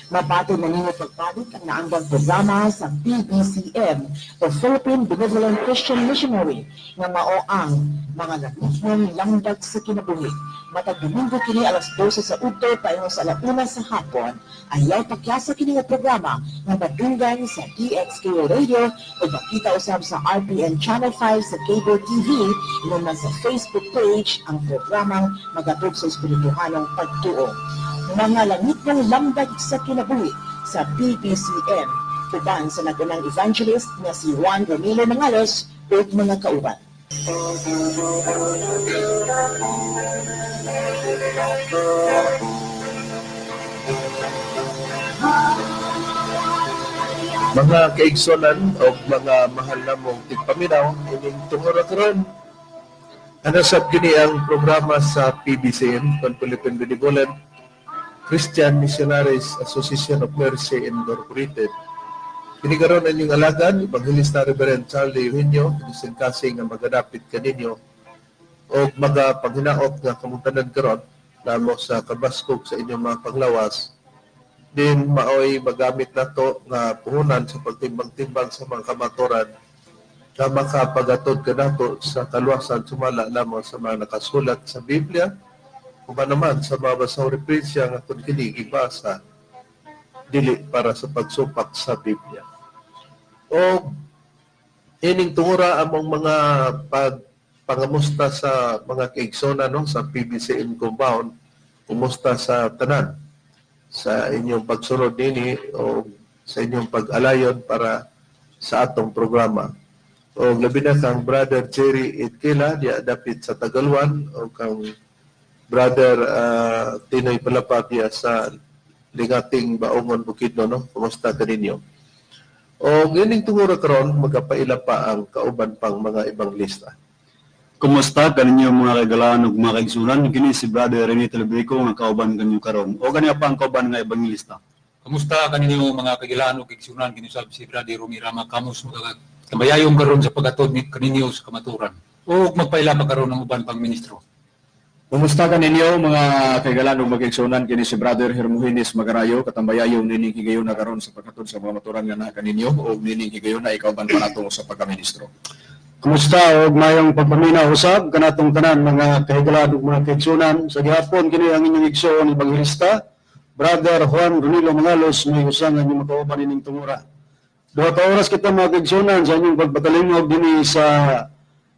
Mabato na ninyo pagpalit ang naanggang programa sa PBCM o Philippine Benevolent Christian Missionary nga mao ang mga nagmumong langdag sa kinabuhi. Matag Domingo kini alas 12 sa udto paingon sa alauna sa hapon. Ayaw pakyasa kini nga programa nga madunggan sa DXKO Radio o makita usab sa RPN Channel 5 sa Cable TV inuman sa Facebook page ang programang magatog sa espirituhanong pagtuo. Mga langit ng lambag sa kinabuhi sa PBCM uban sa nagunang evangelist na si Juan Ramilo Mangalos at mga kauban. Mga kaigsonan o mga mahal na mong tigpaminaw, ining tungora karon. Ano sab gini ang programa sa PBCM, Philippine Benevolent Christian Missionaries Association of Mercy Incorporated. Kini karon ang inyong alagan, Evangelista Reverend Charlie Eugenio, inisingkasing nga magadapit kaninyo o mga paghinaot nga kamutanan karon namo sa kabaskog sa inyong mga panglawas. Din maoy magamit nato nga puhunan sa pagtimbang-timbang sa mga kamaturan na makapagatod ka nato sa kaluwasan sumala lamang sa mga nakasulat sa Biblia o ba naman sa mga basang referensya nga kung kini ibasa dili para sa pagsupak sa Biblia. O ining tungura among mga pangamusta sa mga kaigsona no sa PBCM compound, kumusta sa tanan sa inyong pagsunod nini o sa inyong pag-alayon para sa atong programa. O labi na kang Brother Jerry Itkila, diya dapit sa Tagalwan, o kang Brother Tinoy Palapag diya sa Lingating Baongon Bukidnon, no? Kumusta ka ninyo? O gining tungura karon magapaila pa ang kauban pang mga ibang lista. Kumusta kaninyo mga kagalaan ug mga kaigsunan? Kini si Brother Rene Telebrico nga kauban kanyo karon. O kaniya pa ang kauban nga ebangelista. Kumusta kaninyo mga kagilaan ug kaigsunan? Kini sab si Brother Romirama Camus magkabayayong karon sa pagatod ni kaninyo sa kamaturan. O magpaila pa karon ng uban pang ministro. Kumusta ka ninyo mga kaigalan ug magigsunan kini si Brother Hermogenes Magarayo katambayayong nining higayon na karon sa pagkatod sa mga maturan nga na kaninyo ug nining higayon na ikaw ban panato sa pagkaministro. Kumusta og mayong pagpaminaw usab kanatong tanan mga kahigalan ug mga kaigsunan sa gihapon kini ang inyong igsoon ebangelista Brother Juan Ramilo Mangalos may usang nga inyong makauban ining tungura. Duha ka oras kita mga kaigsunan sa inyong pagpatalingog dinhi sa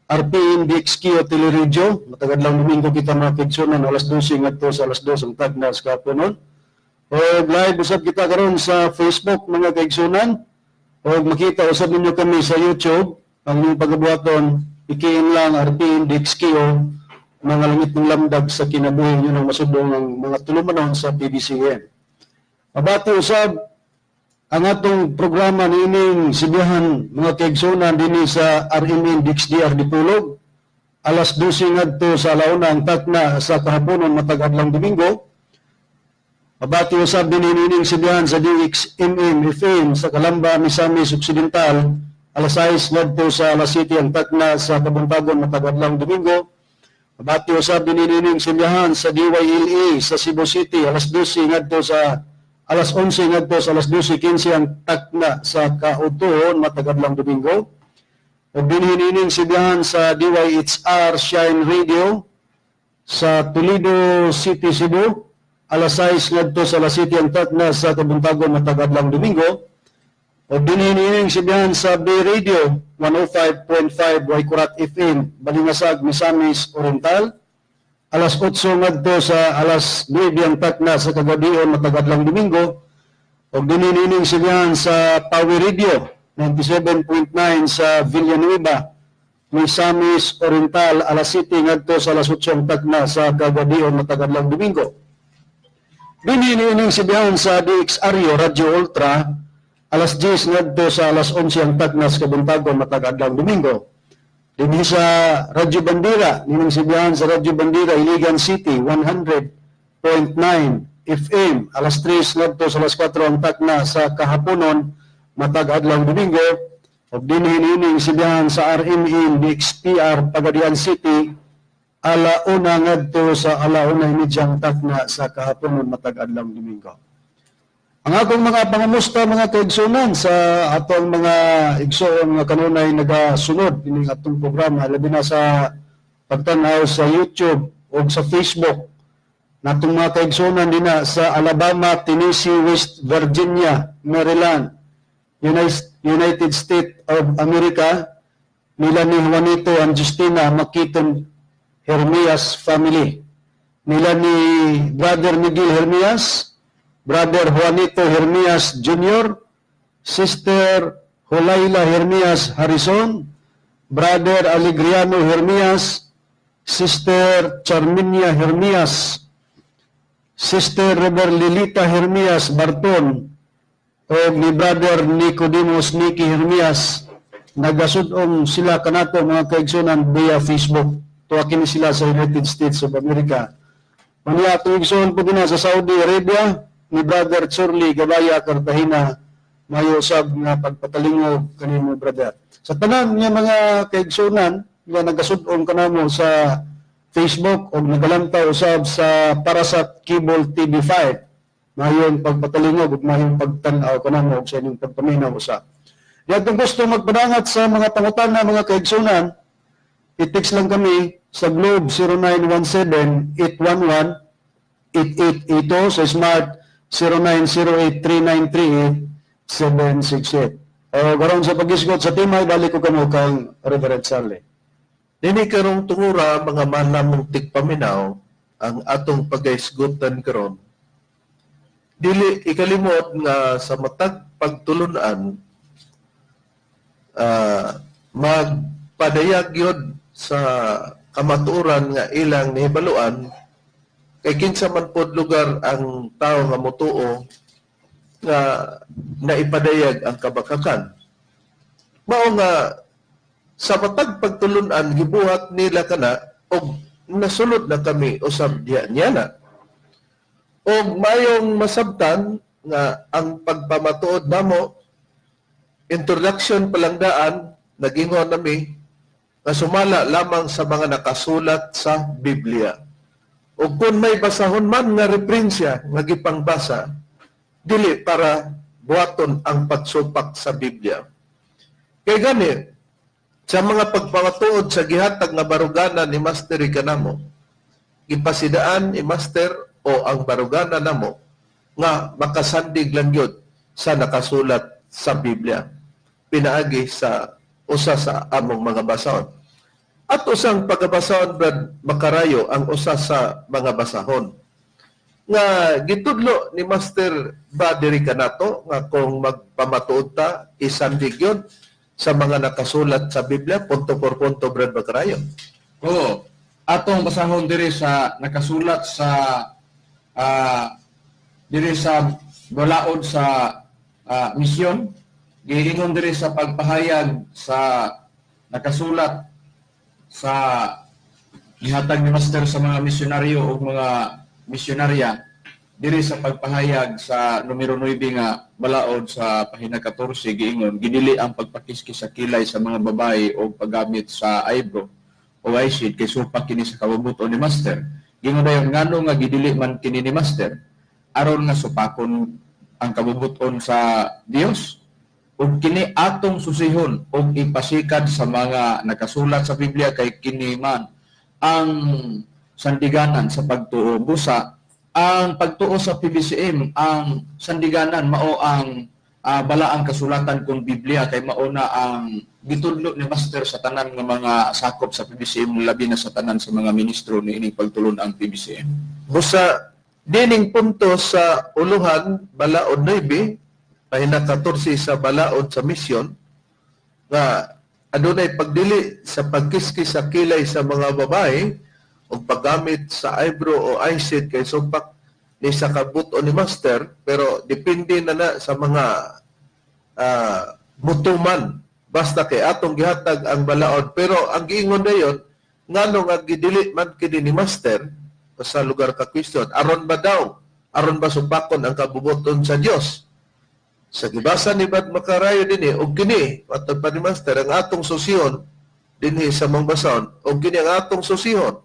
RPN DXKO Teleradio, matagad lang Domingo kita mga kaigsunan, alas 12 ngadto sa alas 2 ang tagna sa kapunon. O live usab kita karon sa Facebook mga kaigsunan. O makita usab ninyo kami sa YouTube, ang inyong pagabuhaton, ikiin lang RPN DXKO, mga langit ng lamdag sa kinabuhi nyo ng masudong ng mga tulumanon sa PBCM. Mabati usab ang atong programa niining sibihan mga kaigsunan dinhi sa RMN DXDR Dipulog alas 12 ngadto sa alauna ang takna sa kahaponon matag adlang Domingo. Mabati usab dinhi niining sibihan sa DXMM FM sa Calamba, Misamis Occidental alas 6 ngadto sa alas 7 ang takna sa Kabuntagon matag adlang Domingo. Mabati usab dinhi niining sibihan sa DYLA sa Cebu City alas 12 ngadto sa alas 11 ngadto sa alas 12:15 ang takna sa Kautuhon matagadlang Domingo. Ug dinhi nining sibihan sa DYHR Shine Radio sa Toledo City, Cebu alas 6 ngadto sa alas 7 ang takna sa Kabuntagon matagadlang Domingo. Ug dinhi nining sibihan sa Bay Radio 105.5 Waikurat FM Balingasag, Misamis Oriental alas 8 ngadto sa alas 9 ang takna sa kagabion matagadlang Domingo. Ug dinhi nining sibihan sa Power Radio 97.9 sa Villanueva, Misamis Oriental alas 7 ngadto sa alas 8 ang takna sa kagabion matagadlang Domingo. Dinhi nining sibihan sa DXRyo Radio Ultra alas 10 ngadto sa alas 11 ang takna sa kabuntagon matagadlang Domingo. Dinhi sa Radyo Bandera, nining sibihan sa Radyo Bandera, Iligan City, 100.9 FM, alas 3 ngadto sa alas 4 ang takna sa kahaponon, matag adlang Domingo. O dinhi nining sibihan sa RMN DXPR, Pagadian City, alauna ngadto sa alauna medyang takna sa kahaponon, matag adlang Domingo. Ang akong mga pangamusta mga kaigsunan sa atong mga igsoon nga kanunay nagasunod ining atong programa labi na sa pagtanaw sa YouTube o sa Facebook natong mga kaigsunan dinha sa Alabama, Tennessee, West Virginia, Maryland, United States of America, nila ni Juanito and Justina Makiton Hermias family, nila ni Brother Miguel Hermias, Brother Juanito Hermias Jr., Sister Holaila Hermias Harrison, Brother Alegriano Hermias, Sister Charminia Hermias, Sister Rever Lilita Hermias Barton, o ni Brother Nicodemus Nicky Hermias. Nagasudong sila kanato mga kaigsunan via Facebook. Tuwakin sila sa United States of America. Maniya tuigsoon po din sa Saudi Arabia, ni Brother Chorley Gabaya Cartagena, mayo usab nga pagpatalingog kanimo brother. Sa tanan nga mga kaigsunan nga nagasud-on kanamo sa Facebook o nagalantaw usab sa Parasat Cable TV5, mayon pagpatalingog ug mayon pagtan-aw kanamo sa inyong pagpaminaw usab. Yatong gusto magpadangat sa mga pangutana mga kaigsunan, i-text lang kami sa Globe 0917-811-8882 sa Smart 0908-3938-768. Garon sa pag-isgot sa timay, balik ko kamo kang Reverend Charlie. Dini karong tungura mga manamong tigpaminaw ang atong pagaisgutan karon. Dili ikalimot nga sa matag pagtulunan magpadayag yun sa kamatuoran nga ilang nihibaluan kay kinsa man pod lugar ang tao nga motuo nga naipadayag ang kabakakan. Mao nga sa matag pagtulunan gibuhat nila kana og nasulod na kami usab diha niya na. Og mayong masabtan nga ang pagpamatuod namo introduction palang daan nagingon nami nga sumala lamang sa mga nakasulat sa Biblia. O kung may basahon man nga referensya nga gipangbasa, dili para buhaton ang pagsupak sa Biblia. Kay gani, sa mga pagpangatuod sa gihatag nga barugana ni Master kanamo, ipasidaan ni Master o ang barugana namo nga makasandig lang yun sa nakasulat sa Biblia. Pinaagi sa usa sa among mga basahon. At usang pagabasahon, Brad Makarayo, ang usa sa mga basahon. Nga gitudlo ni Master Badiri kanato nga kung magpamatuod ta, isandig yun sa mga nakasulat sa Biblia, punto por punto, Brad Makarayo. Oo. Atong basahon diri sa nakasulat sa diri sa balaod sa misyon, giingon diri sa pagpahayag sa nakasulat sa gihatag ni Master sa mga misyonaryo o mga misyonarya diri sa pagpahayag sa numero 9 nga balaod sa pahina 14 giingon ginili ang pagpakiskis sa kilay sa mga babae o paggamit sa eyebrow o eyeshade kay supak kini sa kabubuton ni Master. Gingon dayon ngano nga gidili man kini ni Master aron nga supakon ang kabubuton sa Dios ug kini atong susihon ug ipasikad sa mga nakasulat sa Biblia kay kini man ang sandiganan sa pagtuo. Busa ang pagtuo sa PBCM, ang sandiganan mao ang balaang kasulatan kung Biblia kay mao na ang gitudlo ni Master sa tanan nga mga sakop sa PBCM labi na sa tanan sa mga ministro ni ining pagtulon ang PBCM. Busa dining punto sa uluhan balaod 9 pahina 14 sa balaod sa misyon nga adunay pagdili sa pagkiskis sa kilay sa mga babae o paggamit sa eyebrow o eyeshade kay sumpak ni sa kabuto ni Master, pero depende na sa mga mutuman basta kay atong gihatag ang balaod. Pero ang giingon dayon ngano nga gidili man kini ni Master sa lugar ka question aron ba daw aron ba sumpakon ang kabubuton sa Dios. Sa gibasa ni Brad Makarayo dinhi og kini atong pa ni Master ang atong susihon dinhi sa mga basahon og kini ang atong susihon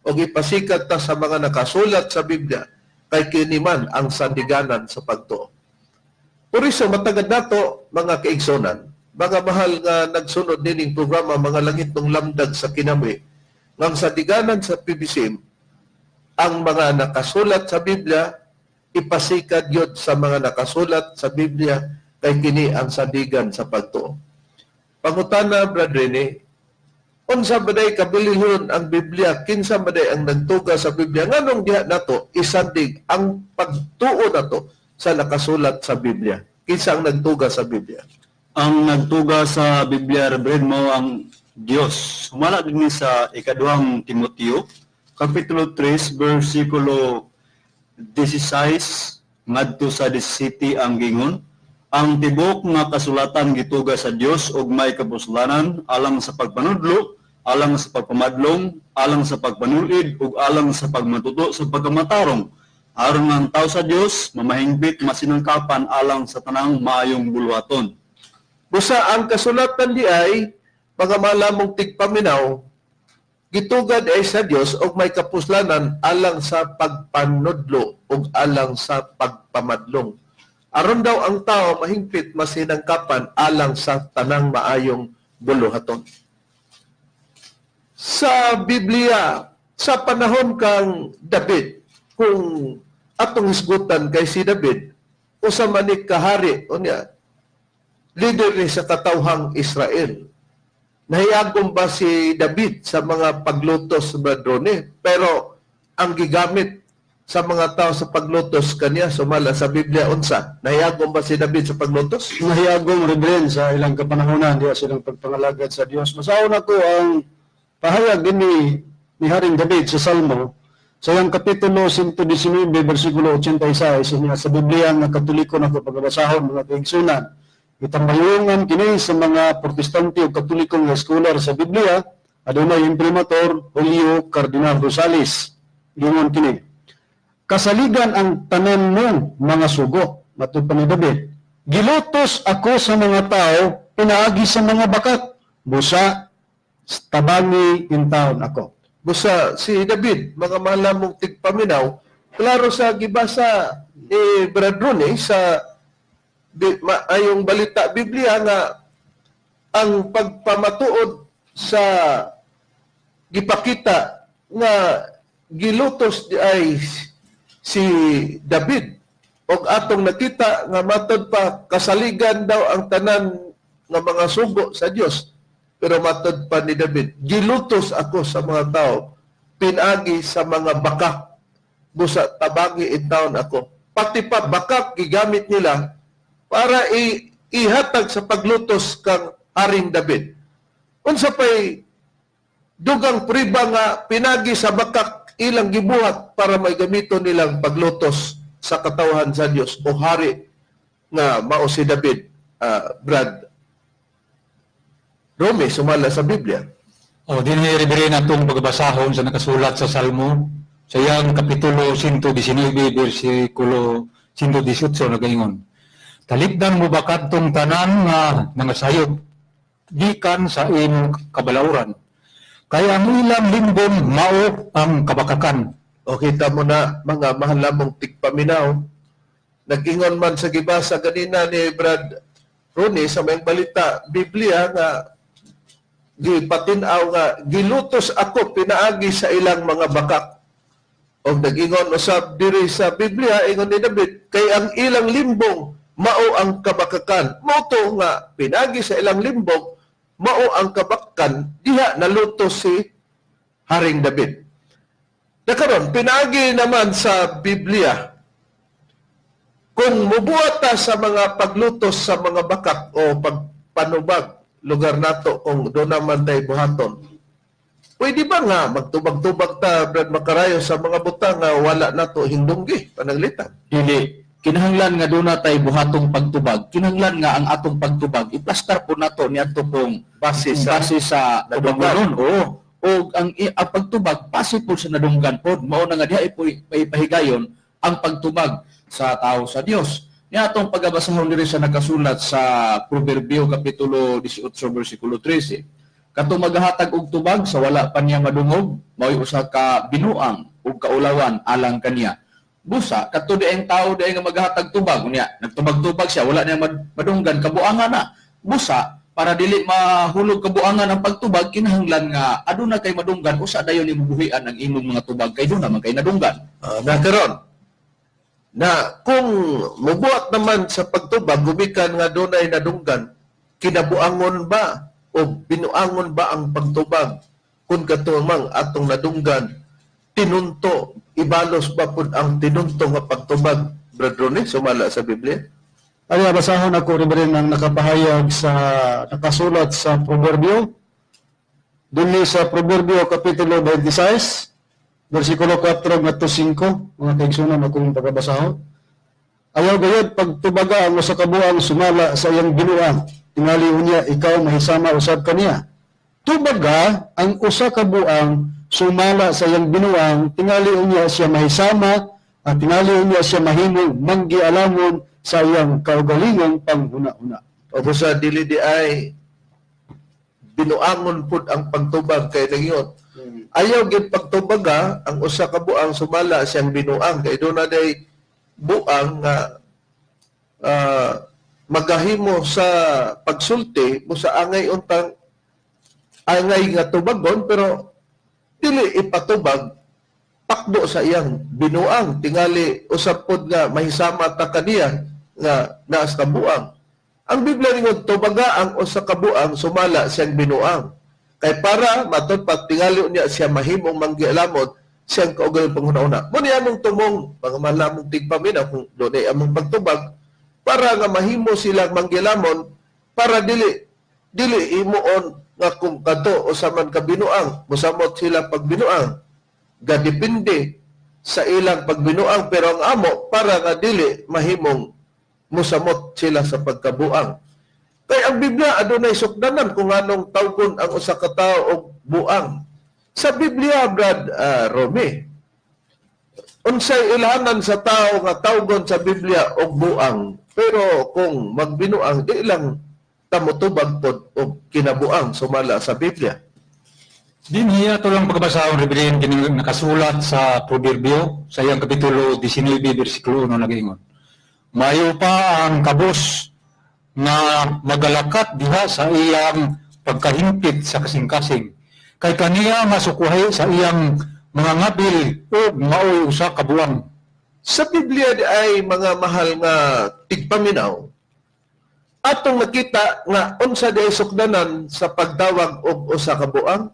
og ipasikat ta sa mga nakasulat sa Biblia kay kini man ang sandiganan sa pagtuo. Por iso, matagad nato, mga kaigsonan, mga mahal nga nagsunod nining programa, mga langit ng lamdag sa kinami, ngang sa diganan sa PBCM, ang mga nakasulat sa Biblia, ipasikad yun sa mga nakasulat sa Biblia, kay kini ang sadigan sa pagtuo. Pangutana, Brad Rene, unsa baday kabilihon ang Biblia, kinsa baday ang nagtuga sa Biblia, nganong diha nato isandig ang pagtuo nato sa nakasulat sa Biblia. Kinsa ang nagtuga sa Biblia? Ang nagtuga sa Biblia, Reverend, mo ang Dios. Humala din sa ikaduhang Timoteo, Kapitulo 3, versikulo 16, ngadto sa 17 ang gingon, ang tibok nga kasulatan gituga sa Dios ug may kapuslanan alang sa pagpanudlo, alang sa pagpamadlong, alang sa pagpanulid ug alang sa pagmatuto sa pagkamatarong. Aron ang tao sa Dios mamahingpit masinangkapan alang sa tanang maayong buluhaton. Busa ang kasulatan di ay mga malamong tigpaminaw, gitugad ay sa Dios og may kapuslanan alang sa pagpanudlo ug alang sa pagpamadlong. Aron daw ang tao mahingpit masinangkapan alang sa tanang maayong buluhaton. Sa Biblia, sa panahon kang David, kung atong hisgutan kay si David, usa man ni kahari o niya, leader ni sa katawhang Israel. Nahiyagom ba si David sa mga paglutos sa Bradrone? Pero ang gigamit sa mga tao sa paglutos kaniya, sumala sa Biblia, unsa? Nahiyagom ba si David sa paglutos? Nahiyagom, Reverend, sa ilang kapanahonan diya silang pagpangalagad sa Dios. Masaon ako ang pahayag din ni Haring David sa Salmo, sa iyang Kapitulo 119, versikulo 86, niya sa Biblia nga Katoliko na pagbabasahon mga kaigsunan. Itambayungan kini sa mga Protestante o Katolikong scholar sa Biblia, adunay imprimatur Julio Cardinal Rosales. Gingon kini, kasaligan ang tanan mong mga sugo, matud pa ni David. Gilutos ako sa mga tao, pinaagi sa mga bakat, busa, tabangi in town ako. Busa si David, mga malamong tigpaminaw, klaro sa gibasa ni Bradrone sa ayong balita Biblia nga ang pagpamatuod sa gipakita nga gilutos di ay si David og atong nakita nga matod pa kasaligan daw ang tanan nga mga sugo sa Dios. Pero matod pa ni David, gilutos ako sa mga tao, pinagi sa mga bakak, busa tabangi intawon ako. Pati pa bakak gigamit nila para ihatag sa paglutos kang Haring David. Unsa pa'y dugang priba nga pinagi sa bakak ilang gibuhat para may gamito nilang paglutos sa katawhan sa Dios o hari nga mao si David, Brad Rome, sumala sa Biblia. O, diniribirin atong pagbasahon sa nakasulat sa Salmo, sa iyang Kapitulo 119, versikulo 118 na gaingon. Talipdan mo ba kadtong tanan nga mga sayop, gikan sa imong kabalauran. Kaya ang ilang limbon mao ang kabakakan. O kita mo na, mga mahalamong tigpaminaw, nag-ingon man sa gibasa ganina ni Brad Rooney sa mayang balita, Biblia nga, gipatinaw nga, gilutos ako pinaagi sa ilang mga bakak. O nag-ingon usab diri sa Biblia, ingon ni David, kay ang ilang limbong, mao ang kabakakan. Moto nga, pinagi sa ilang limbong, mao ang kabakakan, diha nalutos si Haring David. Nakaroon, pinagi naman sa Biblia, kung mubuhat ta sa mga paglutos sa mga bakak o pagpanubag, lugar nato kung doon naman tayo buhaton, pwede ba nga magtubag-tubag ta, Brad Macarayo, sa mga butang nga wala nato hindunggi, panaglitan? Dili. Kinahanglan nga doon na tayo buhatong pagtubag. Kinahanglan nga ang atong pagtubag, iplastar po nato ni ato pong base sa tubagon. Oo. O ang pagtubag, base po sa nadunggan po. Mao na nga diha ipahigayon ang pagtubag sa tao sa Dios. Niya atong pagabasahon diri sa nakasulat sa Proverbio Kapitulo 18, versikulo 13. Katong maghatag og tubag sa wala pa niya madungog, mao'y usa ka binuang ug kaulawan alang kaniya. busa kadto di ang tao di nga maghatag tubag niya. Nagtubag-tubag siya, wala niya madunggan kabuangan na. Busa para dili mahulog kabuangan ang pagtubag kinahanglan nga aduna kay madunggan usa dayon ni buhian ang imong mga tubag kay do naman kay nadunggan. Nakaroon. Na kung mubuhat naman sa pagtubag, gumikan nga dunay nadunggan, kinabuangon ba o binuangon ba ang pagtubag? Kung katumang atong nadunggan, tinunto, ibalos ba po ang tinunto nga pagtubag? Brad Ronnie, sumala sa Biblia? Ay, basahon ako rin ang nakapahayag sa nakasulat sa Proverbio. Dili sa Proverbio Kapitulo 26, versikulo 4 ngadto 5, mga kaigsunan akong pagkabasahon. Ayaw gayud pagtubaga ang usa ka buang sumala sa iyang binuang, tingali unya ikaw mahisama usab kaniya. Tubaga ang usa ka buang sumala sa iyang binuang, tingali unya siya mahisama at tingali unya siya mahimong manggialamon sa iyang kaugalingong panghuna-una. O kung sa dili di ay binuangon pud ang pagtubag kay nangyot. Ayaw gid pagtubaga ang usa ka buang sumala siyang binuang kay do na day buang nga magahimo sa pagsulti mo sa angay untang angay nga tubagon pero dili ipatubag pakdo sa iyang binuang tingali usab pod nga mahisama ta kaniya nga naas ka buang. Ang Biblia ringon tubaga ang usa ka buang sumala siyang binuang. Kay para matod tingali niya siya mahimong manggialamon siyang kaugaling panghuna-una. Muni among tumong pangamalamong tigpaminaw kung doon ay among pagtubag para nga mahimo silang manggialamon para dili imuon nga kung kadto o saman ka binuang mosamot sila pagbinuang gadepende sa ilang pagbinuang pero ang amo para nga dili mahimong mosamot sila sa pagkabuang. Kay ang Biblia adunay sukdanan kung anong tawgon ang usa ka tawo og buang. Sa Biblia, Brad Romy, unsay ilhanan sa tao nga tawgon sa Biblia og buang, pero kung magbinuang di lang tamutubag pod og kinabuang sumala sa Biblia. Dinhiya to lang pagbasahon Reverend kining nakasulat sa Proverbio sa iyang kapitulo 19 bersikulo 1 nagaingon. Mayo pa ang kabos na magalakat diha sa iyang pagkahimpit sa kasing-kasing. Kay kaniya nga sukuhay sa iyang mga ngabil o maoy usa ka buwan. Sa Biblia di ay mga mahal nga tigpaminaw atong nakita nga unsa di ay sukdanan sa pagdawag og usa ka buang.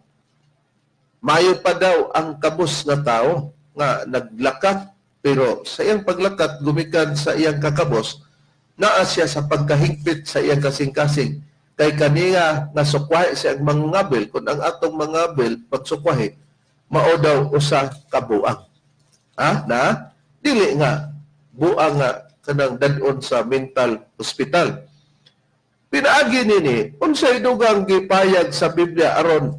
Mayo pa daw ang kabus nga tao nga naglakat pero sa iyang paglakat gumikan sa iyang kakabos naa siya sa pagkahingpit sa iyang kasing-kasing kay kaniya nga sukwahi sa iyang mga ngabil kung ang atong mga ngabil pagsukwahi mao daw usa ka buang. Na dili nga buang nga kanang dadon sa mental hospital. Pinaagi nini unsay dugang gipayag sa Biblia aron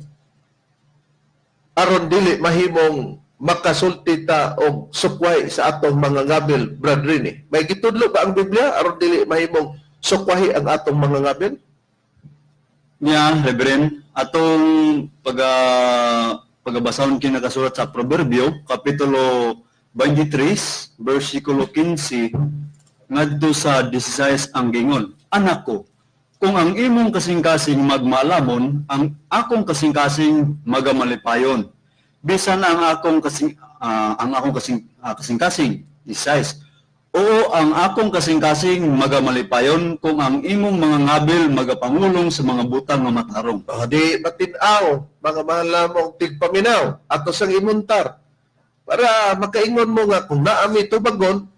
dili mahimong makasulti ta og sukway sa atong mga ngabil, Brad Rini. May gitudlo ba ang Biblia aron dili mahimong sukwahi ang atong mga ngabil? Niya, Reverend, atong pagabasahon kinakasulat sa Proverbio, Kapitulo 23, versikulo 15, ngadto sa 16 ang gingon, anak ko, kung ang imong kasing-kasing magmalamon, ang akong kasing-kasing magamalipayon. Bisan ang akong kasing-kasing, 16. Oo, ang akong kasing-kasing magamalipayon kung ang imong mga ngabil magapangulong sa mga butang nga matarong. Di matinaw, mga mahal lamang tigpaminaw, ato sang imuntar. Para makaingon mo nga kung naami tubagon,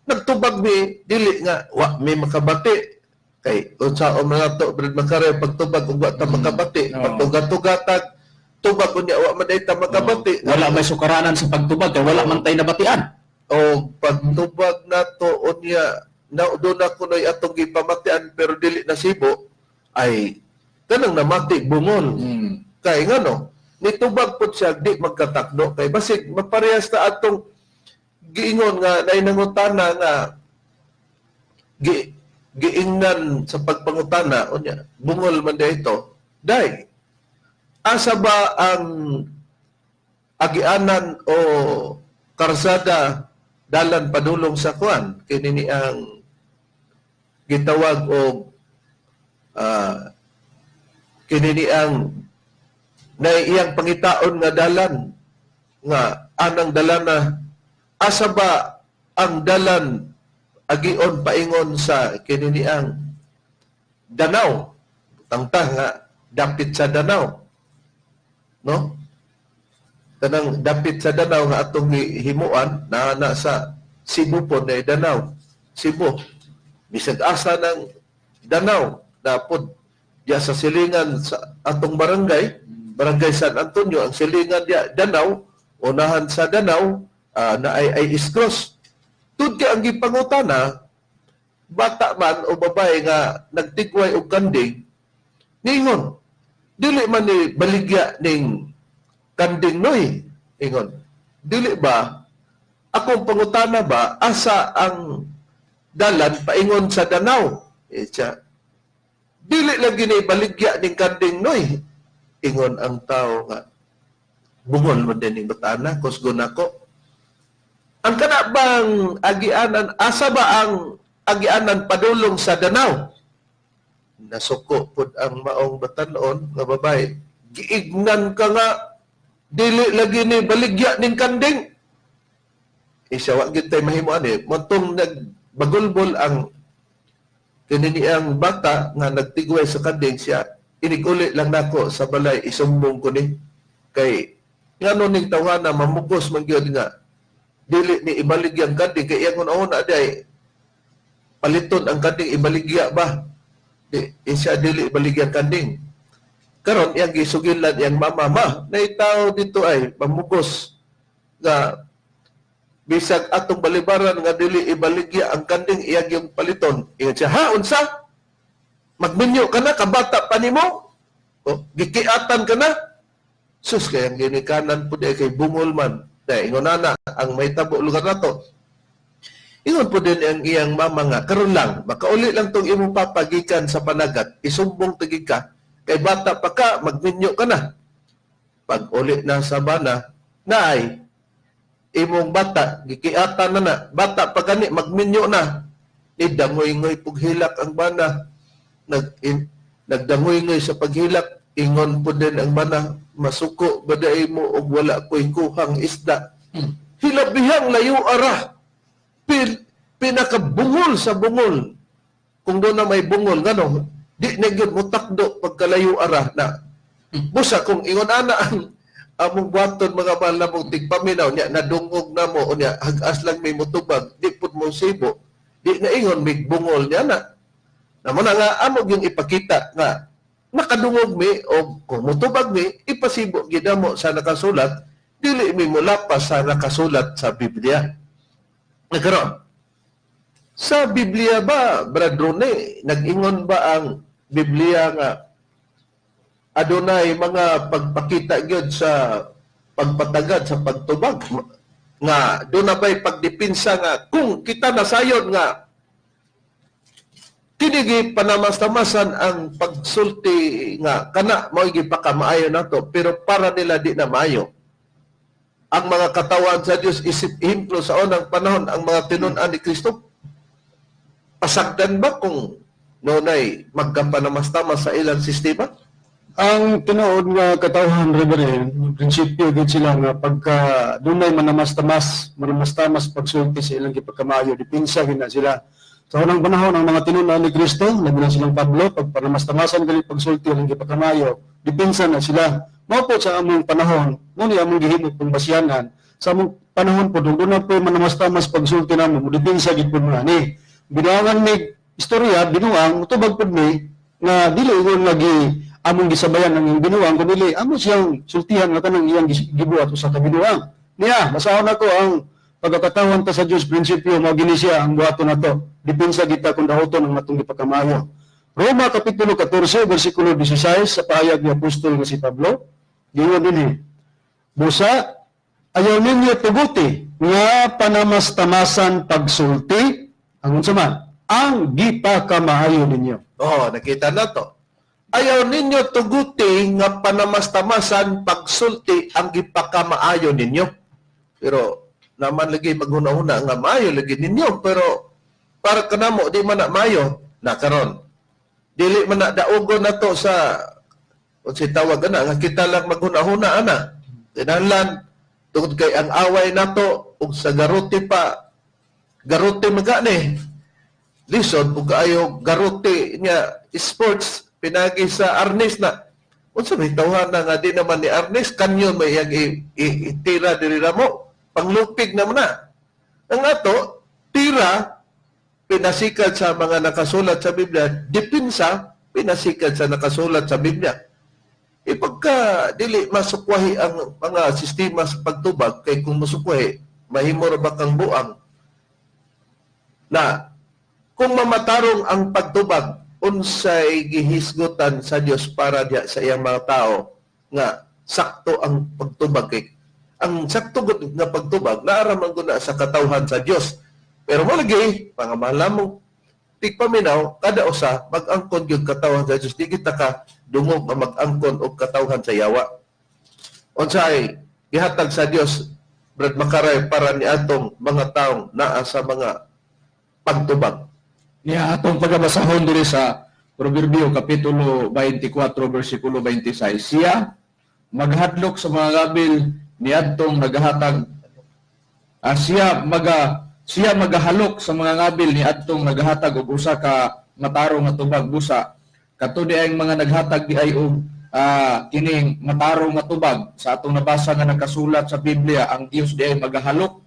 nagtubag mi, dili nga, may makabati. Kay, unsa o mga to, Brad Macario, pagtubag, kung wa ta makabati, pagtugat-tugatag, tubag ko niya, wa man day ta makabati. Wala may sukaranan sa pagtubag kay wala man tay nabatian. O pagtubag na to, unya, doon ako na'y atong gipamatian, pero dili nasibo, ay, kanang namati, bungol. Kay nga no, nitubag po siya, di magkatakdo. Kay basig, maparehas na atong giingon nga, nainangutana nga, giingnan sa pagpangutana, unya, bungol man dito, day, asa ba ang agianan o karsada dalan padulong sa kuan kini ni ang gitawag og kini ni ang na iyang pangitaon nga dalan nga anang dalana asa ba ang dalan agion paingon sa kini ni ang Danau tangtang nga dapit sa Danau, no? Tanang dapit sa Danau nga atong himuan na sa Cebu po na Danau, Cebu. Bisag asa ng Danau napod diya sa silingan sa atong barangay San Antonio, ang silingan diya Danau, unahan sa Danau na ay Iskros. Tud kay ang gipangutana bata man o babae nga nagtigway og kanding ningon dili man ni baligya ning kanding noy ingon dili ba akong pangutana ba asa ang dalan paingon sa Danau siya dili lagi ni baligya ning kanding noy ingon ang tao nga bungol man din ning butana kusgon ako ang kana bang agianan asa ba ang agianan padulong sa Danau? Nasuko pud ang maong batanon nga babae. Giignan ka nga dili lagi ni baligya ning kanding. Isa wa gyud tay mahimuan montong nagbagulbol ang kini ang bata nga nagtigway sa kanding siya iniguli lang nako sa balay isumbong ko ni kay ngano ning tawhana mamugos man gyud nga dili ni ibaligya ang kanding kay iyang una day paliton ang kanding ibaligya ba siya dili ibaligya ang kanding karon iyang gisugilan iyang mama naitaw dito ay mamugos nga bisag atong balibaran nga dili ibaligya ang kanding iyang yung paliton ingon siya ha unsa magminyo ka na kabata pa nimo gikiatan ka na sus kay ang ginikanan pud kay bungol man dai ingon na ang may tabo lugar nato. Ingon po din ang iyang mama nga, karon lang, makauli lang tong imong papagikan sa panagat, isumbong tagig ka, kay bata pa ka, magminyo ka na. Pag uli na sa bana, naay, imong bata, gikiata na, bata pa gani, magminyo na. Nidangoy-ngoy paghilak ang bana, nagdangoy-ngoy sa paghilak, ingon po din ang bana, masuko, baday mo, og wala ko'y kuhang isda. Hilabihang layo ara, pinakabungol sa bungol. Kung doon na may bungol, gano'n, di na yun mo takdo pagkalayo ara na. Busa, kung ingon ana ang among buhaton mga mahal na mong tigpaminaw, niya, nadungog na mo, o niya, hagas lang may mutubag, di po mo sibo, di na ingon, may bungol niya na. Naman nga, amog yung ipakita nga, nakadungog mi, o kung mutubag mi, ipasibo, ginamo sa nakasulat, dili mi mula pa sa nakasulat sa Biblia. Nagkaroon. Sa Biblia ba, Brad Rone, nag-ingon ba ang Biblia nga adunay mga pagpakita gyud sa pagpatagad sa pagtubag nga doon na ba'y pagdipinsa nga kung kita nasayon nga kinigi panamas-tamasan ang pagsulti nga kana mao gipakamaayo nato pero para nila di na maayo. Ang mga katawan sa Dios isip ehemplo sa unang panahon ang mga tinun-an ni Kristo. Pasagdan ba kung nonay magkampanamas-tamas sa ilang sistema? Ang tinuod nga katawhan, Reverend, prinsipyo gid sila nga pagka dunay manamas-tamas pagsulti sa ilang gipagkamayo, dipinsa gid na sila. Sa unang panahon ang mga tinunan ni Kristo, labi na silang Pablo, pag panamas-tamasan gali pagsulti ilang gipagkamayo, dipinsa na sila. Mao po sa among panahon, muni among gihimo kung basyanan. Sa among panahon po, doon na po manamas-tamas pagsulti namo, mudipinsa gid po na ni. Binuangan ni istorya, binuang, utubag po ni, nga dili ingon lagi among gisabayan ang iyong binuang, kundi amo siyang sultihan nga kanang iyang gibuhat sa kabinuang. Niya, basahon ako ang pagkakatawan ta sa Dios prinsipyo mao gini siya ang buhaton nato. Dipinsa kita kung dahoton ang matong gipagkamayo. Roma kapitulo 14 bersikulo 16 sa pahayag ni apostol nga si Pablo, giingon dinhi. Busa ayaw ninyo tuguti nga panamas-tamasan pagsulti ang unsa man ang gipagkamayo ninyo. Nakita na to. Ayaw ninyo tuguti nga panamas-tamasan pagsulti ang gipakamaayo ninyo. Pero naman lagi maghuna-huna nga maayo lagi ninyo, pero para kanamo di man na maayo na karon. Dili man na daugon na to sa si tawag na nga kita lang maghuna-huna ana. Tinahanglan tungod kay ang away nato ug sa garuti pa garuti magani. Lison ug kaayo garuti niya sports pinagi sa arnis na. Unsa may tawhan na nga di naman ni arnis kanyon may iyang itira diri mo. Panglupig naman na. Ang ato, tira, pinasikad sa mga nakasulat sa Biblia, dipinsa, pinasikad sa nakasulat sa Biblia. Pagka dili masukwahi ang mga sistema sa pagtubag, kay kung masukwahi, mahimor ba kang buang, na kung mamatarong ang pagtubag, unsay gihisgutan sa Dios para diya sa iyang mga tao, nga sakto ang pagtubag kay ang sakto nga pagtubag naaraman ko na sa katawhan sa Dios. Pero malagi pangamahal mo tigpaminaw kada usa mag-angkon gyud katawhan sa Dios. Di kita ka dungog nga mag-angkon og katawhan sa yawa. Unsay gihatag sa Dios Brad Makaray para ni atong mga taong naa sa mga pagtubag. Niya atong pagabasahon diri sa Proverbio Kapitulo 24, versikulo 26. Siya maghadlok sa mga gabil niadtong nagahatag siya magahalok sa mga ngabil niadtong nagahatag og usa ka matarong nga tubag busa kadto di ay mga naghatag di ay og kining matarong nga tubag sa atong nabasa nga nakasulat sa Biblia ang Dios di ay magahalok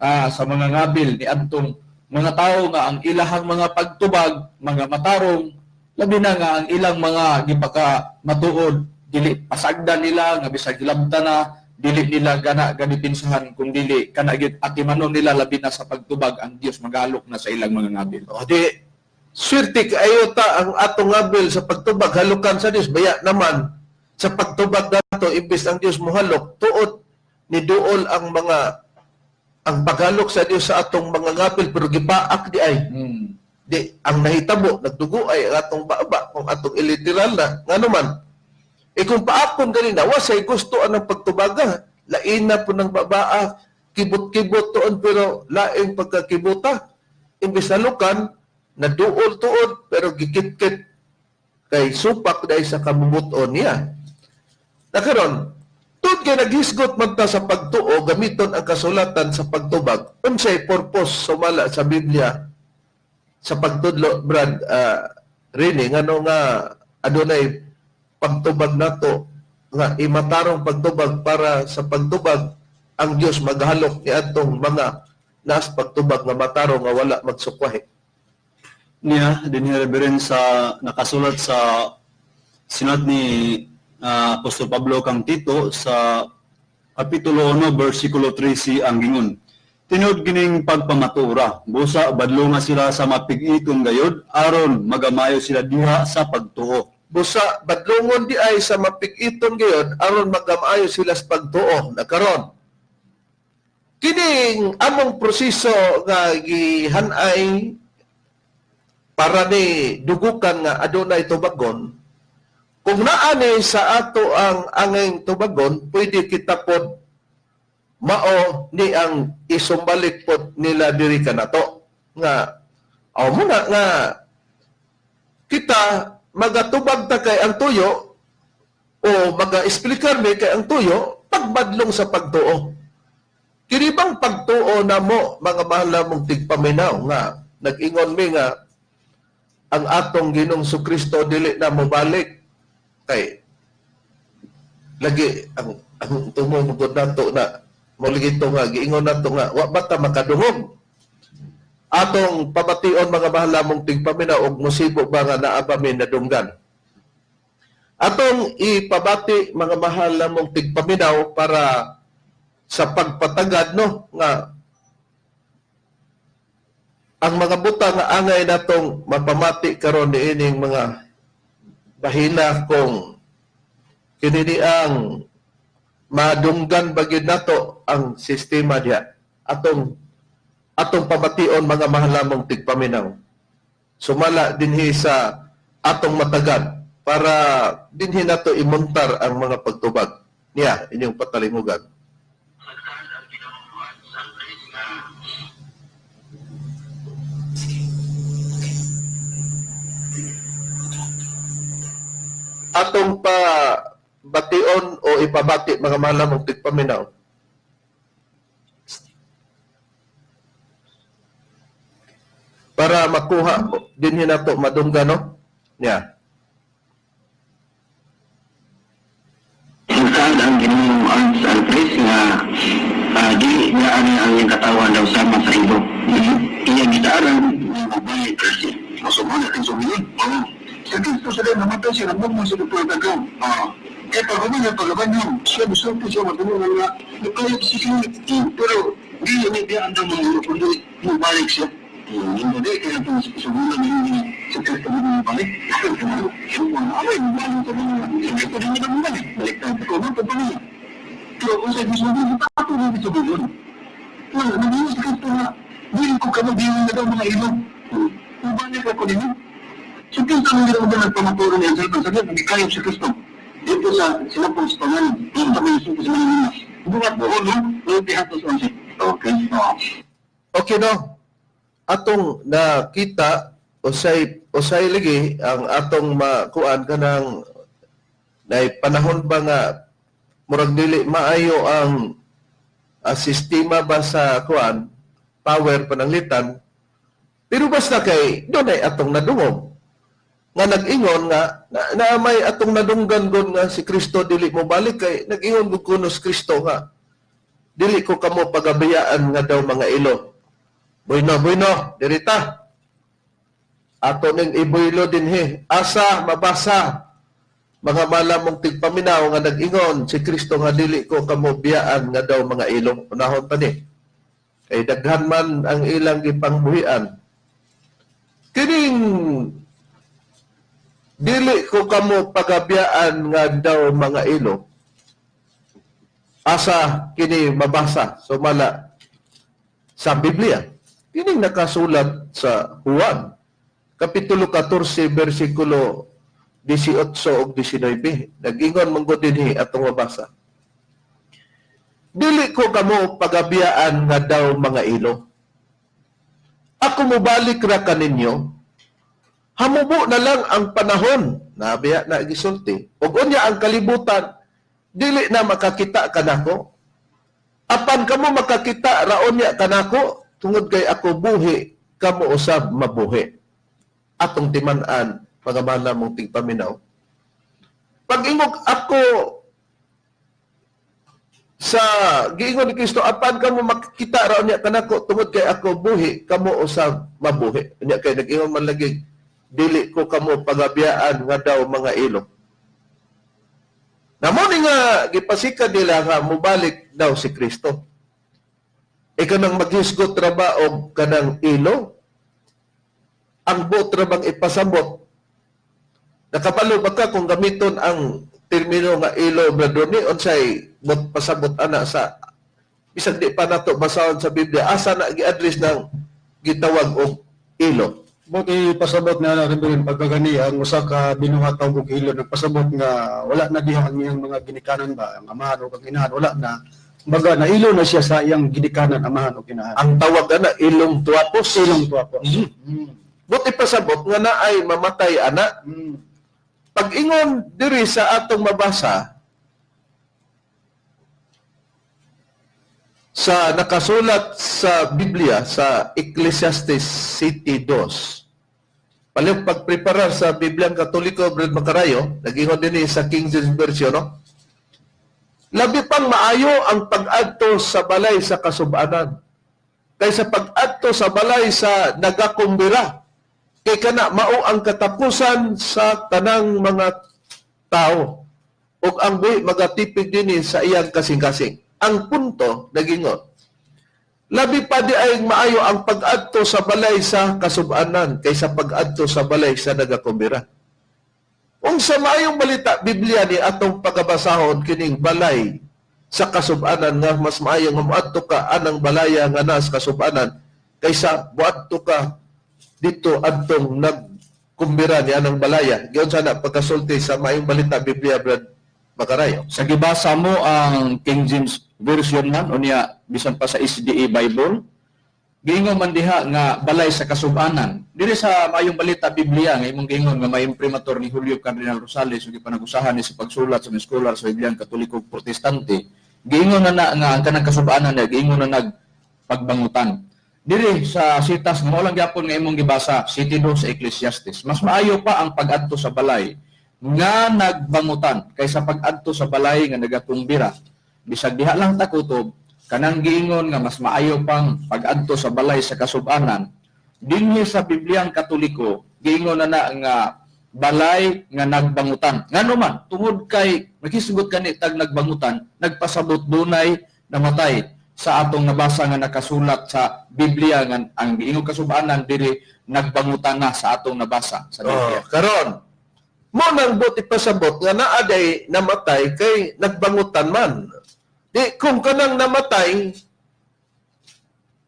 sa mga ngabil niadtong mga tao nga ang ilahang mga pagtubag mga matarong labi na nga ang ilang mga gipaka matuod dili pasagdan nila nga bisag hilabta na dili nila gana ganipinsahan kung dili kana gyud atimanon nila labi na sa pagtubag ang Dios magalok na sa ilang mga ngabil. O di swerte kaayo ta ang atong ngabil sa pagtubag halukan sa Dios baya naman sa pagtubag nato imbis ang Dios mohalok tuod ni duol ang paghalok sa Dios sa atong mga ngabil pero gipaak di ay. Di ang nahitabo nagdugo ay ang atong baba kung atong iliteral na ngano man. Kung paapon ganina, wasay gusto ang pagtubaga. Lain na po ng babaa, kibot-kibot tuon, pero laing pagkakibuta. Imbis na lukan, naduol-tuod, pero gikit-kit kay supak dahil sa kamubuton niya. Nakaroon, tuod kay naghisgot man ta sa pagtuo, gamiton ang kasulatan sa pagtubag. Unsay purpose sumala sa Biblia sa pagtudlo, Brad, Rini, ngano nga adunay pagtubag nato nga imatarong pagtubag para sa pagtubag ang Dios maghalok ni atong mga nas pagtubag nga matarong nga wala magsukwahi. Niya, din reverend sa nakasulat sa sinat ni Apostol Pablo kang Tito sa Kapitulo 1, versikulo 13 ang gingon. Tinod gining pagpamatura, busa badlo nga sila sa mapig-iton gayod, aron magamayo sila diha sa pagtuo. Busa badlongon di ay sa mapig-iton gayon aron magamayo sila sa pagtuo nakaron. Kining among proseso nga gihanay para ni dugukan nga adunay tubagon. Kung naani sa ato ang angay tubagon, pwede kita pod mao ni ang isumbalik pod nila diri kanato nga muna nga kita magatubag ta kay ang tuyo o maga-explicar mi kay ang tuyo pagbadlong sa pagtuo. Kini bang pagtuo na mo mga mahal na mong tigpaminaw nga nag-ingon mi nga ang atong Ginoong Kristo dili na mobalik kay lagi ang tumugod nato na muligi ito nga giingon nato nga wa ba ta makaduhog atong pamation mga mahal mong tigpaminaw og musibo ba nga naa ba mi nadunggan. Atong ipabati mga mahal mong tigpaminaw para sa pagpatagad no nga ang mga buta nga angay natong mapamati karon niining mga bahina kung kini ang madunggan bagid nato ang sistema diha atong pamation mga mahal mong tigpaminaw. Sumala dinhi sa atong matagad para dinhi nato imuntar ang mga pagtubag. Niya, inyong patalimugan. atong pa bation o ipabati mga malamong tigpaminaw. Para makuha din nato madunggan, no? Yeah. Saan ang ginong Arts Alfred nga di nga ang iyang katawan daw sama sa ibo. Iyang gitaaran ng babae kasi. Masumala kang sumili. Sa Kristo sila namatay siya ng mga sila po tagaw. Kaya pagkaman niya pagkaman niya, siya gusto siya matulungan nga nakayap si Kristo. Pero di niya di ang mga ilo kundi mabalik siya. Hindi kaya ito sumulan niya sa Kristo mo mabalik. Amay, mabalik sa mga ito rin niya mabalik. Baliktad ko, mabalik niya. Pero kung sa gusto mo, tato mo dito ba yun? Well, naging si Kristo nga, hindi ko ka mag-iwan na daw mga ilo. Mabalik ako din. So, Kristo ang ginawa ba nagpamaturo niya sa ito? Sabi, nagkayap si Kristo. Dito sa sinapong sa pangalan, yung kami sa mga nila. Bukat mo, no? May pihatos ang siya. Okay. Okay, no? Atong nakita usay lagi ang atong makuan kanang nay panahon ba nga murag dili maayo ang sistema ba sa kuan power pananglitan, pero basta kay dunay atong nadungog nga nag-ingon nga na may atong nadunggan gon nga si Kristo dili mo balik kay nag-ingon gud kuno si Kristo nga dili ko kamo pagabayaan nga daw mga ilo. Bueno, dirita. Ato ning ibuilo din he. Asa mabasa mga malamong tigpaminaw nga nag-ingon si Kristo nga dili ko kamo biyaan nga daw mga ilong. Unahon pa ni. Kay daghan man ang ilang gipangbuhian. Kining dili ko kamo pagabiyaan nga daw mga ilong. Asa kini mabasa sumala sa Biblia. Kining nakasulat sa Juan, Kapitulo 14, versikulo 18 ug 19. Nag-ingon manggo dinhi atong mabasa. Dili ko kamo pagabiyaan nga daw mga ilo. Ako mobalik ra kaninyo. Hamubo na lang ang panahon. Nabiya na gisulti. Ug unya ang kalibutan, dili na makakita kanako. Apan kamo makakita raon niya kanako. Tungod kay ako buhi, kamo usab mabuhi. Atong timan-an, mga malamong tigpaminaw. Pag-ingog ako sa giingon ni Kristo, apan kamo makikita raw niya kanako, tungod kay ako buhi, kamo usab mabuhi. Niya kay nag-ingon man lagi, dili ko kamo pagabiyaan nga daw mga ilo. Namo ni nga gipasika nila nga mubalik daw si Kristo. Kanang maghisgot ra ba og kanang ilo? Ang buot ra bang ipasabot? Nakabalo ba ka kung gamiton ang termino nga ilo brador ni unsay bot pasabot ana sa bisag di pa nato basahon sa Biblia asa na gi-address ng gitawag og ilo? Buti pasabot na rin pagkagani ang usa ka binuhataw og ilo nagpasabot nga wala na diha ang iyang mga ginikanan ba ang amahan o kaginahan wala na. Baga na ilo na siya sa iyang gidikanan amahan o kinahan. Ang tawag na ilong tuapos. Ilong tuapos. Buti pasabot nga na ay mamatay ana. Pag-ingon diri sa atong mabasa sa nakasulat sa Biblia sa Ecclesiastes City 2. Paling pagpreparar sa Bibliang Katoliko Brad Macarayo, nag-ingon din sa King James Version, no? Labi pang maayo ang pag-adto sa balay sa kasub-anan kaysa pag-adto sa balay sa nagakumbira. Kay kana mao ang katapusan sa tanang mga tao ug ang buhi magatipig dinhi sa iyang kasing-kasing. Ang punto nagingon, labi pa di ay maayo ang pag-adto sa balay sa kasub-anan kaysa pag-adto sa balay sa nagakumbira. Kung sa maayong balita, Biblia ni atong pagabasahon kining balay sa kasub-anan nga mas maayo nga moadto ka anang balaya nga nas kasub-anan kaysa moadto ka dito adtong nagkumbira ni anang balaya. Giyon sana pagkasulti sa maayong balita Biblia Brad Macarayo. Sa gibasa mo ang King James Version man, o niya, bisan pa sa SDA Bible, giingon man diha nga balay sa kasub-anan. Diri sa Maayong Balita Biblia nga imong giingon nga may imprimatur ni Julio Cardinal Rosales ug gipanag-usahan ni sa pagsulat sa mga scholar sa Bibliang Katoliko ug Protestante. Giingon na nga ang kanang kasub-anan na giingon na nagpagbangutan. Diri sa sitas nga mao lang gyapon nga imong gibasa, City 2 sa Ecclesiastes. Mas maayo pa ang pag-adto sa balay nga nagbangutan kaysa pag-adto sa balay nga nagatumbira. Bisag diha lang ta kutob, kanang giingon nga mas maayo pang pag-adto sa balay sa kasub-anan. Dinhi sa Bibliang Katoliko, giingon na nga balay nga nagbangutan. Ngano man tungod kay makisugot kani tag nagbangutan, nagpasabot dunay namatay sa atong nabasa nga nakasulat sa Biblia nga ang giingong kasub-anan diri nagbangutan na sa atong nabasa sa Biblia. Karon, mo nang buti pasabot nga naaday namatay kay nagbangutan man. Di kung kanang namatay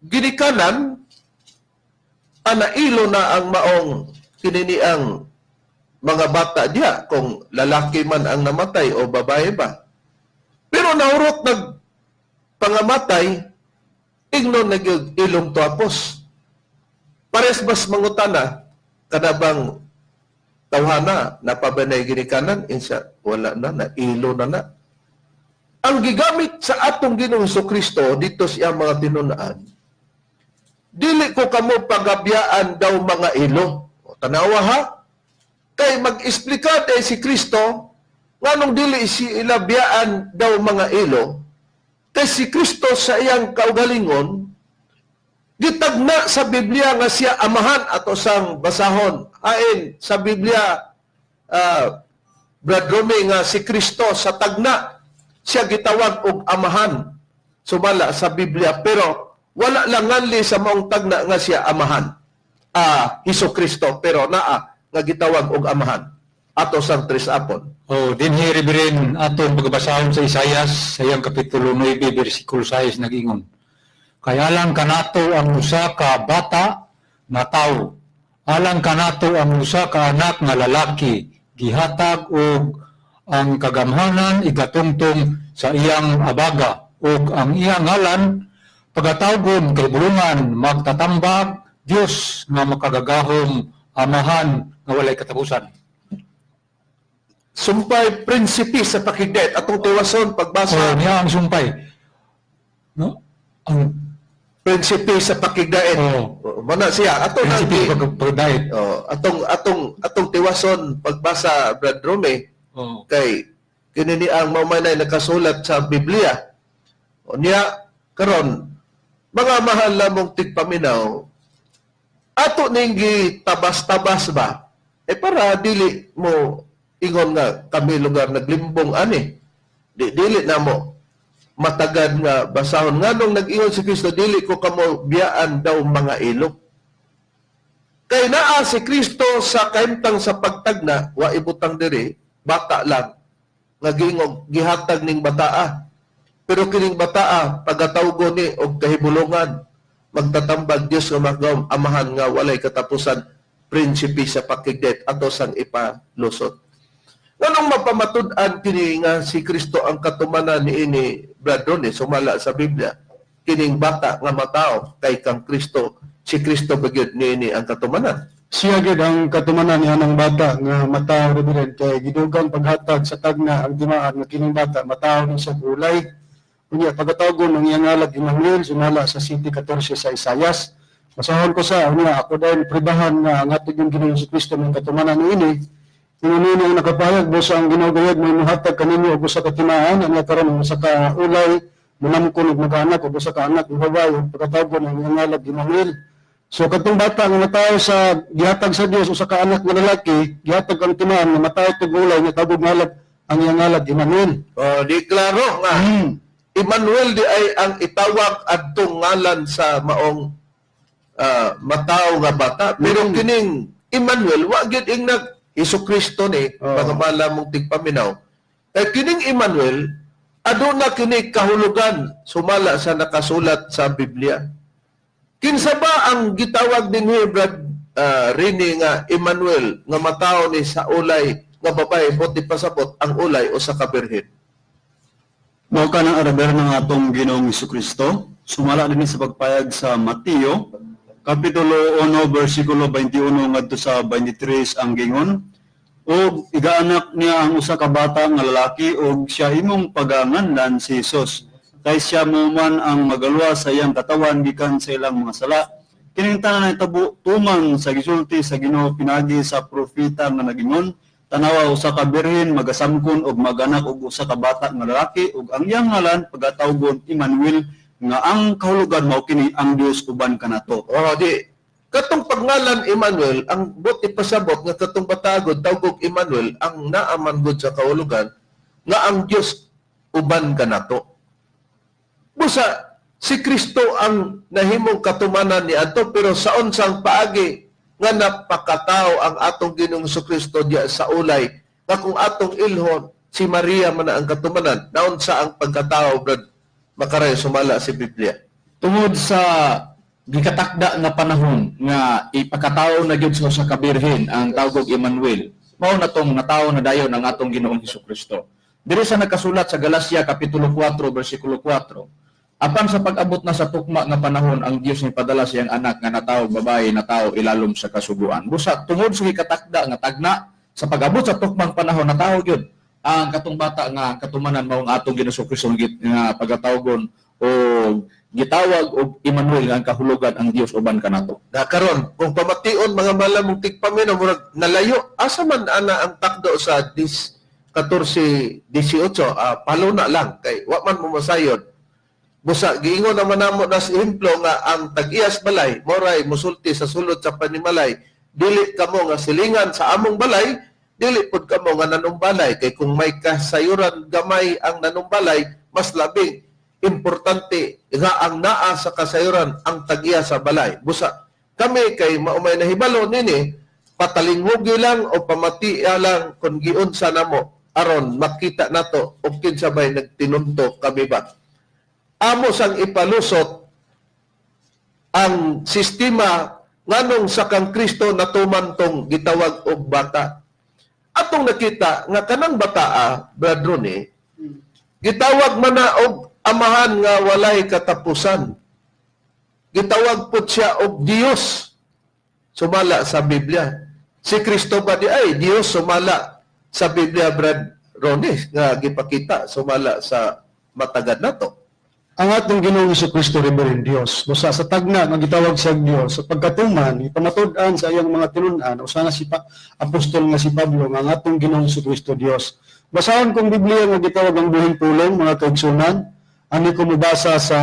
ginikanan anailo na ang maong kinini ang mga bata diya kung lalaki man ang namatay o babae ba. Pero naurot nag pangamatay ingnon nag ilong tuapos. Pares mas mangutana kadabang tawhana napabanay ginikanan insa wala na ilo na. Ang gigamit sa atong Ginoong Kristo dito sa mga tinunaan, dili ko kamo pagabyaan daw mga ilo. O, tanawa ha? Kay mag-explika day si Kristo, nganong dili si ilabyaan daw mga ilo, kay si Kristo sa iyang kaugalingon, gitagna sa Biblia nga siya amahan ato sang basahon. Hain sa Biblia, Brad Romy, nga si Kristo sa tagna, siya gitawag og amahan sumala sa Biblia, pero wala lang nganli sa maong tagna nga siya amahan Hesus Kristo, pero naa nga gitawag og amahan ato sang trisapon. Dinhi Reverend aton pagbasahon sa Isayas sa iyang kapitulo 9 bersikulo 6 nagingon. Kaya alang kanato ang usa ka bata na tawo, alang kanato ang usa ka anak nga lalaki, gihatag og ang kagamhanan igatungtong sa iyang abaga ug ang iyang ngalan pagatawgon kay bulungan magtatambag Dios nga makagagahom amahan nga walay katapusan. Sumpay prinsipi sa pakigdet atong tiwason pagbasa. Niya ang sumpay. No? Ang Prinsipi sa pakigdaet. Mana siya ato prinsipi nang pagdait. atong tiwason pagbasa, Brad Rome, kay kinini ang mamanay nakasulat sa Biblia. O niya karon mga mahal lamong tigpaminaw, ato ning gitabas-tabas ba para dili mo ingon nga kami lugar naglimbong ani. Dili na mo matagad nga basahon nganong nag-ingon si Kristo, dili ko kamo biyaan daw mga ilog. Kay naa si Kristo sa kahimtang sa pagtagna, wa ibutang diri, bata lang, nga gingog, gihatag ning bataa. Pero kining bataa, pagatawgo ni og kahibulungan, magtatambag Dios nga magawom amahan nga walay katapusan, prinsipi sa pakigdet, ato sang ipalusot. Nganong mapamatud-an kini nga si Kristo ang katumanan niini, Brad Ronnie, sumala sa Biblia, kining bata nga matao kay kang Kristo, si Kristo bagyod niini ang katumanan. Siya gid ang katumanan niya ng bata nga matao Reverend, kay gidugang paghatag sa tagna ang timaan nga kining bata matao ni sa gulay. Unya pagatawgon ng iyang ngalag Emmanuel sumala sa City 14 sa Isayas. Masahon ko sa unya ako dahil pribahan nga ang atong Ginoong Kristo ng katumanan niini. Ingon ang nakapayag mo sa ang ginagayad mo muhatag kaninyo og usa ka timaan ang karon usa ka ulay munamkon og mag-anak og usa ka anak ng babae pagkatawgon ang iyang ngalag Emmanuel. So katong bata nga matao sa gihatag sa Dios usa ka anak nga lalaki, gihatag ang timaan nga matao og ulay nga tawag ngalag ang iyang ngalag Emmanuel. Di klaro nga. Emmanuel di ay ang itawag adtong ngalan sa maong matao nga bata. Pero kining Emmanuel wa gyud ing Hesus Kristo ni pagmala mong tigpaminaw. Kay kining Emmanuel aduna kini kahulugan sumala sa nakasulat sa Biblia. Kinsa ba ang gitawag dinhi Brad Rini nga Emmanuel nga matao ni sa ulay nga babae buti pasabot ang ulay o sa kabirhen? Mao ka ng araber ng atong Ginoong Kristo sumala din sa pagpayag sa Mateo Kapitulo 1 bersikulo 21 ngadto sa 23 ang gingon, og igaanak niya ang usa ka bata nga lalaki og siya imong paganganlan si Jesus. Kay siya mo man ang magalwa sa iyang katawan gikan sa ilang mga sala. Kining tanan ay tabo tuman sa gisulti sa Ginoo pinagi sa propeta nga nagingon, tanawa usa ka birhen magasamkon og maganak og usa ka bata nga lalaki ug ang iyang ngalan pagatawgon Emmanuel, nga ang kahulugan mao kini ang Dios uban kanato. Di katong pangalan Emmanuel, ang buti pasabot nga katong batagod tawgog Emmanuel ang naaman gud sa kahulugan nga ang Dios uban kanato. Busa si Kristo ang nahimong katumanan ni adto, pero sa unsang paagi nga napakatao ang atong Ginoong Kristo diya sa ulay, nga kung atong ilhon si Maria man ang katumanan, naunsa ang pagkatao, Brad Makaray, sumala si Biblia. Tungod sa gikatakda nga panahon nga ipakatawo na gyud sa kabirhen ang tawgog Emmanuel, mao na tong natawo na dayon ang atong Ginoong Hesukristo. Diri sa nakasulat sa Galacia Kapitulo 4 bersikulo 4, apan sa pag-abot na sa tukma nga panahon ang Dios ni padala siyang anak nga natawag babae, natao ilalom sa kasuguan. Busa tungod sa gikatakda nga tagna sa pag-abot sa tukmang panahon natawag gyud ang katong bata nga katumanan mao ang atong Ginoong Kristo nga pagatawgon o gitawag og Emmanuel nga ang kahulugan ang Dios uban kanato. Karon kung pamation mga malamong tigpaminaw murag nalayo, asa man ana ang takdo sa 14-18, paluna lang kay wa man mo masayod. Busa giingon naman namo na sa ehemplo nga ang tag-iyas balay moray musulti sa sulod sa panimalay, dili kamo nga silingan sa among balay, dili pud kamo nga nanumbalay, kay kung may kasayuran gamay ang nanumbalay, mas labing importante nga ang naa sa kasayuran ang tag-iya sa balay. Busa kami kay maumay nahibalo nini, patalinghugi lang o pamatia lang kung giunsa namo aron makita nato og kinsabay nagtinunto kami ba. Amo sang ipalusot ang sistema nganong sa kang Kristo natuman tong gitawag og bata. Atong nakita nga kanang bataa, Brad Ronnie, gitawag man na og amahan nga walay katapusan. Gitawag pud siya og Dios. Sumala sa Biblia. Si Kristo ba di ay Dios sumala sa Biblia, Brad Ronnie, nga gipakita sumala sa matagad nato. Ang atong Ginoong Hesukristo rin Dios. Busa sa tagna nga gitawag sa Dios sa pagkatuman ipamatud-an sa iyang mga tinud-an usa na si apostol nga si Pablo nga ang atong Ginoong Hesukristo Dios. Basahon kong Biblia nga gitawag ang buhing pulong mga kaigsunan. Ani ko mabasa sa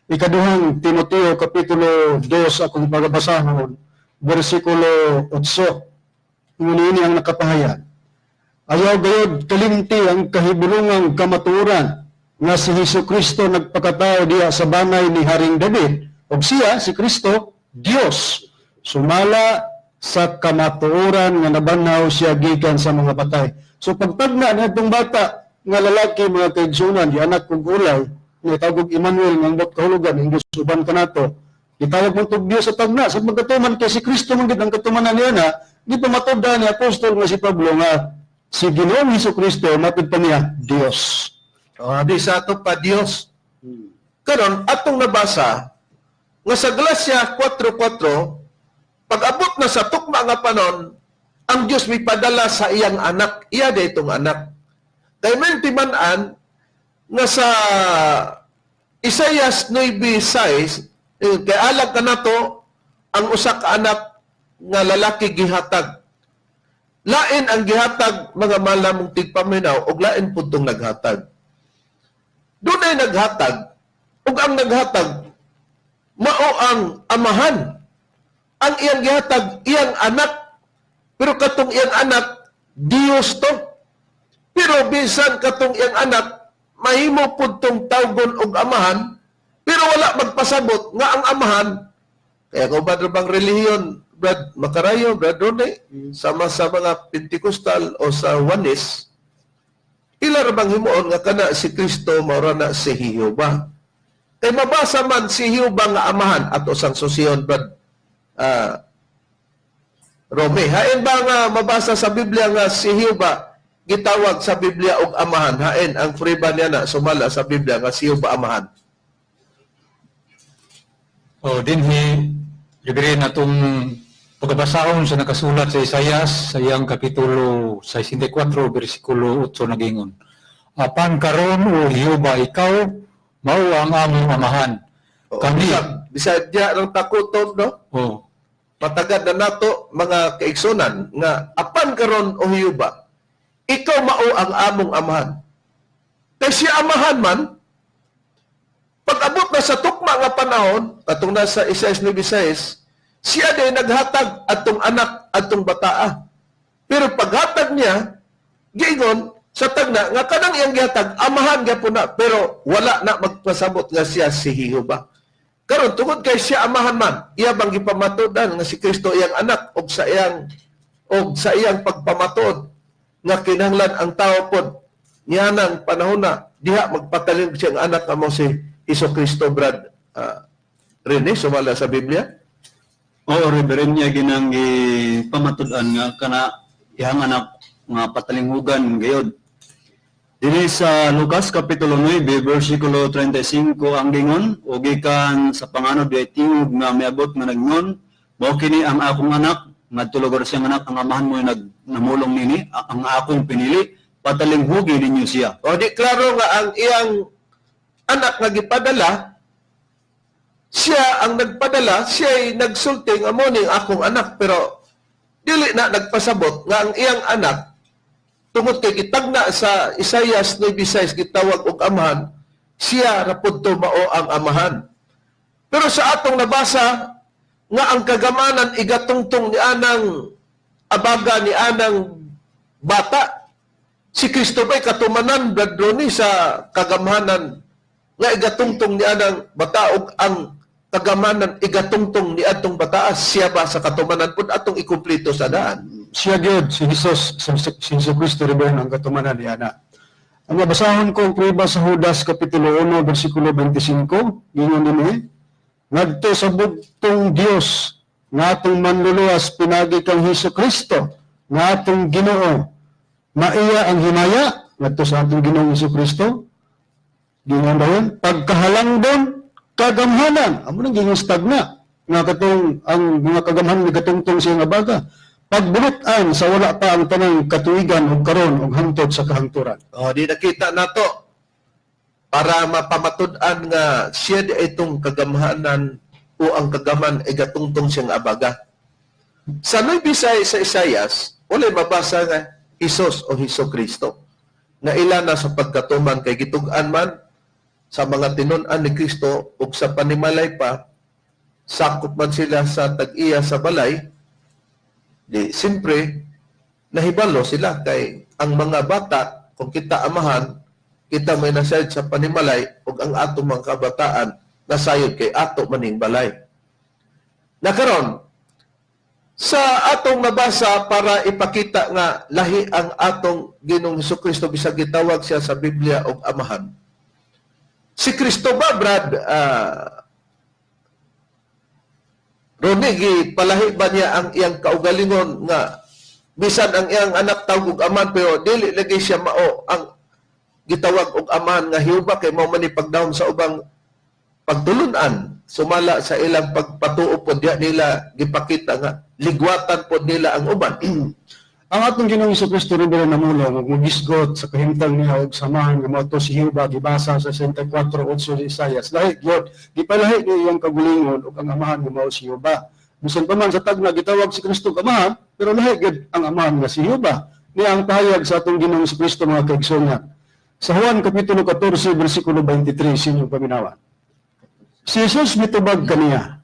ikaduhang Timoteo Kapitulo 2 akong pagbasahon bersikulo 8. Ngunit ang nakapahayag. Ayaw gayod kalimti ang kahibulungang kamatuoran nga si Hesukristo nagpakatao diha sa banay ni Haring David, ug siya si Kristo Dios sumala sa kamatuoran nga nabanhaw siya gikan sa mga patay. So pagtagna nitong bata nga lalaki mga kaigsunan, di anak kong ulay, nga tawag Emmanuel nga ambot kahulugan ang Dios uban kanato. Gitawag mo tog Dios sa tagna sa pagkatuman kay si Kristo man gid ang katumanan niya na di pamatud-an ni apostol nga si Pablo nga si Ginoong Hesukristo matud pa niya Dios. Di sa ato pa Dios. Karon atong nabasa nga sa Galacia 4:4, pag-abot na sa tukma nga panon, ang Dios may padala sa iyang anak. Iya daytong anak. Kay men timan-an nga sa Isaias 9:6, kay alag kanato ang usa ka anak nga lalaki gihatag. Lain ang gihatag mga malamong tigpaminaw ug lain pud tong naghatag. Dunay naghatag, ug ang naghatag mao ang amahan. Ang iyang gihatag iyang anak, pero katong iyang anak Dios to. Pero bisan katong iyang anak mahimo pud tong tawgon og amahan, pero wala magpasabot nga ang amahan. Kaya kung ba bang relihiyon, Brad Macarayo, Brad Ronnie, sama sa mga Pentecostal o sa Juanes, ila ra bang himuon nga kana si Kristo mao ra na si Jehova. Kay mabasa man si Jehova nga amahan ato sang susiyon, Brad Rome. Hain ba nga mabasa sa Biblia nga si Jehova gitawag sa Biblia og amahan? Hain ang friba niya na sumala sa Biblia nga si Jehova amahan. O dinhi libre na itong pagbasahon sa nakasulat sa Isayas sa iyang kapitulo 64 bersikulo 8 nagingon. Apan karon o Jehova ikaw mao ang among amahan. Kami Bisag diya ng takuton, no? o Matagad na nato mga kaigsunan nga apan karon o Hiyuba, ikaw mao ang among amahan. Kay si amahan man, pag-abot na sa tukma nga panahon, atong nasa Isayas 9:6, siya din naghatag atong anak atong bataa. Pero paghatag niya, giingon sa tagna nga kanang iyang gihatag amahan gyapon na, pero wala na magpasabot nga siya si Jehova. Karon tungod kay siya amahan man, iya bang gipamatudan nga si Kristo iyang anak og sa iyang pagpamatud nga kinahanglan ang tao pod niyanang panahon na diha magpatalim siyang anak amo si Kristo, Brad Rene, sumala sa Biblia. Oo, Reverend niya ginang pamatudan nga kana ihang anak nga patalinghugan gayod. Dili sa Lucas Kapitulo 9, versikulo 35 ang gingon, o gikan sa panganod di tingog nga miabot nga nagnon, mao kini ang akong anak, ngadtulog siyang anak, ang amahan mo namulong nini, ang akong pinili, patalinghugi ninyo siya. O di klaro nga ang iyang anak nga gipadala, siya ang nagpadala, siya ay nagsulti nga mo ning akong anak, pero dili na nagpasabot nga ang iyang anak tungod kay gitagna sa Isayas 9:6 gitawag og amahan, siya ra pudto mao ang amahan. Pero sa atong nabasa nga ang kagamanan igatungtong ni anang abaga ni anang bata, si Kristo ba'y katumanan, Brad Ronnie, sa kagamanan nga igatungtong ni anang bata ug ang kagamanan igatungtong ni atong bataas, siya ba sa katumanan pud atong ikumpleto sa daan? Siya gyud si Jesus, si Jesu Cristo Reverend ang katumanan ni ana. Ang mabasahon ko ang prueba sa Judas Kapitulo 1, versikulo 25, gingon dinhi, ngadto sa bugtong Dios nga atong manluluwas pinagi kang Hesus Kristo nga atong Ginoo, maiya ang himaya ngadto sa atong Ginoong Hesus Kristo. Gingon dayon, pagkahalangdon kagamhanan, amo nang gingon stagna nga katong ang mga kagamhanan ni gatungtong siya nga baga. Pagbunutan sa wala pa ang tanang katuigan o karon o hangtod sa kahangturan. O, di nakita nato para mapamatud-an nga siya di itong kagamhanan o ang kagaman ay gatungtong siyang abaga. Sa 9:6 sa Isayas, wala mabasa nga Isos o Hesus Kristo na ilan na sa pagkatuman kay gitug-an man sa mga tinun-an ni Kristo ug sa panimalay pa, sakop man sila sa tag-iya sa balay, di siyempre nahibalo sila kay ang mga bata kung kita amahan, kita may nasayod sa panimalay ug ang atong mga kabataan nasayod kay ato maning balay. Nakaron sa atong nabasa para ipakita nga lahi ang atong Ginoong Hesukristo bisag gitawag siya sa Biblia og amahan. Si Kristo ba, Brad, Ronnie, palahi ba niya ang iyang kaugalingon nga bisan ang iyang anak tawag og aman pero dili lagi siya mao ang gitawag og aman nga Jehova kay mao man ni pagdawom sa ubang pagtulunan sumala sa ilang pagpatuo pod diha nila gipakita nga ligwatan pod nila ang uban. Ang atong Ginoong Jesucristo Reverend namulong ug magisgot sa kahimtang niya ug samahan nga mao to si Jehova gibasa sa 64:8 sa Isayas. Lahi gyud gipalahi niya iyang kagulingon ug ang amahan nga mao si Jehova. Bisan pa man sa tagna gitawag si Kristo amahan, pero lahi gyud ang amahan nga si Jehova. Niya ang pahayag sa atong Ginoong Jesucristo mga kaigsoon. Sa Juan Kapitulo 14 bersikulo 23 sinyong paminawan. Si Jesus mitubag kaniya,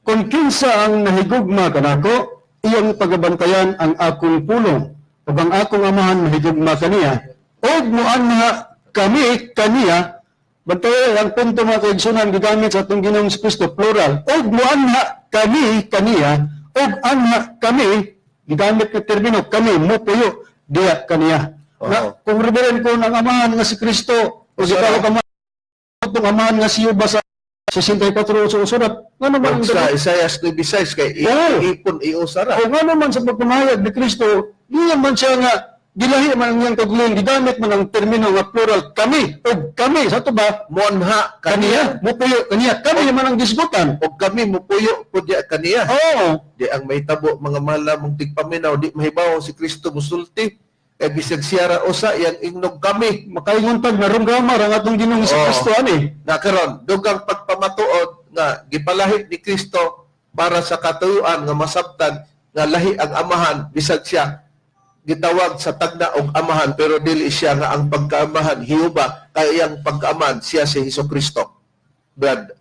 kung kinsa ang nahigugma kanako, iyang pagabantayan ang akong pulong, ug ang akong amahan mahigugma kaniya, ug muanha kami kaniya, bantayan ang punto mga kaigsunan gigamit sa atong Ginoong Kristo plural, ug muanha kami kaniya, ug anha kami, gigamit na termino, kami, mupuyo, diya kaniya. Na, kung reverend ko ng amahan nga si Kristo, o gitawag ang amahan nga si Jehova sa 64 sa usurat. Nga naman Sa Isayas 9:6 kay ipon iusara. o nga naman sa pagpamahayag ni Kristo, di naman siya nga gilahi man ang iyang kaugalingon, gigamit man ang termino nga plural, kami, o kami, sa ito ba? Monha Kaniya, kaniya. mupuyo, kaniya, kami man ang gisgutan. O kami mupuyo po diya kaniya. Oo. Di ang mahitabo mga mahal mong tigpaminaw, di mahibaw si Kristo musulti. Kaya bisag siyara usa, yang ingnog kami. Makaingon tag narumgamar ang atong Ginoong Oo. Kristo ani. Na karon dugang pagpamatuod nga gipalahit ni Kristo para sa katuyuan nga masabtan nga lahi ang amahan bisag siya gitawag sa tagna og amahan pero dili siya nga ang pagkaamahan hiuba kay iyang pagkaaman siya si Hesukristo. Brad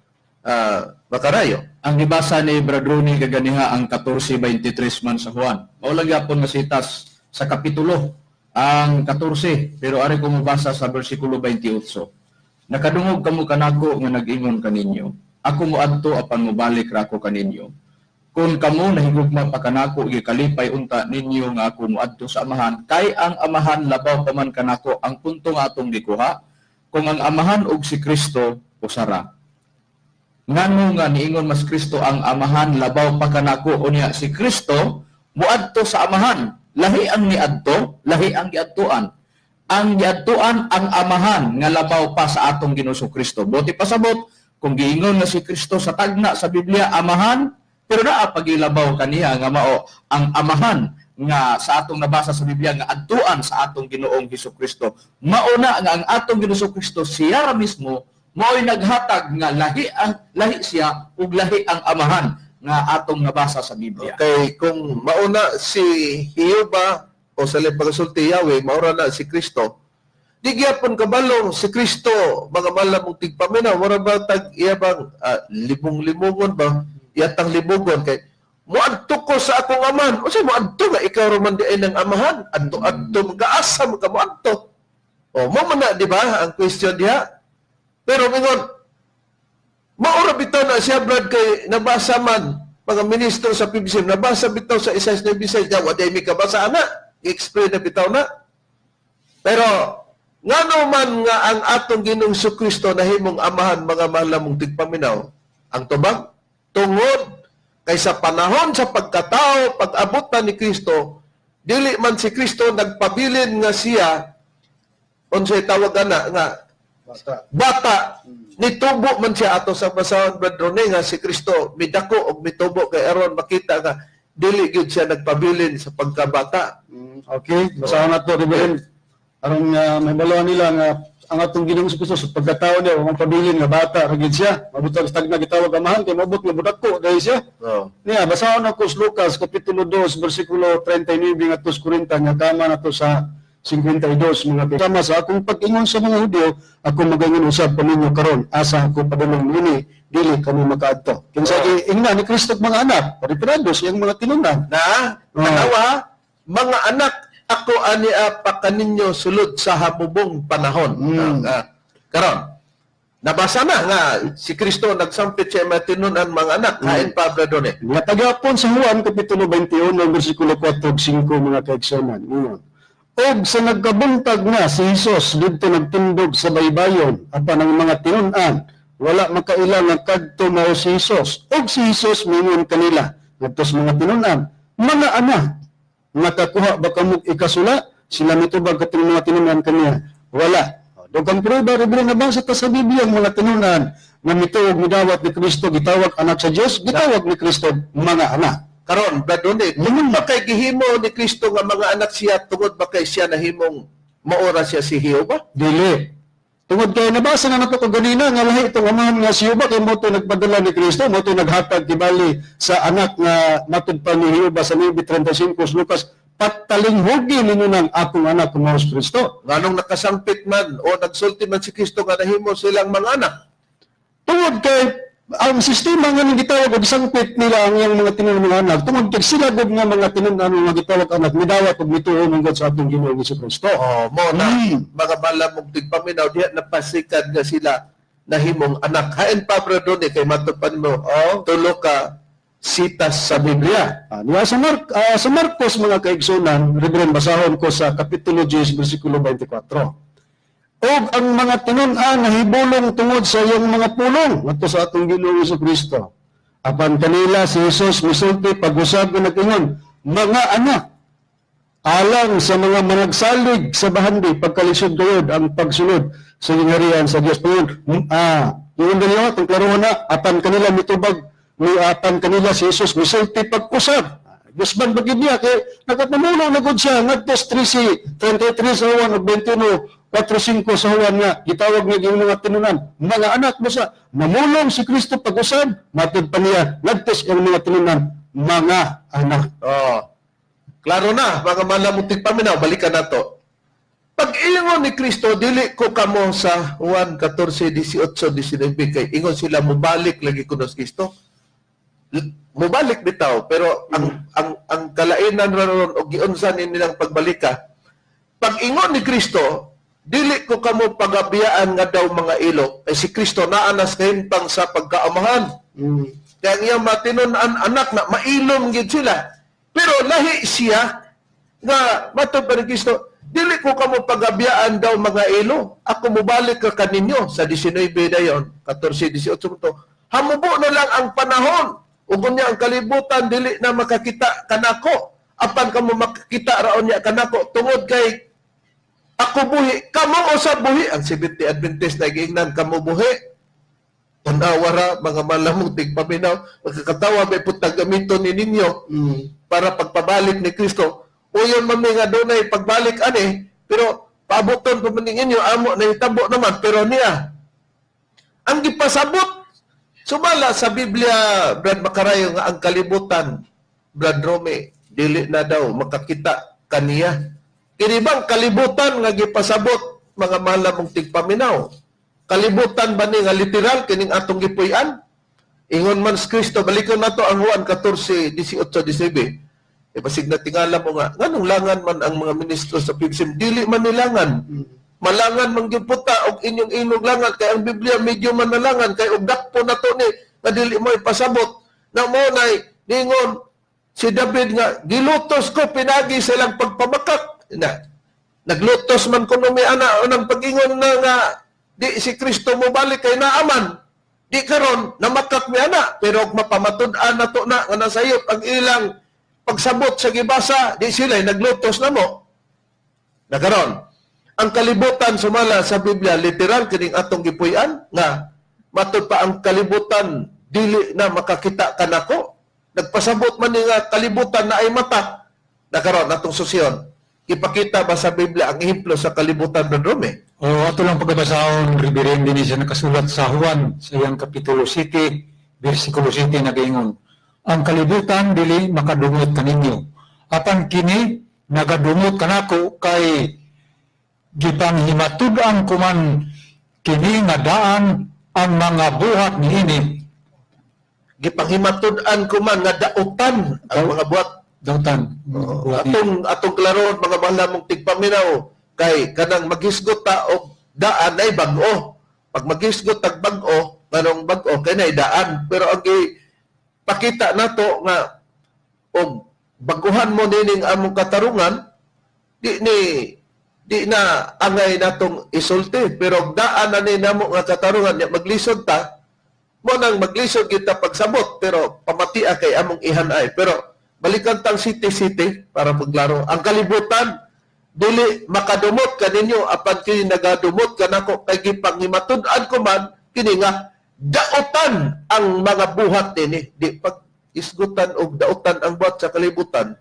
Macarayo. Ang gibasa ni Brad Ronnie kaganiha ang 14:23 man sa Juan. Maulang yapon nga sitas sa kapitulo ang 14 pero ari ko mabasa sa bersikulo 28. Nakadungog kamo kanako nga nag-ingon kaninyo. Ako moadto apan mobalik ra ako kaninyo. Kung kamo nahigugma pa kanako gikalipay unta ninyo nga ako moadto sa amahan kay ang amahan labaw pa man kanako ang punto nga atong gikuha kung ang amahan ug si Kristo usara. Ngano nga niingon mas Kristo ang amahan labaw pa kanako unya si Kristo muadto sa amahan. Lahi ang niadto, lahi ang giadtuan. Ang giadtuan ang amahan nga labaw pa sa atong Ginoong Kristo. Buti pasabot kung giingon nga si Kristo sa tagna sa Biblia amahan, pero naa pagilabaw kaniya nga mao ang amahan nga sa atong nabasa sa Biblia nga adtuan sa atong Ginoong Hesukristo. Mauna nga ang atong Ginoong Kristo siya ra mismo mao'y naghatag nga lahi siya ug lahi ang amahan nga atong nabasa sa Biblia. Okay, kung mauna si Hiyoba o sa pagsulti Yahweh, maura na si Kristo, di gyapon kabalo si Kristo, mga malamong tigpaminaw, mura ba tag iyabang libong-limongon ba, iyatang libugon, kay muadto ko sa akong aman, o siya muadto nga, ikaw raman di ay ng amahan, adto mag-aasa ka muadto. O, mo man na, di ba, ang question diha? Pero mingon, maura bitaw na siya, Brad, kay nabasa man, mga ministro sa PBCM, nabasa bitaw sa isa na bisay, waday mi kabasa na, i-explain na bitaw na. Pero, ngano man nga ang atong Ginoong Kristo na himong amahan, mga mahal mong tigpaminaw, ang tubag, tungod, kay sa panahon sa pagkatao, pag-abot na ni Kristo, dili man si Kristo nagpabilin nga siya, unsay tawag na, nga, bata, nitubo man siya ato sa basahon Brad Ronnie nga si Kristo midako og mitubo kay aron makita nga dili gyud siya nagpabilin sa pagkabata. Okay, basahan na to, Reverend. Aron mahibaluan nila nga ang atong Ginoong Kristo sa pagkatao niya, ang pabilin nga bata, ragid siya. Mabutang stag na gitawag amahan, kay mabut nga budako, dahil siya. Oh. Niya, basahan ako sa Lucas, Kapitulo 2, versikulo 39 at 40, nga kama na to sa 52, mga kasama sa akong pag-ingon sa mga Hudyo, ako magangon usab pa ninyo karon asa ako padulong nini, dili kami makaadto. Kinsa ingna ni Kristo mga anak, pariperado siyang mga tinunan. Na, kanawa, mga anak, ako ani pa kaninyo sulod sa habubong panahon. Karon, nabasa na nga si Kristo nagsampit siya matinunan mga anak, hain pa Brad Ronnie. Nga tagapon sa Juan, Kapitulo 21, versikulo 4 ug 5, mga kaigsonan. Og sa nagkabuntag na si Jesus didto nagtindog sa baybayon apan ang mga tinunan wala makailang nga kadto mao si Jesus. Og si Jesus mingon kanila ngadto sa mga tinunan, mga anak, nakakuha ba kamo ikasula? Sila mitubag katong mga tinunan kaniya. Wala. Dugang prueba rin nabasa ta sa Biblia ang mga tinunan nga mituog midawat ni Kristo gitawag anak sa Dios, gitawag ni Kristo mga anak. Karon, Brad Ronnie, tungod ba kay gihimo ni Kristo nga mga anak siya, tungod ba kay siya nahimong maora siya si Hiyoba? Dili. Tungod kay nabasa na nato kaganina nga lahi itong amahan nga si Hiyoba kay mo ito nagpadala ni Kristo, mo ito naghatag tibali sa anak nga matod pa ni Hiyoba sa 9:35 Lucas, patalinghugin ninyo ng akong anak kung si Kristo. Nganong nakasampit man o nagsulti man si Kristo nga nahimo silang mga anak? Tungod kay ang sistema nga nang gitawag og sangpit nila ang iyang mga tinunan mga anak, tungod kay sila gud nga mga tinunan nga gitawag anak midawat og mituon ng sa atong Ginoong Hesukristo. Oh, mo na mga balamog tigpaminaw diha napasikat nga sila nahimong anak. Hain pa Brad Ronnie kay matupan mo tulo ka sitas sa Biblia. Niya sa Marcos mga kaigsunan, Reverend, basahon ko sa Kapitulo 10, versikulo 24. Og ang mga tinunan nahibulong tungod sa iyong mga pulong ngadto sa atong Ginoong Hesukristo. Apan kanila si Jesus misulti pag-usab nga nag-ingon, mga anak, alang sa mga managsalig sa bahandi pagkalisod gayud ang pagsunod sa gingharian sa Dios Panginoon. Yun ganyan kung klaruhan na apan kanila mitubag ni apan kanila si Jesus misulti pag-usab. Diyos man bagid niya kay nagpamamuno na gud siya ngadto 13:33 sa Juan 21:4-5 sa Juan nga gitawag niya yung mga tinunan mga anak mo sa namulong si Kristo pag-usab matud pa niya ngadto ang mga tinunan mga anak. Klaro na, mga malamutig paminaw, balikan na to. Pag ingon ni Kristo, dili ko kamo sa Juan 14:18-19 kay ingon sila mubalik lagi kuno sa Kristo. Mubalik bitaw, pero ang kalainan ron og giunsan nilang pagbalika. Pag ingon ni Kristo, dili ko kamo pagabiyaan nga daw mga ilo. Ay si Kristo naa na sa himpang sa pagkaamahan. Kaya nga matinon-an anak na mailom gid sila. Pero lahi siya nga matod pa ni Kristo, dili ko kamo pagabiyaan daw mga ilo. Ako mubalik ka kaninyo sa 19 dayon, 14-18 to. Hamubo na lang ang panahon. Ug unya ang kalibutan dili na makakita kanako. Apan kamo makakita raon niya kanako tungod kay ako buhi, kamo usab buhi. Ang Seventh Adventist na giingnan kamo buhi. Tanawara, mga malamong tigpaminaw, magkakatawa may putang gamiton ni ninyo para pagpabalik ni Kristo. O yun mami nga doon ay pagbalik ani, pero paabuton pa man ninyo, amo na hitabo naman, pero niya. Ang gipasabot, sumala sa Biblia, Brad Macarayo, nga ang kalibutan, Brad Rome, dili na daw makakita kaniya. Kinibang kalibutan nga gipasabot, mga malamong tigpaminaw. Kalibutan ba ni nga literal kining atong gipuy-an? Ingon man sa Kristo, balikan nato ang Juan 14:18-19. Pasig na tingala mo nga, nganong langan man ang mga ministro sa PBCM? Dili man nilangan. Malangan man giputa og inyong inog langan kay ang Biblia medyo manalangan kay og dakpo na to ni nga dili mo ipasabot. Na mo nay ningon si David nga gilutos ko pinagi silang pagpamakak. Naglutos man kuno mi ana unang pag-ingon na nga di si Kristo mo balik kay naaman. Di karon namakak mi ana pero mapamatud-an nato na nga nasayop ang ilang pagsabot sa gibasa di sila naglutos na mo. Nakaron ang kalibutan sumala sa Biblia literal kining atong gipuy-an nga matud pa ang kalibutan dili na makakita kanako. Nagpasabot man ni nga kalibutan na ay mata. Nakaron atong susyon. Ipakita ba sa Biblia ang ehemplo sa kalibutan ng Rome? O ato lang pagbabasahon, Reverend, din siya nakasulat sa Juan, sa iyang Kapitulo 7, versikulo 7 na gaingon. Ang kalibutan dili makadumot kaninyo. Apan kini nagadumot kanako kay gipanghimatud-an ko man kini nga daan ang mga buhat niini. Gipanghimatud-an ko man nga dautan ang mga buhat. Dautan. Atong klaron mga malamong tigpaminaw kay kanang maghisgot ta og daan ay bag-o. Pag maghisgot tag bag-o, kanang bag-o kay nay daan. Pero ang pakita nato nga og baguhan mo nining among katarungan di na angay natong isulti pero daan na ni namo nga katarungan nya maglisod ta mo nang maglisod kita pagsabot pero pamatia kay among ihanay. Pero balikan tang city para maglaro. Ang kalibutan dili makadumot kaninyo apan kini nagadumot kanako kay gipanghimatud-an ko man kini nga dautan ang mga buhat nini. Di pag isgutan og dautan ang buhat sa kalibutan.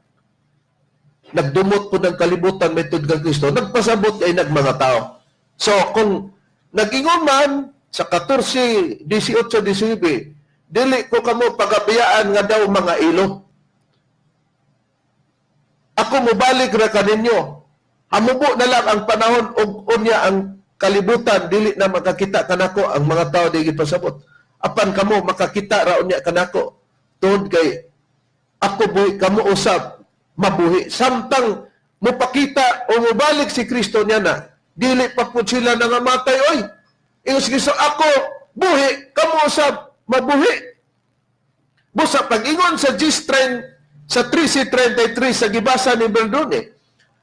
Nagdumot po ng kalibutan metod kang Kristo. Nagpasabot ay nagmanga tao. So kung nagingon man sa 14:18-19 dili ko kamo pagabiyaan nga daw mga ilo. Ako mobalik ra kaninyo. Hamubo na lang ang panahon og unya ang kalibutan dili na makakita kanako ang mga tao di gipasabot. Apan kamo makakita ra unya kanako tungod kay ako buhi kamo usab mabuhi. Samtang mupakita o mobalik si Kristo niya na dili pa pud sila nangamatay oy. Ingon si Kristo ako buhi kamo usab mabuhi. Busa pag-ingon sa sa 13:33 sa gibasa ni Berdone,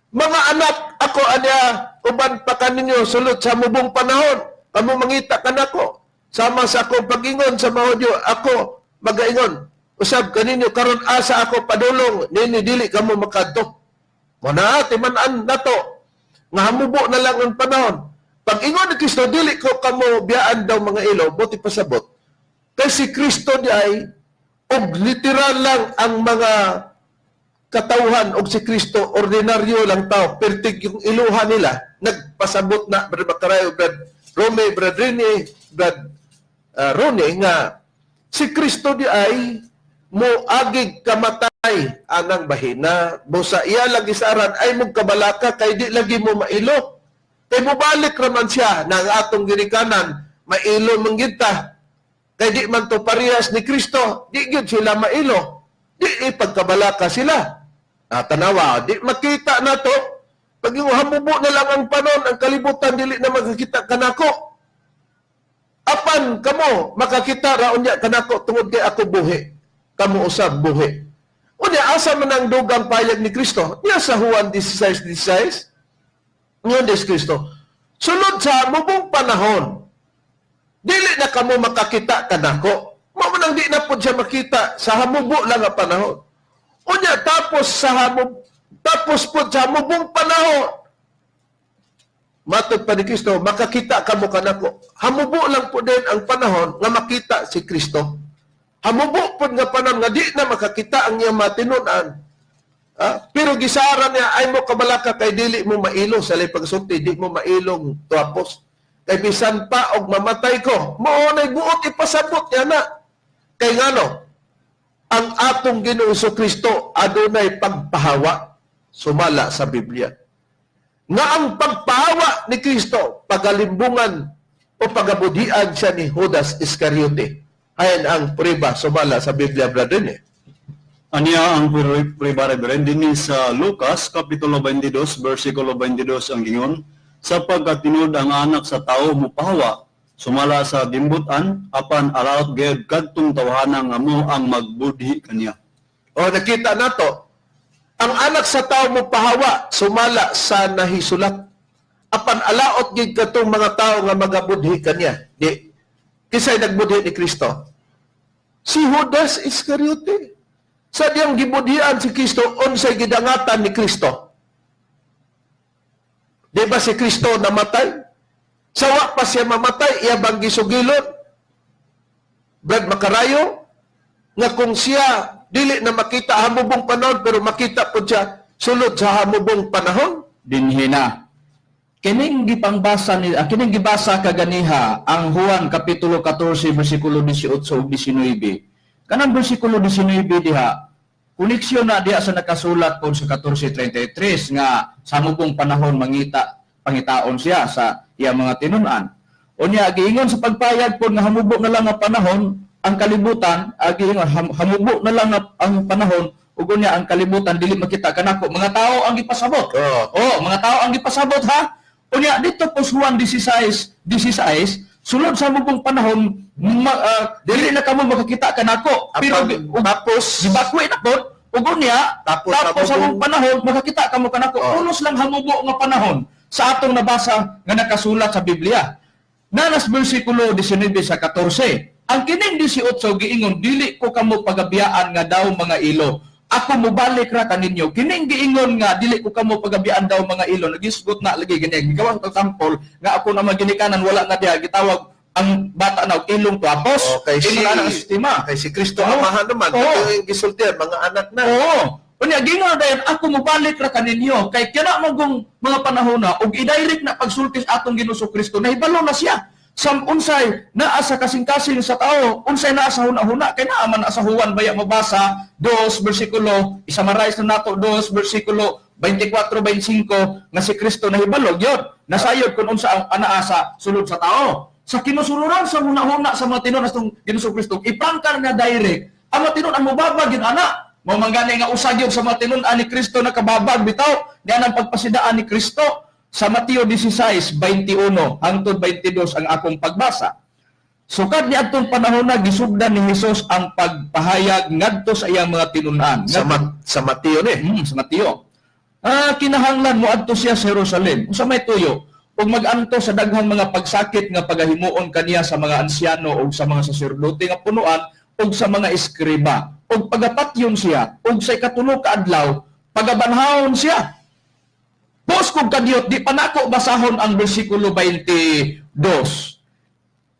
mga anak ako anya uban pa kaninyo sulod sa mubong panahon kamo mangita kanako sama sa akong pag-ingon sa mahudyo ako magaingon usab kaninyo karon asa ako padulong nini dili kamo makadto. Muna, timanan na to. Nga hamubo na lang ang panahon. Pag ingon ni Kristo, dili ko kamo biyaan daw mga ilaw, buti pasabot. Kasi si Kristo di ay, og literal lang ang mga katauhan og si Kristo, ordinaryo lang tao, pertig yung iluha nila, nagpasabot na, Brad Bacarayo, Brad Rome, Brad Rene, Brad Rone, nga si Kristo di ay mo agig kamatay anang bahina, busa iya lagi saran ay mong kabalaka, kay di lagi mo mailo. Kay mubalik raman siya ng atong girikanan, mailo manggita. Kay di man to parehas ni Kristo, di gyud sila mailo. Di ipagkabalaka sila. Tanawa, di makita na to. Pag yung hamubo na lang ang panon, ang kalibutan, dili na makakita kanako. Apan kamo, makakita raon niya kanako tungod kay ako buhi. Kamo usab buhi. Unya, asa man ang dugang payag ni Kristo? Niya sa Juan 16:16. Ngayon des Kristo. Sulod sa mubong panahon, dili na kamo makakita kanako. Mao man ang di na po siya makita sa hamubo lang nga panahon. Unya, tapos po sa mubong panahon, matod pa ni Kristo, makakita kamo kanako. Hamubo lang po din ang panahon nga makita si Kristo. Hamubo po nga panahon nga di na makakita ang iyang matinunan. Pero gisaran niya, ay mo kabalaka kay dili mo mailo sa pagsulti, di mo mailong tuapos. Kay bisan pa og mamatay ko, mao nay buot ipasabot niya na. Kay ngano, ang atong Ginoong Kristo adunay pagpahawa sumala sa Biblia. Nga ang pagpahawa ni Kristo, pagalimbungan o pagabudian siya ni Judas Iscariote. Ayan ang prueba sumala sa Biblia, brother. Aniya ang prueba, Reverend, din sa Lucas, Kapitulo 22, versikulo 22 ang gingon, sapagkat tinud ang anak sa tao mupahawa, sumala sa gimbutan, apan alaot gayud kadtong tawahanang nga mo ang magbudhi kaniya. O, nakita na to. Ang anak sa tao mo pahawa, sumala sa nahisulat. Apan alaot gid katong mga tao nga magabudhi kaniya. Di, kisay nagbudhi ni Kristo. Si Judas Iscariote. Sa diyang gibudhian si Kristo, unsay gidangatan ni Kristo. Di ba si Kristo namatay? Sawa pa siya mamatay, iya bang gisugilon? Brad Bacarayo, nga kung siya dili na makita hamubong panahon, pero makita po siya sulod sa hamubong panahon. Dinhina. Kining kining gibasa kaganiha ang Juan kapitulo 14 bersikulo 18 ug 19. Kanang bersikulo 19 diha, koneksyon na diha sa nakasulat pod sa 14:33 nga sa hamubong panahon pangitaon siya sa iya mga tinun-an. Unya giingon sa pagpayag pod nga hamubo na lang nga panahon ang kalibutan, giingon hamubo na lang ang panahon ug unya ang kalibutan dili makita kanako. Mga tao ang gipasabot. Mga tao ang gipasabot ha. Unya dito po Juan 16 sulod sa hamubong panahon dili na kamo makakita kanako. Pero Tapos, gibakwi na pod ug unya tapos sa hamubong panahon makakita kamo kanako. Unos lang hamubo nga panahon sa atong nabasa nga nakasulat sa Biblia. Nanas bersikulo 19 sa 14. Ang kining 18 giingon, dili ko kamo pagabiyaan nga daw mga ilo. Ako mobalik ra kaninyo. Kining giingon nga dili ko kamo pagabiyaan daw mga ilo. Nagisgot na lagi gani. Gigawa ko sample nga ako na maginikanan wala na diha gitawag ang bata na ilong tuapos. Okay, Ilo na ang sistema. kay si Kristo amahan naman. Ito yung gisultihan, mga anak na. Unya gingon dayon ako mobalik ra kaninyo kay kana magong mga panahon na ug i-direct na pagsulti sa atong Ginoo Kristo nahibalo na siya. Sam unsay naa sa kasing-kasing sa tao, unsay naa sa huna-huna kay naa man sa Juan baya mabasa 2 bersikulo, isamarais na nato 2 bersikulo 24-25 nga si Kristo nahibalo gyud. Nasayod kun unsa ang anaa sa sulod sa tao. Sa kinusuluran sa huna-huna sa mga tinuod atong Ginoo Kristo, iprangkar nga direct ang mga tinuod ang mobabag gyud ana. Mao man gani nga usag gyud sa mga tinuod ni Kristo nakababag bitaw diyan ang pagpasidaan ni Kristo. Sa Mateo 16:21 hangtod 22 ang akong pagbasa. Sukad ni adtong panahon na gisugdan ni Hesus ang pagpahayag ngadto sa iyang mga tinun-an. Sa Mateo ni. Sa Mateo. Kinahanglan mo adto siya sa Jerusalem. Unsa may tuyo? Ug mag-anto sa daghang mga pagsakit nga pagahimuon kaniya sa mga ansyano ug sa mga saserdote nga punuan ug sa mga eskriba. Ug pagapatyon siya ug sa ikatulo ka adlaw pagabanhawon siya. Pos kong kadiyot, di pa nako basahon ang versikulo 22.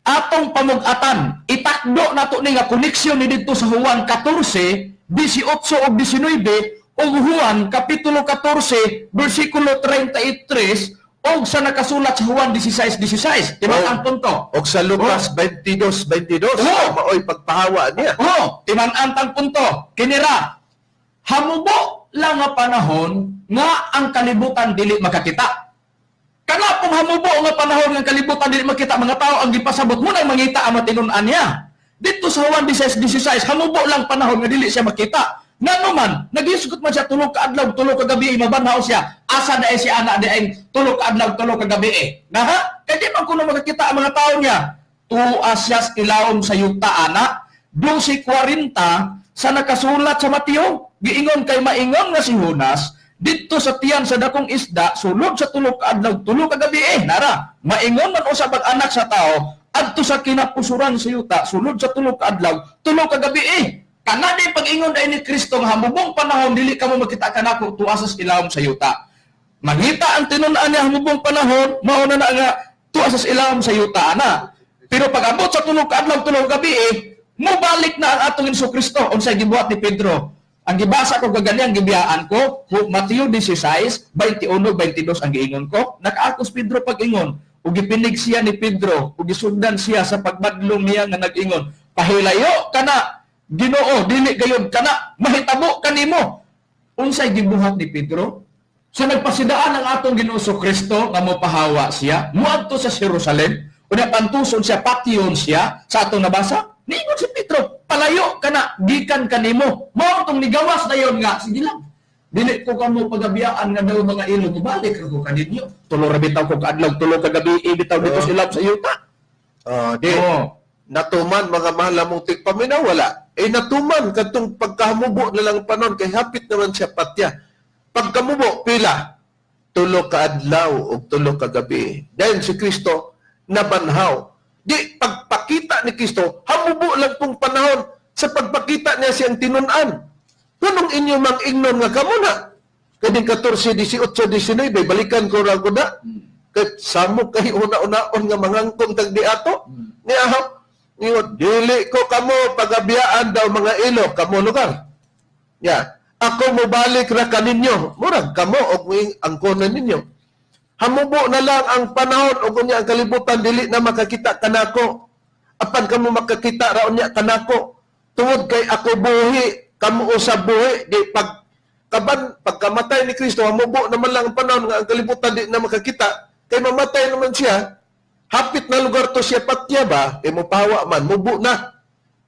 Atong pamugatan, itakdo nato ni nga koneksyon ni dito sa Juan 14, 18 o 19, o Juan Kapitulo 14, versikulo 33, o sa nakasulat sa Juan 16:16. Timan ang punto. O sa Lucas 22:22, Oo. maoy pagpahawa niya. Timan ang punto. Kinira, hamubo lang nga panahon nga ang kalibutan dili makakita. Kana pong hamubo nga panahon nga kalibutan dili makita, mga tao ang gipasabot mo nang mangita ang matinun-an niya. Dito sa Juan 16:16, hamubo lang panahon nga dili siya makita. Ngano man, naghisgot man siya tulog ka adlaw, tulog ka gabi, mabanhaw siya. Asa daay si ana daay tulog ka adlaw, tulog ka gabi. Naha? Kaya di man kuno makakita ang mga tao niya. Tuas siya ilawom sa yuta ana. 12:40 sa nakasulat sa Mateo, giingon kay maingon nga si Jonas, dito sa tiyan sa dakong isda, sulod sa tulog ka adlaw, tulog ka gabi. Nara, maingon man usab ang anak sa tao, adto sa kinapusuran sa yuta, sulod sa tulog ka adlaw, tulog ka gabi. Kana di pag-ingon ay ni Kristo nga hamubong panahon dili ka mo makita kanako tuas sa ilawom sa yuta. Mangita ang tinun-an niya hamubong panahon, mao na nga tuas sa ilawom sa yuta ana. Pero pag abot sa tulog ka adlaw, tulog ka gabi, mobalik na ang atong Kristo unsay gibuhat ni Pedro. Ang gibasa ko kagani ang gibiyaan ko, Mateo 16, 21-22 ang giingon ko. Nakaakos Pedro pag-ingon, ug gipinig siya ni Pedro, ug gisugdan siya sa pagbadlong niya nga nag-ingon, pahilayo kana Ginoo, dili gayud kana, mahitabo kanimo. Unsay gibuhat ni Pedro? So nagpasidaan ang atong Ginoo Kristo nga mopahawa siya, muadto sa Jerusalem, una pantuson siya, patyon siya sa atong nabasa. Niingon si Pedro, palayo kana, gikan kanimo. Mao tong nigawas dayon nga, sige lang. Dili ko kamo pagabiyaan nga daw mga ilo, mubalik ko kaninyo. Tulo ra bitaw ko kaadlaw, tulo ka gabi, bitaw dito sila sa yuta. Natuman mga mahal mong tigpaminaw, wala. Natuman katong pagkahamubo na lang panon kay hapit naman siya patya. Pagkamubo pila, tulo ka adlaw o tulo ka gabi. Dahil si Kristo nabanhaw. Di pagpakita ni Kristo, hamubo lang pong panahon sa pagpakita niya siyang tinun-an. Kunong inyo mang ignon nga kamo na. Kading 14, 18, 19, balikan ko ra ko na. Kay samok kay una-unaon nga mangangkong tagdi ato. Niya dili ko kamo pagabiyaan daw mga ilo, kamo lugar. Ya, ako mo balik ra kaninyo. Murag kamo og angkonan ninyo. Hamubo na lang ang panahon og unya ang kalibutan dili na makakita kanako. Apan kamo makakita ra unya kanako. Tungod kay ako buhi, kamo usab buhi di pagkamatay ni Kristo, hamubo naman lang ang panahon nga ang kalibutan di na makakita. Kay mamatay naman siya. Hapit na lugar to siya patya ba, mopahawa man, mubo na.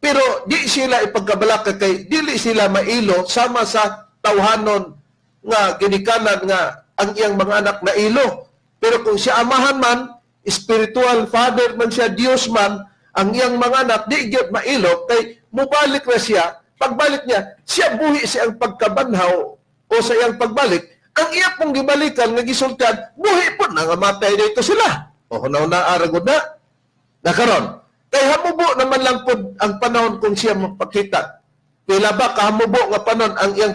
Pero di sila ipagkabalaka kay, dili sila mailo sama sa tawhanon nga ginikanan nga ang iyang mga anak na ilo. Pero kung siya amahan man, spiritual father man siya, Dios man, ang iyang mga anak, di gyud mailo, kay mubalik na siya, pagbalik niya, siya buhi siyang pagkabanhaw o sa iyang pagbalik, ang iya pong gibalikan nga gisultian, buhi po na nga matay dito sila. O na aragod na. Nakaron. Kay hamubo naman lang po ang panahon kung siya magpakita. Pila ba kahamubo nga panahon ang iyang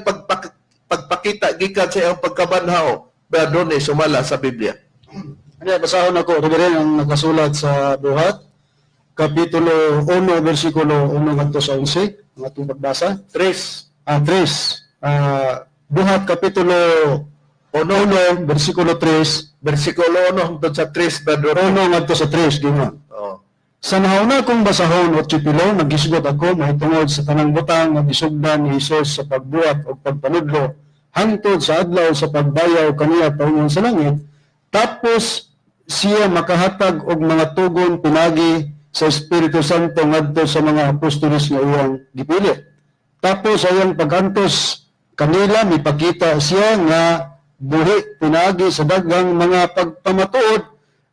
pagpakita gikan sa iyang pagkabanhaw. Doon sumala sa Biblia. Ano, basahon ako, rin ang nakasulat sa buhat, Kapitulo 1, versikulo 1 hanggang sa 11, ang atong pagbasa. 3. Buhat, Kapitulo 1, versikulo 3, Versikulo 1 hangtod sa 3, Brother 1 hanggang sa 3, ginoon. Oh. Sa nahauna kong basahon o tsipilo, nagisgot ako mahitungod sa tanang butang nga gisugdan ni Jesus sa pagbuhat o pagpanudlo, hangtod sa adlaw sa pagbayaw kaniya paungon sa langit, tapos siya makahatag og mga tugon pinagi sa Espiritu Santo ngadto sa mga apostoles nga iyang gipili. Tapos ayang pagantos kanila mipakita siya nga buhi pinagi sa daghang mga pagpamatuod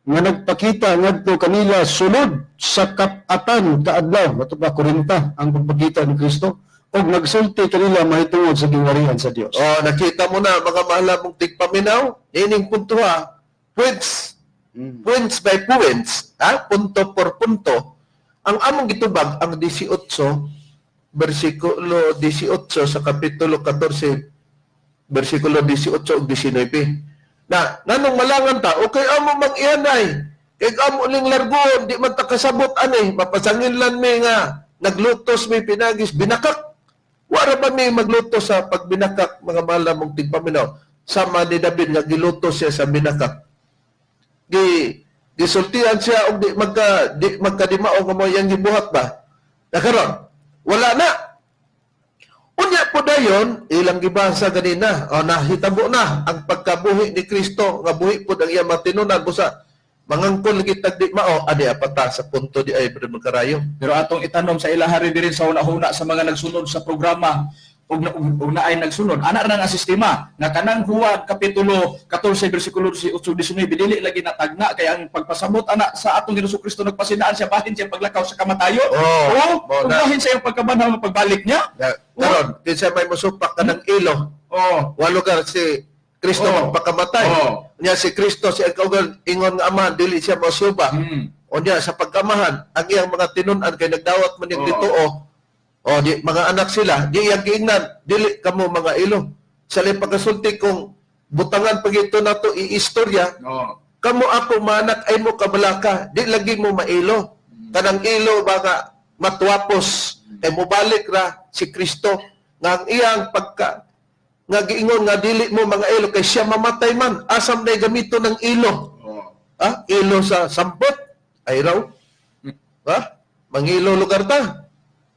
nga nagpakita ngadto kanila sulod sa kapatan kaadlaw matupa 40 ang pagpakita ni Kristo og nagsulti kanila mahitungod sa gingharian sa Dios. Oh, nakita mo na mga mahal mong tigpaminaw, ining punto ha. Points by points, punto por punto. Ang among gitubag ang 18 versikulo 18 sa kapitulo 14 versikulo 18 ug 19. Na nanong malangan ta, okay amo mang-ianay. Kay amo ning largon, di man ta kasabot ani, mapasangin lang mi nga naglutos mi pinagis binakak. Wara ba mi magluto sa pagbinakak mga mahal mong tigpaminaw? Sama ni David nga gilutos siya sa binakak. Gisultihan siya og di magkadimao nga mo yang gibuhat ba? Nakaron, wala na. Unya po dayon, ilang gibasa ganina, nahitabo na ang pagkabuhi ni Kristo, nga buhi po ang iyang matinunan, busa, mangangkol kitag di mao, adi apata sa punto di ay Brother Magarayo. Pero atong itanom sa ilahari din sa una-una sa mga nagsunod sa programa ug na ay nagsunod. Ana ra nga sistema nga kanang Juan kapitulo 14 bersikulo 18-19 dili lagi natagna kay ang pagpasabot ana sa atong Ginoong Kristo nagpasidaan siya bahin siya paglakaw sa kamatayo. Oo, na. Bahin siya yung pagkabanhaw pagbalik niya. Karon, kinsa may musupak ka ng ilo, walo ka si Kristo magpakamatay. Unya si Kristo si kaugal ingon nga ama dili siya masuba. Unya sa pagkamahan ang iyang mga tinun-an kay nagdawat man ning dituo. Di mga anak sila, di yang giingnan, dili kamo mga ilo. Sa pagkasulti kung butangan pagito na to iistorya, kamo ako manak ay mo kabalaka, di lagi mo mailo. Kanang ilo mga matwapos, ay mobalik ra si Kristo nga ang iyang pagka nga giingon nga dili mo mga ilo kay siya mamatay man, asam na gamito ng ilo. Ilo sa sampot, ay raw. Mangilo lugar ta.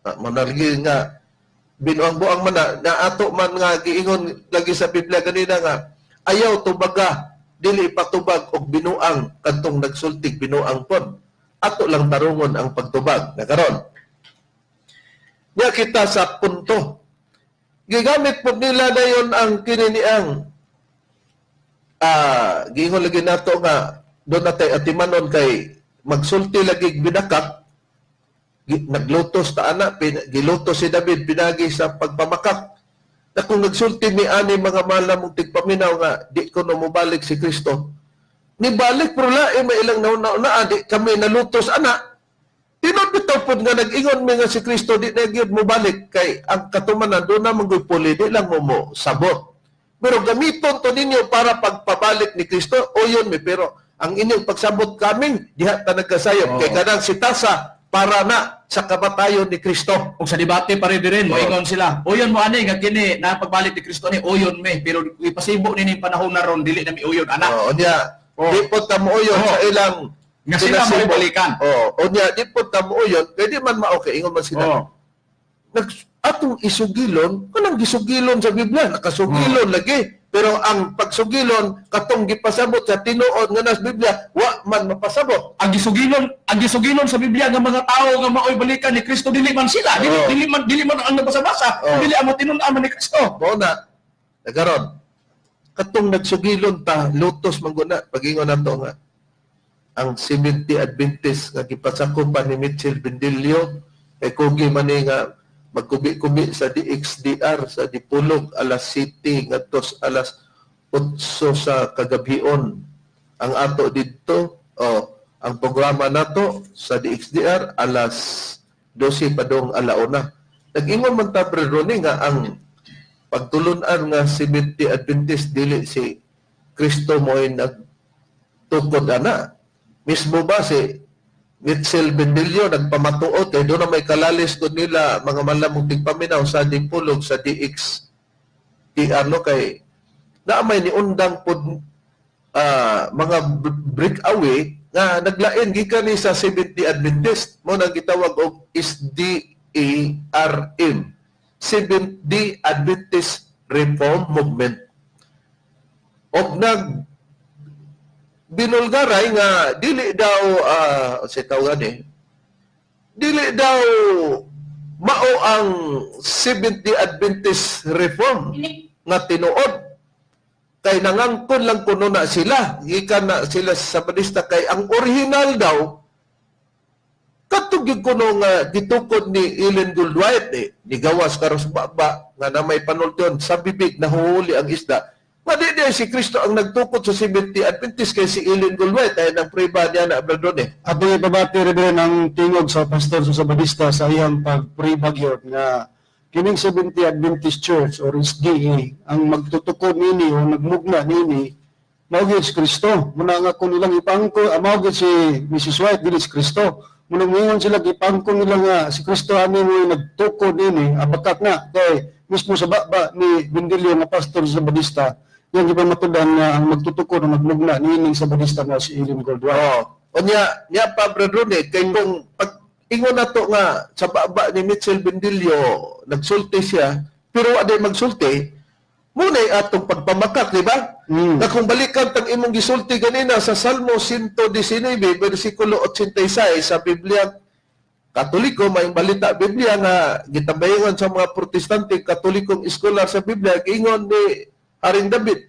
Manalgi nga binuang-buang man na ato man nga giingon lagi sa Biblia kanina nga ayaw tubaga dili patubag og binuang kadtong nagsultig binuang pon. Ato lang tarungon ang pagtubag. Nakaron. Nya kita sa punto. Gigamit po nila dayon ang kininiang giingon lagi nato nga doon natay atimanon kay magsulti lagi binakak naglutos ta ana gilutos si David pinagi sa pagpamakak na kung nagsulti mi ani mga mahal mong tigpaminaw nga di ko na mobalik si Kristo ni balik pero lae may ilang nauna di kami nalutos ana tinapitaw po nga nag-ingon mi nga si Kristo di na gyud mobalik kay ang katumanan doon na manggoy puli di lang mo sabot pero gamiton to ninyo para pagpabalik ni Kristo o yun mi pero ang inyong pagsabot kaming diha ta nagkasayop kay kanang si tasa para na sa kamatayon ni Kristo. Ug sa debate pare din moingon sila. Uyon mo ani nga kini na pagbalik ni Kristo ni uyon me pero ipasibo nini panahon na ron dili na mi uyon ana. Unya di po ta mo uyon sa ilang nga sila mo balikan. Unya di po ta mo uyon kay di man mao kay ingon man sila. Atong isugilon kanang gisugilon sa Biblia nakasugilon lagi. Pero ang pagsugilon katong gipasabot sa tinuod nga nas Biblia wa man mapasabot. Ang gisugilon sa Biblia nga mga tao nga maoy balikan ni Kristo dili man sila, dili man ang nabasa-basa, dili ang tinun-an ni Kristo. Mao na. Nagaron. Katong nagsugilon ta lutos mangguna pagingon nato nga ang 70 Adventist nga gipasakupan ni Mitchell Bendilio kay kugi man ni nga magkubi-kubi sa DXDR sa Dipulog alas 7 ngadto alas 8 sa kagabion ang ato didto ang programa nato sa DXDR alas 12 padong alauna nag-ingon man ta Brother Ronnie nga ang pagtulunan nga 70 Adventist dili si Kristo mo'y nagtukod ana mismo ba si Mitchell Bendilio nagpamatuot kay doon na may kalalis doon nila mga malamong tigpaminaw sa Dipulog sa DX kay naamay ni undang pod mga breakaway nga naglain gikan ni sa 70 Adventist mo nang gitawag og SDARM 70 Adventist Reform Movement og binulgaray nga dili daw sa tawagan dili daw mao ang 70 Adventist Reform nga tinuod kay nangangkon lang kuno na sila gikan na sila sa Sabadista kay ang original daw katug gyud kuno nga gitukod ni Ellen Goldwhite ni gawas karos baba nga na may panultion sa bibig nahuhuli ang isda. Madi si Kristo ang nagtukod sa 70 Adventist kay si Ellen Goldwhite ay nang priba niya na Abradone. Atong ipabati rin ang tingog sa pastor sa Sabadista sa iyang pag-pre-bagyot nga kining 70 Adventist Church or SDA ang magtutukod nini o nagmugna nini maugid si Kristo. Muna nga kung nilang ipangko, maugid si Mrs. White, dili si Kristo. Muna ngayon sila ipangko nila nga si Kristo ani mo nagtukod ini, abakat na. Kay mismo sa baba ni Bindilio nga pastor sa Badista, yan di ba matudan nga ang magtutukod o magmugna niining sa Badista nga si Eileen Goldwyn. O niya pa, Brother Ronnie, kay kung pag ingon na to nga sa baba ni Mitchell Bendilio, nagsulti siya, pero aday magsulti, muna atong pagpamakak, di ba? Na kung balikan tang imong gisulti ganina sa Salmo 119, versikulo 86 sa Biblia Katoliko, may balita Biblia nga gitabayangan sa mga protestante, katolikong iskolar sa Biblia, ingon ni Haring David,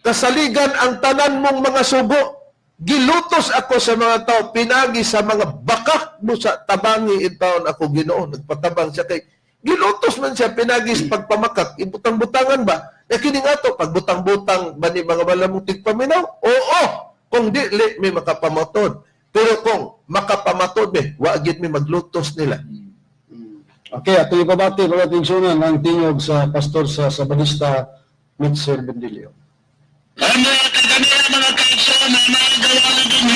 kasaligan ang tanan mong mga sugo, gilutos ako sa mga tao, pinagi sa mga bakak mo sa tabangi itaon ako Ginoo. Nagpatabang siya kay gilutos man siya, pinagi sa pagpamakak. Ibutang-butangan ba? E kini nga to, pagbutang-butang ba ni mga malamong tigpaminaw? Oo! Kung di, may makapamatod. Pero kung makapamatod, wagit may maglutos nila. Okay, ato ipabati mga tingsunan ang tingog sa pastor sa Badista, Mitchell Bendilio. Ano kanila mga kaigsoon na nagawa din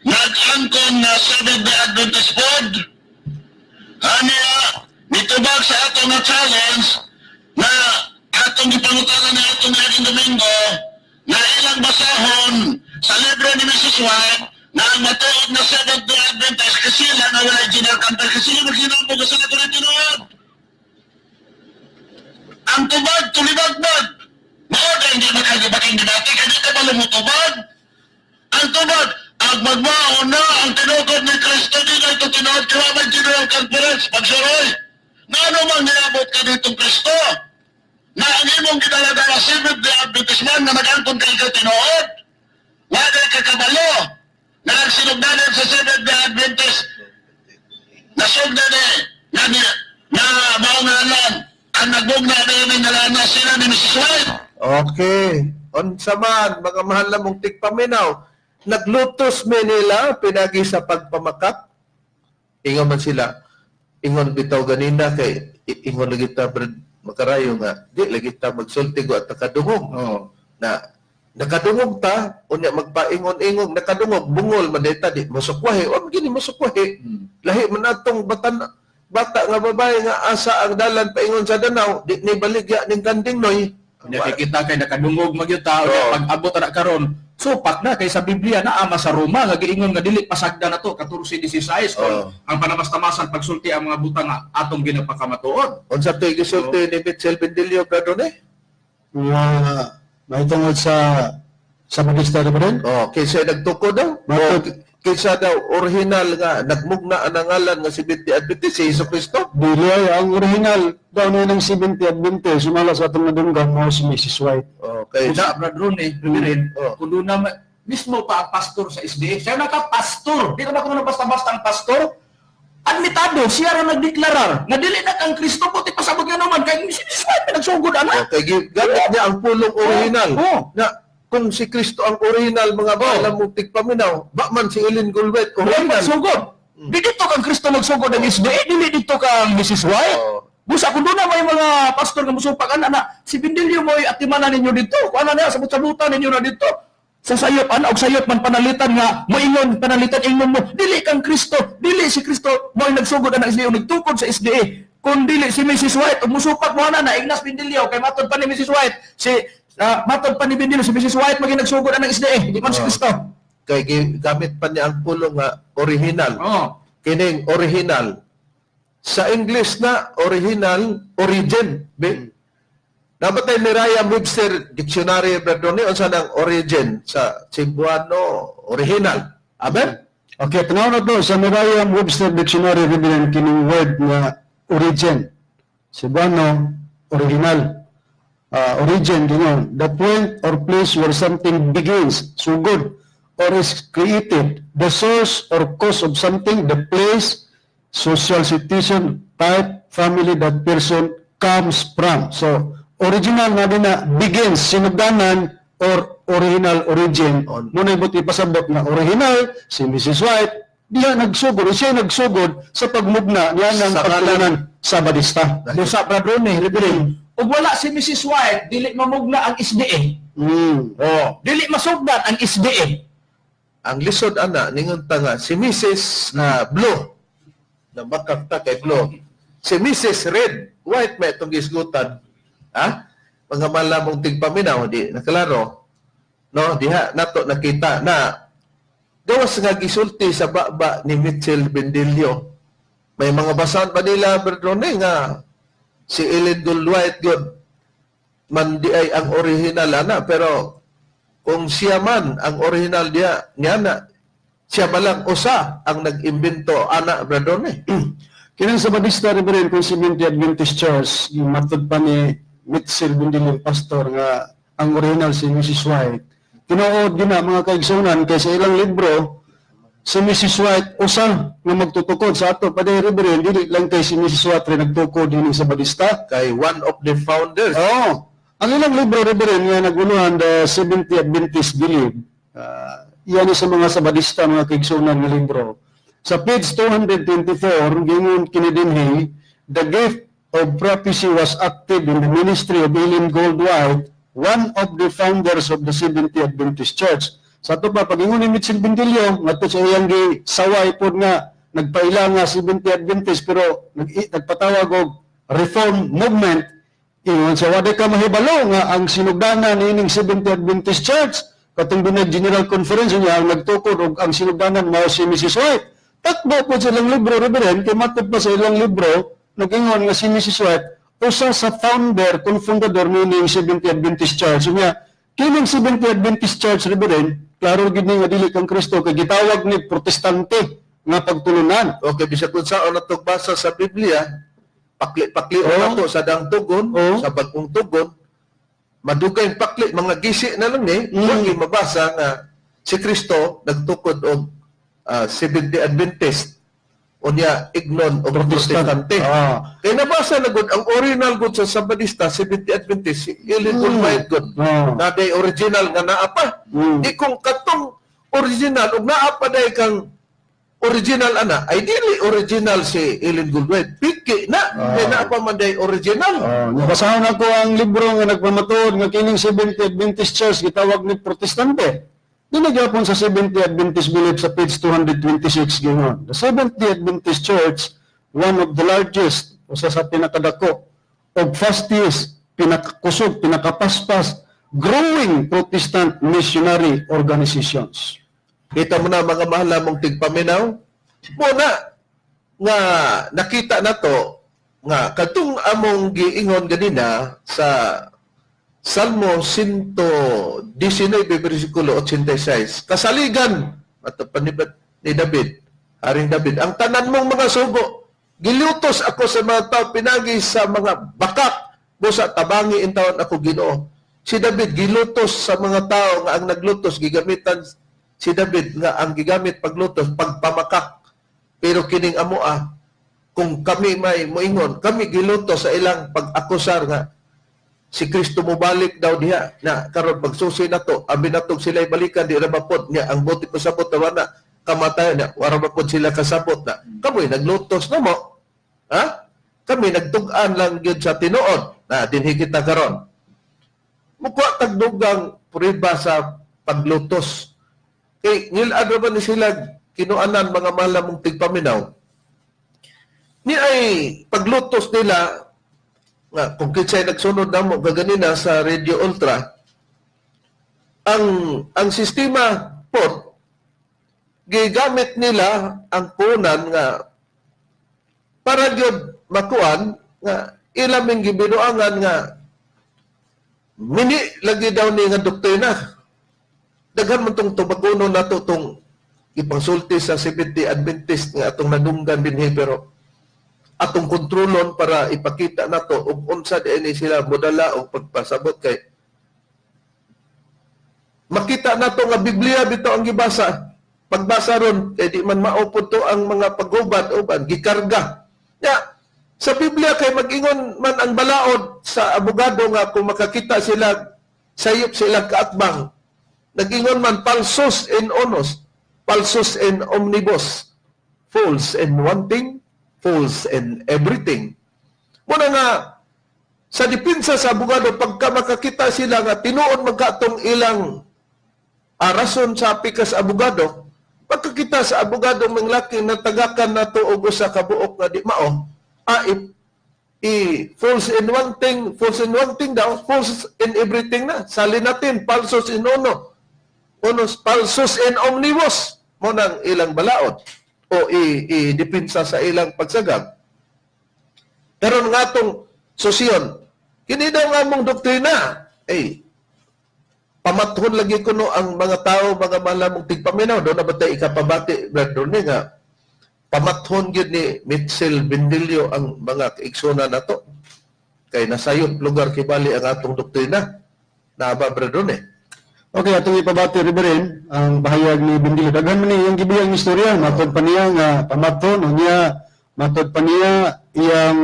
nag-angkon na Seventh-day Adventist Board. Ano nitubag sa atong nga challenge na atong gipangutangan na atong Haring Domingo na ilang basahon sa libro ni Mrs. White na ang matuod na Seventh-day Adventist kasi lang na wala general campaign kasi yung magsinabog sa nato na tinuod. Ang tubag, tulibagbag. Mga hindi makagibaking dati, kasi ka ba lumutubag? Ang tubag, ang magmahon na ang tinukod ni Kristo din ay ito tinuod kiwamay General Conference, pagsuroy. Na ano mang nilabot ka ditong Kristo? Na ang imong ginalaga na Seventh-day Adventist man na nag-angkon ka ikaw tinuod? Wagay ka kabalo na nagsinugdanan sa Seventh-day Adventist na sugdan na maungalan ang nagbugna na yun ang nalana sila ni Mrs. White. Okay. Unsa man, mga mahal na mong tigpaminaw, naglutos mi nila, pinagi sa pagpamakak. Ingon man sila, ingon bitaw ganina kay ingon lagi ta Brad Makarayo nga, di lagi ta magsulti go at nakadungog. Na nakadungog ta, unya magpaingon-ingon, nakadungog, bungol man dita, di masukwahe, o gini masukwahe. Lahi man atong bata nga babae nga asa ang dalan paingon sa Danau, di ni baligya ning kanding noy. Nakikita kay nakadungog magyuta pag abot na karon supak na kay sa Biblia na ama sa Roma nga giingon nga dili pasagda na to 14:16 kon ang panamastamasan pagsulti ang mga butang nga atong ginapakamatuod. Unsa to gisulti ni Mitchell Bendilio Brother ni? May tungod sa Badista ba rin? Kaysa nagtuko daw. Kaysa daw original nga nagmugna ang ngalan nga si Adventist si Hesus Kristo. Dili ay ang original daw na ng 70 Adventist, sumala sa atong nadunggan mo si Mrs. White. Okay. Kuda Brad Ronnie, kuno na mismo pa ang pastor sa SDA. Siya naka-pastor. Di na ako na basta-basta ang pastor. Admitado, siya rin nagdeklarar na dili na kang Kristo puti pasabog nga naman kay Mrs. White nagsugod ana. Okay, gamit niya ang pulong original. Na kung si Kristo ang original mga alam mo tigpaminaw, man si Eileen Goldwyn original. Nagsugod. Di dito kang Kristo nagsugod ang SDA, dili dito kang Mrs. White. Busa kung doon na may mga pastor nga musupak na si Bendilio mo ay atimanan ninyo dito. Kung ano na, sabot-sabutan ninyo na dito. Sa sayop, og sayop man panalitan nga, moingon panalitan ingon mo, dili kang Kristo, dili si Kristo mo ay nagsugod ang SDA, nagtukod sa SDA. Kung dili si Mrs. White, og musupak mo na Ignas Bendilio, kay matod pa ni Mrs. White, matod pa ni Bendilio, si Mrs. White maging nagsugod ang SDA, di man si Kristo. Kay gamit pa niya ang pulong nga original. Kining original. Sa English na original, origin. Nabatay ni Ryan Webster Dictionary Bradoni unsa nang origin sa Cebuano original. Amen. Okay, tanaw na to sa Merriam Webster Dictionary rin kining word na origin. Cebuano, original. Origin, gano'n. The point or place where something begins, sugod, or is created. The source or cause of something, the place, social situation, type, family that person comes from. So, original na din na begins, sinugdanan, or original origin. Muna ibut ipasabot na original, si Mrs. White, siya nagsugod sa pagmugna niya ng pagtulanan sa Badista. Dosa Brad Ronnie, ug wala si Mrs. White, dili mamugna ang SDA. dili masugdan ang SBM. Ang lisod ana ningon ta nga si Mrs. Blue na makakta kay Blue. Si Mrs. Red, white may itong gisgutan. Ha? Mga malamong tigpaminaw, di nakalaro. No, diha nato nakita na gawas nga gisulti sa baba ni Mitchell Bendilio. May mga basahan pa nila Berdone nga si Ellen White good man di ay ang original ana, pero kung siya man ang original niya na, siya balang usa ang nag-imbento ana Berdone. Kinang Sabadista Reverend kung Seventh-day Adventist Church, yung matod pa ni Mitchell Bindilin Pastor nga ang original si Mrs. White. Tinuod din na mga kaigsunan kay sa ilang libro, si Mrs. White usa nga magtutukod sa ato pa Reverend, dili lang kay si Mrs. White rin nagtukod din sa Sabadista. Kay one of the founders. Oo. Ang ilang libro, Reverend, nga naguluhan, the Seventh-day Adventist Believe, yan sa mga Sabadista, mga kaigsunan nga libro. Sa page 224, gingon kinidinhi, the gift of prophecy was active in the ministry of Ellen Goldwhite, one of the founders of the Seventh-day Adventist Church. Sa ito pa, pag-ingon ni Mitchell Bindilio, nga ito sa iyang saway po nga, nagpaila nga Seventh-day Adventist, pero nagpatawag og Reform Movement. Ingon sa waday ka mahibalo nga ang sinugdanan nining Seventh-day Adventist Church, katong binag General Conference niya, ang nagtukod og ang sinugdanan mao si Mrs. White. Takbo po sa ilang libro, Reverend, kay matod pa sa ilang libro, nag-ingon nga si Mrs. White, usa sa founder, kung fundador nining Seventh-day Adventist Church. So niya, kining Seventh-day Adventist Church, Reverend, klaro gid ni nga dili kang Kristo, kay gitawag ni protestante nga pagtulunan. Okay, bisag kung saan natong basa sa Biblia, pakli-pakli nato sa dang tugon, sa bagong tugon, madugay pakli, mga gisi na lang ni, mabasa nga si Kristo nagtukod og Seventh-day Adventist unya ignon o protestante. Kaya nabasa na gud ang original gud sa Sabadista Seventh-day Adventist si Ellen White gud. Na day original nga naa pa. Di kung katong original ug naa pa day kang original ana ay dili original si Ellen White. Piki na kay naa pa man day original. Nabasahon ako ang libro nga nagpamatuod nga kining Seventh-day Adventist Church gitawag ni protestante. Dinagapon sa Seventh-day Adventist Belief sa page 226 gingon. The Seventh-day Adventist Church, one of the largest, usa sa pinakadako, of fastest, pinakakusog, pinakapaspas, growing Protestant missionary organizations. Kita mo na mga mahal mong tigpaminaw. Muna nga nakita nato nga katong among giingon ganina sa Salmo 119 versikulo 86. Kasaligan ato panibat ni David, Haring David, ang tanan mong mga sugo, gilutos ako sa mga tao, pinagi sa mga bakak, busa tabangi intawon ako Ginoo. Si David gilutos sa mga tao nga ang naglutos gigamitan si David nga ang gigamit paglutos pagpamakak. Pero kining amoa kung kami may moingon, kami gilutos sa ilang pag-akusar nga si Kristo mo balik daw diha na karon pagsusi nato abi natong sila balikan di ra mapod niya ang buti ko sabot na kamatayon na wala mapod sila kasabot na kamoy naglutos na mo ha kami nagtug-an lang gyud sa tinuod na dinhi kita karon mukha tagdugang prueba sa paglutos kay ngilad ra ba ni sila kinuanan mga malamong tigpaminaw ni ay paglutos nila nga kung kinsay nagsunod na mo gaganina sa Radio Ultra ang sistema po gigamit nila ang punan nga para gyud makuan nga ilaming gibinuangan nga mini lagi daw ni nga doktrina daghan man tong tubagono nato tong ipangsulti sa Seventh-day Adventist nga atong nadunggan dinhi pero atong kontrolon para ipakita nato ug unsa dinhi sila modala og pagpasabot kay makita nato nga Biblia bitaw ang gibasa pagbasa ron kay di man maupod to ang mga paghubad uban gikarga ya sa Biblia kay mag-ingon man ang balaod sa abogado nga kung makakita sila sayop sila kaatbang nag-ingon man falsus in onus falsus in omnibus false in one thing false in everything. Muna nga, sa depensa sa abogado, pagka makakita sila nga tinuod magkatong ilang rason sa pikas abogado, pagkakita sa abogado mga laki na tagakan na to og usa ka buok nga di mao, false in one thing daw, false in everything na. Sali natin, falsus in uno. Unos falsus in omnibus. Mo nang ilang balaod. O i-depensa sa ilang pagsagab. Pero nga itong sosyon, kini daw nga mong doktrina, pamathon lagi ko no ang mga tao, mga malamong tigpaminaw, doon na ba tayo ikapabati, brother ni nga, pamathon yun ni Mitchell Bendilio ang mga kaiksuna na to. Kay nasayot lugar kibali ang atong doktrina. Naaba, brother ni. Okay, atong ipabati Reverend ang bahayag ni Bendilio. Daghan man ni iyang gibiyang istorya, matod pa niya nga pamaton unya, matod pa niya iyang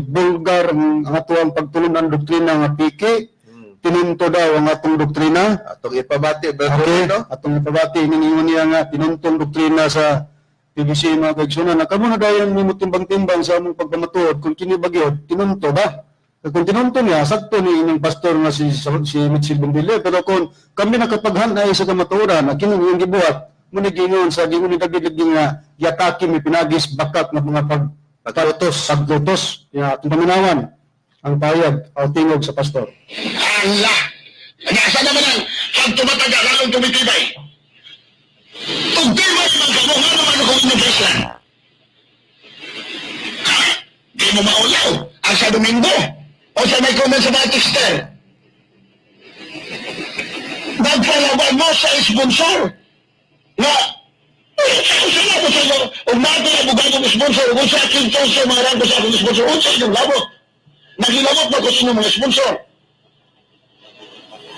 bulgar ang atuang pagtulon ang doktrina nga piki. Tinunto daw ang atong doktrina. Atong ipabati, brother Okay, no? atong ipabati ningon niya nga tinuntong doktrina sa PBC mga kaigsunan. Nakamo na dayon ni timbang-timbang sa among pagpamatuod kung kini bagyod tinunto ba? Kung tinunto niya, sakto ni inyong pastor nga si Mitchell Bendilio. Pero kung kami nakapaghanay sa kamatuoran, na kini yung gibuhat, muna gingon sa gingon ni David nga yataki may pinagis bakat ng mga paglutos. Ya, itong paminawan ang payag o tingog sa pastor. Allah! Nasa naman ang pagtumataga lalong tumitibay. Tugtibay man ka mo, nga naman kung inubres lang. Ha? Di mo maulaw ang sa Domingo o sa may comment sa mga texter. Nagpalabay mo sa sponsor na sila ko sa iyo, umati na bugado ng sponsor, kung sa akin to sa mga rangko sa akong sponsor, kung sa inyong labot. Nagilabot na ko sa inyong mga sponsor.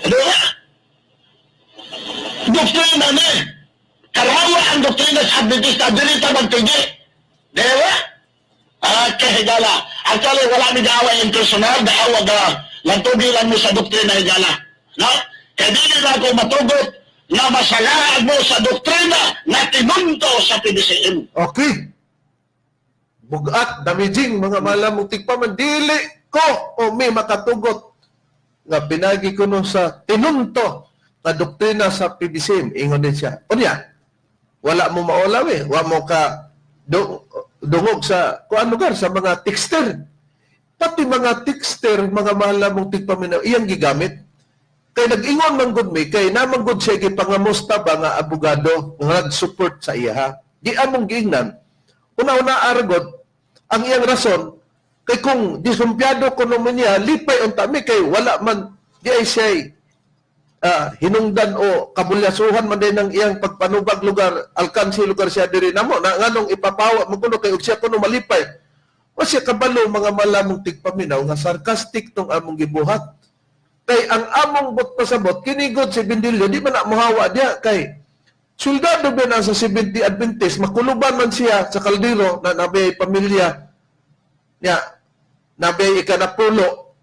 Ano ba? Doktrina na eh. Karawa ang doktrina sa Adventista, dilita magtigi. Di ba? Kahigala. Actually, wala mi daawa yung personal, daawa ka. Lantugi lang mo sa doktrina, higala. No? Kaya di na ako matugot na masalaan mo sa doktrina na tinunto sa PBCM. Okay. Bugat, damaging, mga malamong tigpaman, dili ko o may makatugot nga pinagi ko no sa tinunto na doktrina sa PBCM. Ingon din siya. O niya, wala mo maulaw eh. Wala mo ka dungog sa kuan lugar, sa mga texter. Pati mga texter, mga malamong tigpaminaw, iyang gigamit. Kay nag-ingon man gud mi, kay namang gud siya gipangamusta ba nga abogado nga nag-support sa iya ha. Di among giingnan. Una-una aragod, ang iyang rason, kay kung disumpyado ko naman niya, lipay unta mi, kay wala man, di ay siya hinungdan o kabulyasuhan man din ng iyang pagpanubag lugar, alkansi lugar siya diri namo, na nganong ipapawa, magkuno kay siya kuno malipay. O siya kabalo mga malamong tigpaminaw, nga sarcastic tong among gibuhat. Kay ang among bot pasabot, kinigod si Bendilio, di man na muhawa diya, kay soldado ba na sa 70 Adventist, makuluban man siya sa kaldero na nabay pamilya niya, nabay ikanapulo,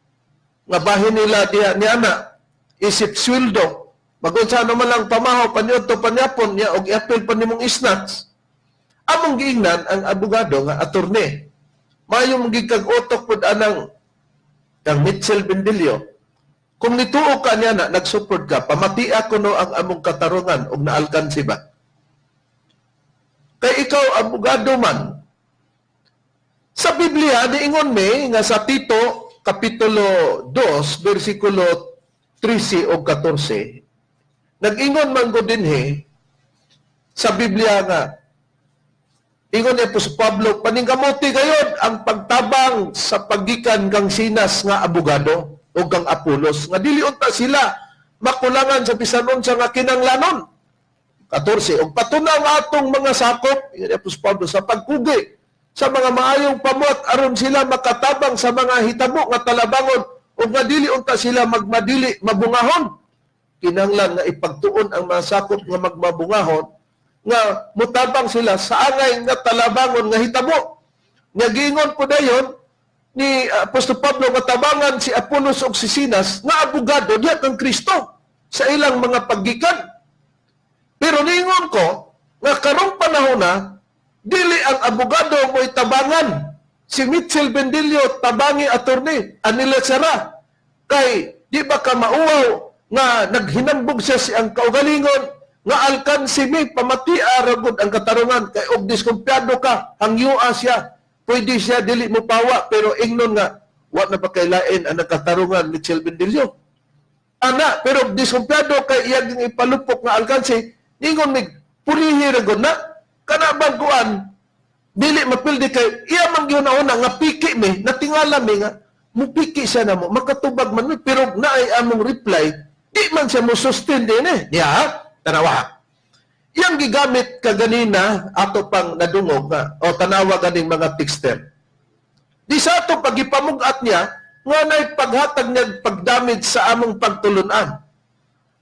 nga bahin nila diya ni anak, isip sweldo, magunsa naman lang pamahaw, panyodto, panyapon niya, og i-appeal pa nimong isnats. Among giingnan ang abogado nga attorney. Mayong gigkag-otok pod anang kang Mitchell Bendilio. Kung nituo ka niya na, nag-support ka, pamatia ko no ang among katarungan o naalkansi ba? Kay ikaw, abogado man. Sa Biblia, niingon me, nga sa Tito, Kapitulo 2, versikulo 13 o 14, nag-ingon man ko din sa Biblia nga, ingon ni Apostol Pablo, paningkamuti gayon ang pagtabang sa paggikan kang sinas nga abogado o kang Apolos, nga dili unta sila makulangan sa bisanon sa nga kinanglanon. 14, og patunaw nga atong mga sakop, ingon ni Apostol Pablo, sa pagkugi sa mga maayong pamuat aron sila makatabang sa mga hitabo nga talabangon o nga dili unta sila magmadili mabungahon. Kinanglan nga ipagtuon ang mga sakop nga magmabungahon nga mutabang sila sa angay nga talabangon nga hitabo. Nga giingon po dayon ni Apostol Pablo matabangan si Apolos og si Sinas nga abogado diha kang Kristo sa ilang mga paggikan. Pero niingon ko nga karong panahon na dili ang abogado mo tabangan. Si Mitchell Bendilio tabangi attorney Anila Sara. Kay di ba ka mauwaw nga naghinambog siya siyang kaugalingon, nga alkansi mi pamatia ragod ang katarungan kay og diskumpiyado ka hangyua siya pwede siya dili mo pawa pero ingnon nga wa na pakailain ang katarungan ni Chel Bendilio ana pero diskumpiyado kay iyang ipalupok nga alkansi ingon mig purihi ragod na kana bang kuan dili mapildi kay iya man gyud na nga piki mi natingala mi nga mupiki siya na mo makatubag man mi pero naay among reply di man siya mo sustain din ya tanawa. Yang gigamit kaganina ato pang nadungog nga o tanawa ganing mga texter. Di sa ato pagipamugat niya nga nay paghatag niya pagdamage sa among pagtulunan.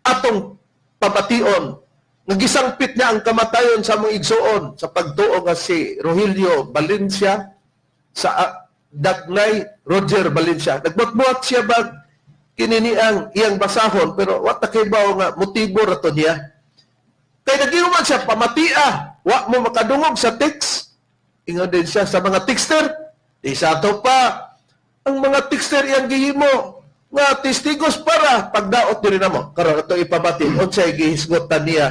Atong pabation nga gisangpit niya ang kamatayon sa among igsuon sa pagtuo nga si Rogelio Valencia sa Dagnay Roger Valencia. Nagbuhat-buhat siya bag kinini ang iyang basahon pero wa ta kay bawo nga motibo rato niya kay nagihuman siya pamatia wa mo makadungog sa text ingon din siya sa mga texter di sa ato pa ang mga texter iyang gihimo nga testigos para pagdaot diri namo karon ato ipabati unsay gihisgotan niya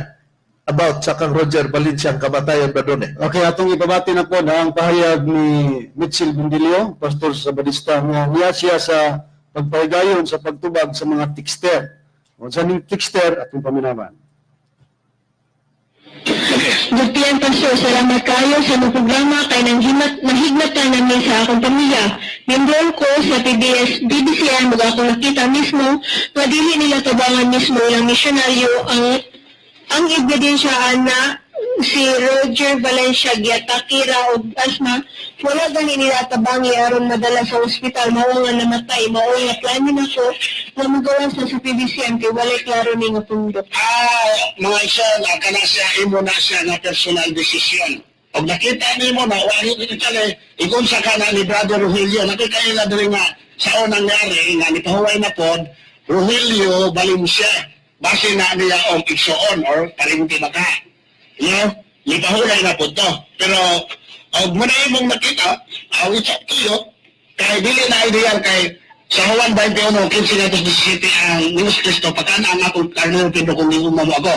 about sa kang Roger Valencia ang kamatayon ba doon Okay, atong ipabati na po na ang pahayag ni Mitchell Bendilio, pastor sa Badista, nga niya siya sa pagpahigayon sa pagtubag sa mga texter. O sa ning texter, atong paminawan. Gutian Pastor, salamat kayo sa mga programa kay nahigmatan namin sa akong pamilya. Membro ko sa BBCN, baga ako nakita mismo, na dili nila tabangan mismo ng misyonaryo ang ebidensyaan na si Roger Valencia giatake ra og asma, wala gani nila tabangi aron madala sa ospital, mao nga namatay, mao nga plano na ko na magawas na sa PBCN kay walay klaro ni nga pundok. Mga isa na kana siya imo na siya nga personal decision. Og nakita nimo na wali ni kale igon sa kana ni Brother Rogelio nakita nila diri nga sa unang nangyari nga nipahuway na pod Rogelio Valencia base na niya og igsoon or parinti baka. You know, nipahulay na pod to. Pero og muna imong nakita, it's up to you. Kay dili na ideal kay sa Juan 21, 15-17 ang News Cristo, pagkaan ang akong karnong pindo kung di umamo ako.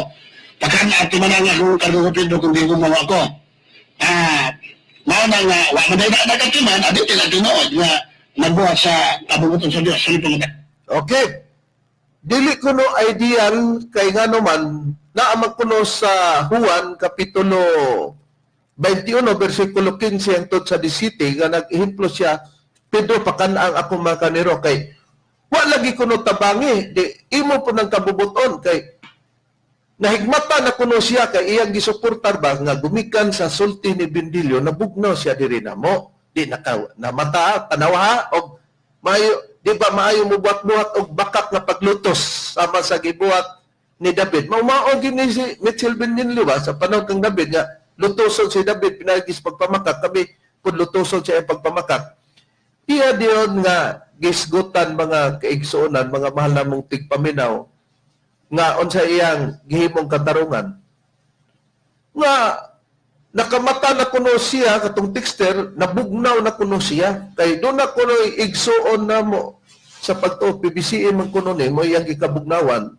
Pagkaan ang timanang akong karnong pindo kung di umamo ako. Mao na nga, wa man na nagatiman, adit tila tinuod nga nagbuhat sa kabubuton sa Diyos. Sa ipong okay dili kuno ideal kay ngano man naamag kuno sa Juan kapitulo 21 bersikulo 15 hangtod sa 17 nga nag-ehemplo siya Pedro pakan-ang ako mga kaniro kay wa lagi kuno tabangi di imo po ng kabubuton kay nahigmata na kuno siya kay iyang gisuportar ba nga gumikan sa sulti ni Bendilio nabugnaw siya diri namo di namata tanawa og mayo di ba maayo mo buhat-buhat og bakat nga paglutos sama sa gibuhat ni David. Mao gini si Mitchell Bendilio ba sa panahon kang David nga lutuson si David pinagis pagpamakat kami pud lutuson siya pagpamakat. Iya diyon nga gisgutan mga kaigsuonan mga mahal namong tigpaminaw nga unsa iyang gihimong katarungan nga nakamata na kuno siya katong texter nabugnaw na kuno siya kay do na kuno igsuon na mo sa pagtuo PBCN man kuno ni mo iyang gikabugnawan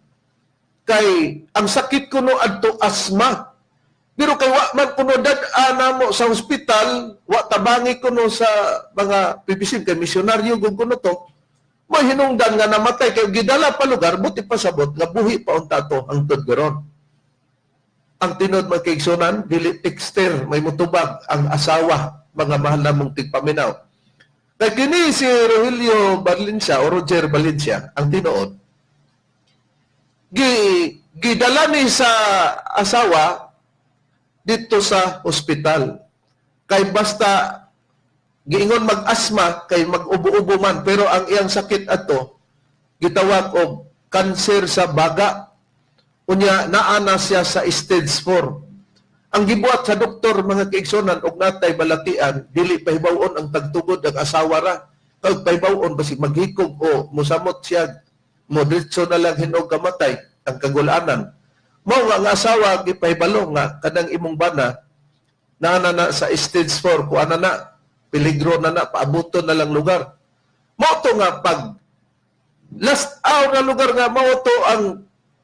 kay ang sakit kuno adto asma pero kay wa man kuno dad-ana mo sa ospital wa tabangi kuno sa mga PBCN kay misyonaryo gud kuno to mo hinungdan nga namatay kay gidala pa lugar buti pasabot nga buhi pa unta to hangtod garon. Ang tinod magkaigsunan, dili texter, may mutubag ang asawa, mga mahal namong tigpaminaw. Kaya kini si Rogelio Valencia o Roger Valencia, ang tinood, gidala ni sa asawa dito sa ospital. Kay basta giingon mag-asma, kay mag-ubo-ubo man, pero ang iyang sakit ato, gitawag og kanser sa baga, unya naana siya sa stage 4. Ang gibuhat sa doktor mga kaigsonan og natay balatian dili pahibawon ang tagtugod ang asawa ra. Kag pahibawon basig maghikog o mosamot siya mo diretso na lang hinog kamatay ang kagulanan. Mao nga ang asawa gipahibalo nga kanang imong bana naana na sa stage 4 ku ana na peligro na paabuton na lang lugar. Mao to nga pag last hour na lugar nga mao to ang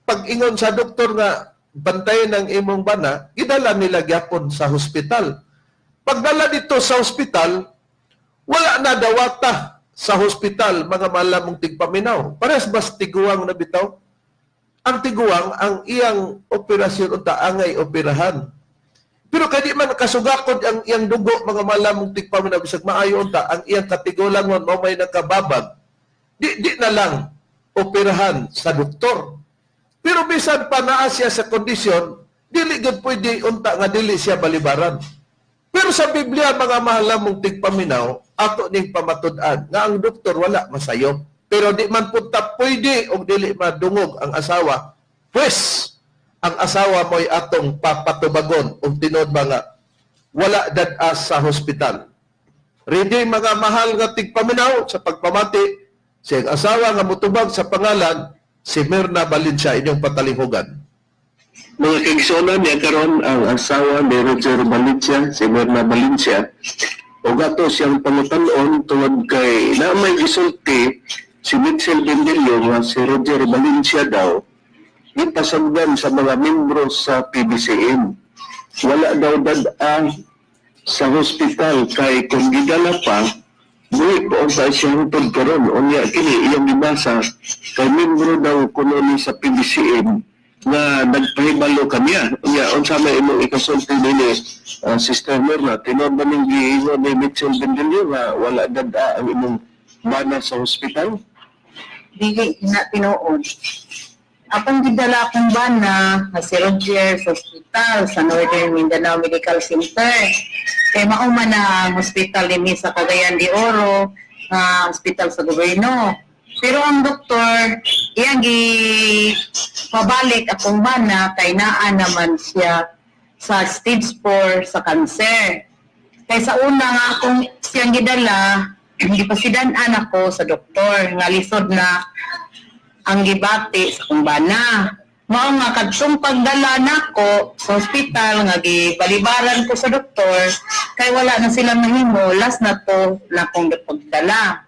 pag-ingon sa doktor nga bantayan ng imong bana, gidala nila gyapon sa hospital. Pagdala dito sa hospital, wala na dawata sa hospital, mga malamong tigpaminaw. Parehas bas tiguang na bitaw? Ang tiguang, ang iyang operasyon unta angay operahan. Pero kadi man kasugakod ang iyang dugo, mga malamong tigpaminaw, bisag maayo unta, ang iyang katigulang mo may nakababag, di na lang operahan sa doktor. Pero bisan pa naa siya sa kondisyon, dili gud pwede unta nga dili siya balibaran. Pero sa Biblia, mga mahalamong tigpaminaw, ato ning pamatud-an nga ang doktor wala masayop. Pero di man punta pwede o dili madungog ang asawa, pues ang asawa mo'y atong papatubagon o tinod mga wala dadas sa hospital. Ready mga mahal nga tigpaminaw sa pagpamati sa asawa nga mutubag sa pangalan si Mirna Valencia, inyong patalinghugan. Mga kaigsonan niya karon ang asawa ni Roger Valencia, si Mirna Valencia, o gato siyang pangutan-on tungod kay na may gisulti si Mitchell Bendelio nga si Roger Valencia daw ipasagdan sa mga membro sa PBCM. Wala daw dadaan sa hospital kay kung gidala pa, buhi po ang sa siyang hutod karon. Unya kini iyang gibasa kay membro daw kuno ni sa PBCM nga nagpahibalo kaniya. Unya unsa may imong ikasulti nini Sister Mirna, tinud ba ning giingon ni Mitchell Bendelio nga wala dada ang imong bana sa hospital? Dili na tinuod. Akong gidala akong bana nga si Roger sa hospital sa Northern Mindanao Medical Center. Kay mauman na ang hospital ni sa Cagayan de Oro, hospital sa gobyerno. Pero ang doktor, iyang pabalik akong bana kay naa naman siya sa stage 4 sa cancer. Kay sa una nga akong siyang gidala, hindi pa sidanan ako sa doktor, nga lisod na ang gibati sa kumbana. Mao nga kadtong pagdala nako sa ospital nga gibalibaran ko sa doktor kay wala na silang nahimo, last na to na kong pagdala.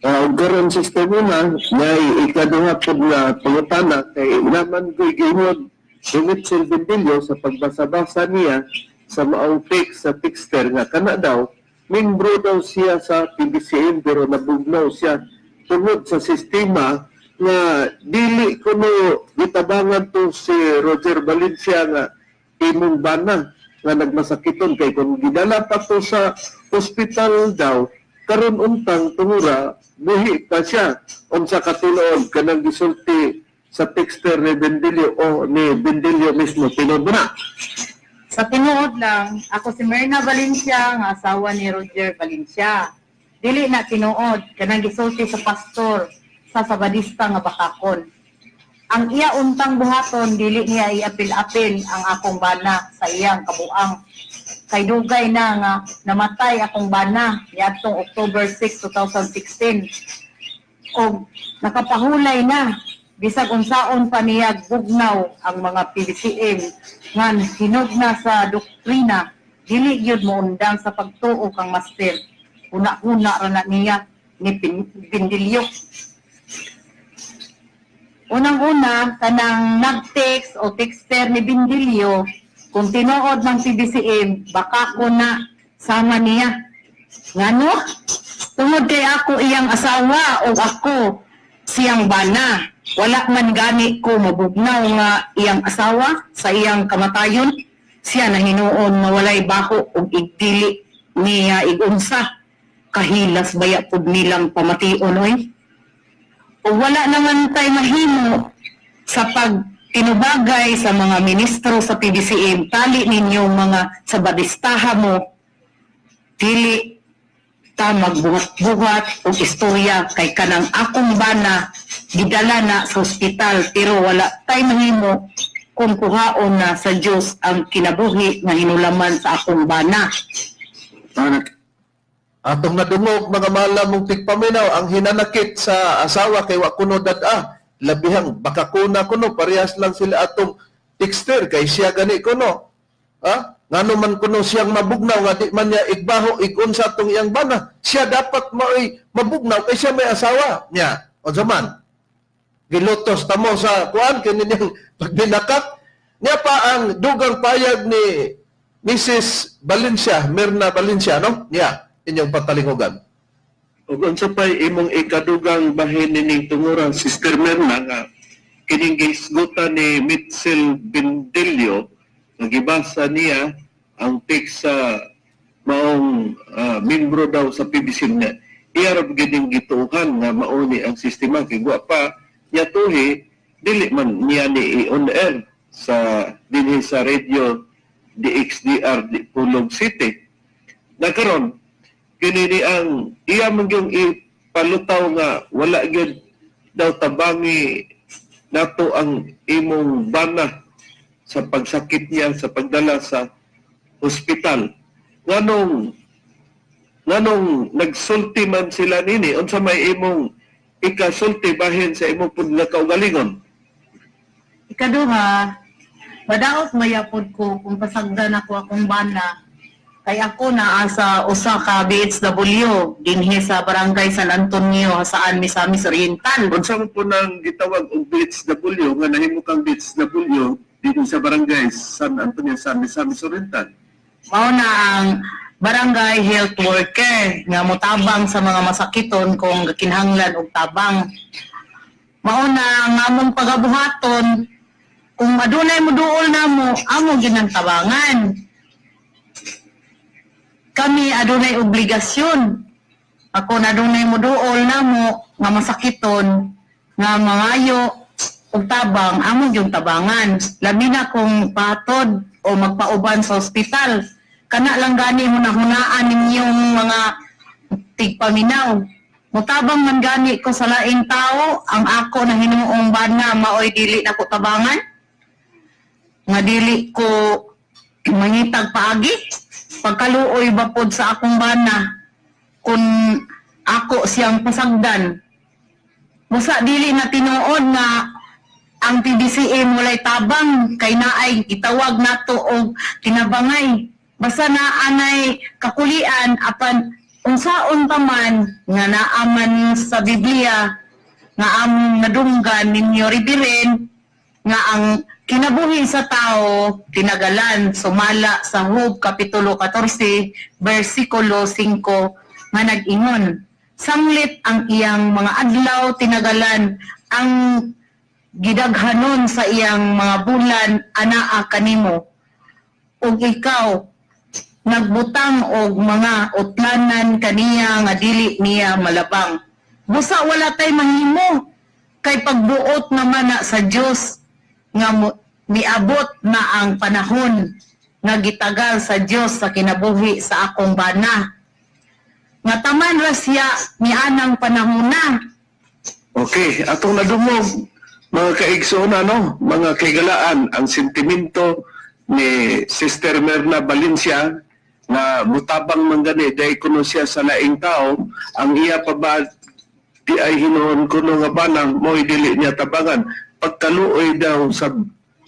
Karon Sister Mirna, may ikaduha po na pangutana kay naman ko'y ginod ni Mitchell Bendelio sa pagbasa-basa niya sa maong text sa texter nga kana daw membro daw siya sa PBCM pero nabugnaw siya tungod sa sistema nga dili kuno gitabangan to si Roger Valencia nga imong bana nga nagmasakiton kay kung gidala pa to sa hospital daw karon untang tungura buhi pa siya unsa katulood kanang gisulti sa texter ni Bendelio o ni Bendelio mismo tinud na. Sa tinuod lang, ako si Mirna Valencia, nga asawa ni Roger Valencia. Dili na tinuod, kanang gisulti sa pastor, sa Sabadista nga Bakakon. Ang iya untang buhaton, dili niya iapil-apil ang akong bana sa iyang kabuang. Kay dugay na nga namatay akong bana niadtong October 6, 2016. O nakapahulay na, bisag unsaon pa niya bugnaw ang mga PBCM nga hinog na sa doktrina, dili gyud mo undang sa pagtuo kang master. Una-una ra na niya ni Bendelio. Unang-una, kanang nag-text o texter ni Bendelio, kung tinuod ng PBCM, baka ko na sama niya. Ngano? Tungod kay ako iyang asawa o ako siyang bana. Wala man gani ko mabugnaw nga iyang asawa sa iyang kamatayon. Siya na hinuon na walay baho o igdili niya igunsa. Kahilas baya pud nilang pamation oy. O wala naman tay mahimo sa pagtinubagay sa mga ministro sa PBCM, tali ninyong mga sabadistaha mo, dili ta magbuhat-buhat o istorya kay kanang akong bana gidala na sa ospital pero wala tay mahimo kung kuhaon na sa Dios ang kinabuhi nga hinulaman sa akong bana. Atong nadungog mga malamong tigpaminaw ang hinanakit sa asawa kay wa kuno dad-a. Labihang baka kuna kuno parehas lang sila atong texter kay siya gani kuno. Ha? Ngano man kuno siyang mabugnaw nga di man niya igbaho igunsa atong iyang bana. Siya dapat mabugnaw kay siya may asawa niya. O zaman, gilutos tamo sa kuan kini niyang pagbinakat Niya pa ang dugang payag ni Mrs. Valencia, Mirna Valencia, no? Niya, inyong patalingugan. Ug unsa pay imong ikadugang bahin ning tungurang Sister Mirna nga kining gisgutan ni Mitchell Bendelio nga gibasa niya ang text sa maong membro daw sa PBC na iyarab gining gituuhan nga mauni ang sistema kay wa pa niya tuhi dili man niya ni on air sa dinhi sa radio DXDR di Pulong City. Nagkaron kini ni ang iya man yung ipalutaw nga wala gyud daw tabangi nato ang imong bana sa pagsakit niya sa pagdala sa ospital. Nganong nagsulti man sila nini unsa may imong ikasulti bahin sa imong pud nga kaugalingon? Ikaduha, madaot mayapod ko kung pasagdan ako akong bana. Kay ako naa sa usa ka BHW dinhi sa barangay San Antonio saan Misamis Oriental. Unsa man po nang gitawag og BHW nga nahimo kang BHW dito sa barangay San Antonio sa Misamis Oriental? Mao na ang barangay health worker nga motabang sa mga masakiton kung kinahanglan og tabang. Mao na ang among pagabuhaton kung adunay moduol namo amo ginang tabangan. Kami adunay obligasyon. Ako na adunay moduol namo nga masakiton nga mangayo og tabang amo yung tabangan. Labi na kung patod o magpauban sa ospital. Kana lang gani hunahunaan ninyong mga tigpaminaw. Mutabang man gani ko sa laing tao, ang ako na hinuong bana maoy dili na ko tabangan. Nga dili ko mangitag paagi. Pagkaluoy bapod sa akong bana kung ako siyang pasagdan. Musa dili na tinuod nga ang PBCM walay tabang kay naay itawag nato og tinabangay. Basta na anay kakulian apan unsaon pa man nga naaman sa Biblia nga among nadunggan ninyo ribiren nga ang kinabuhi sa tao tinagalan sumala sa Hub kapitulo 14 bersikulo 5 nga nag-ingon sanglit ang iyang mga adlaw tinagalan ang gidaghanon sa iyang mga bulan anaa kanimo ug ikaw nagbutang og mga utlanan kaniya nga dili niya malabang. Busa wala tay mahimo kay pagbuot naman na sa Dios nga miabot na ang panahon nga gitagal sa Dios sa kinabuhi sa akong bana. Nga taman ra siya mianang panahon na. Okay, atong nadumog mga kaigsoon mga kaigalaan ang sentimiento ni Sister Mirna Valencia na mutabang man gani dahil kuno siya sa laing tao ang iya pa ba di ay hinuon kuno nga banang mo'y dili niya tabangan pagkaluoy daw sa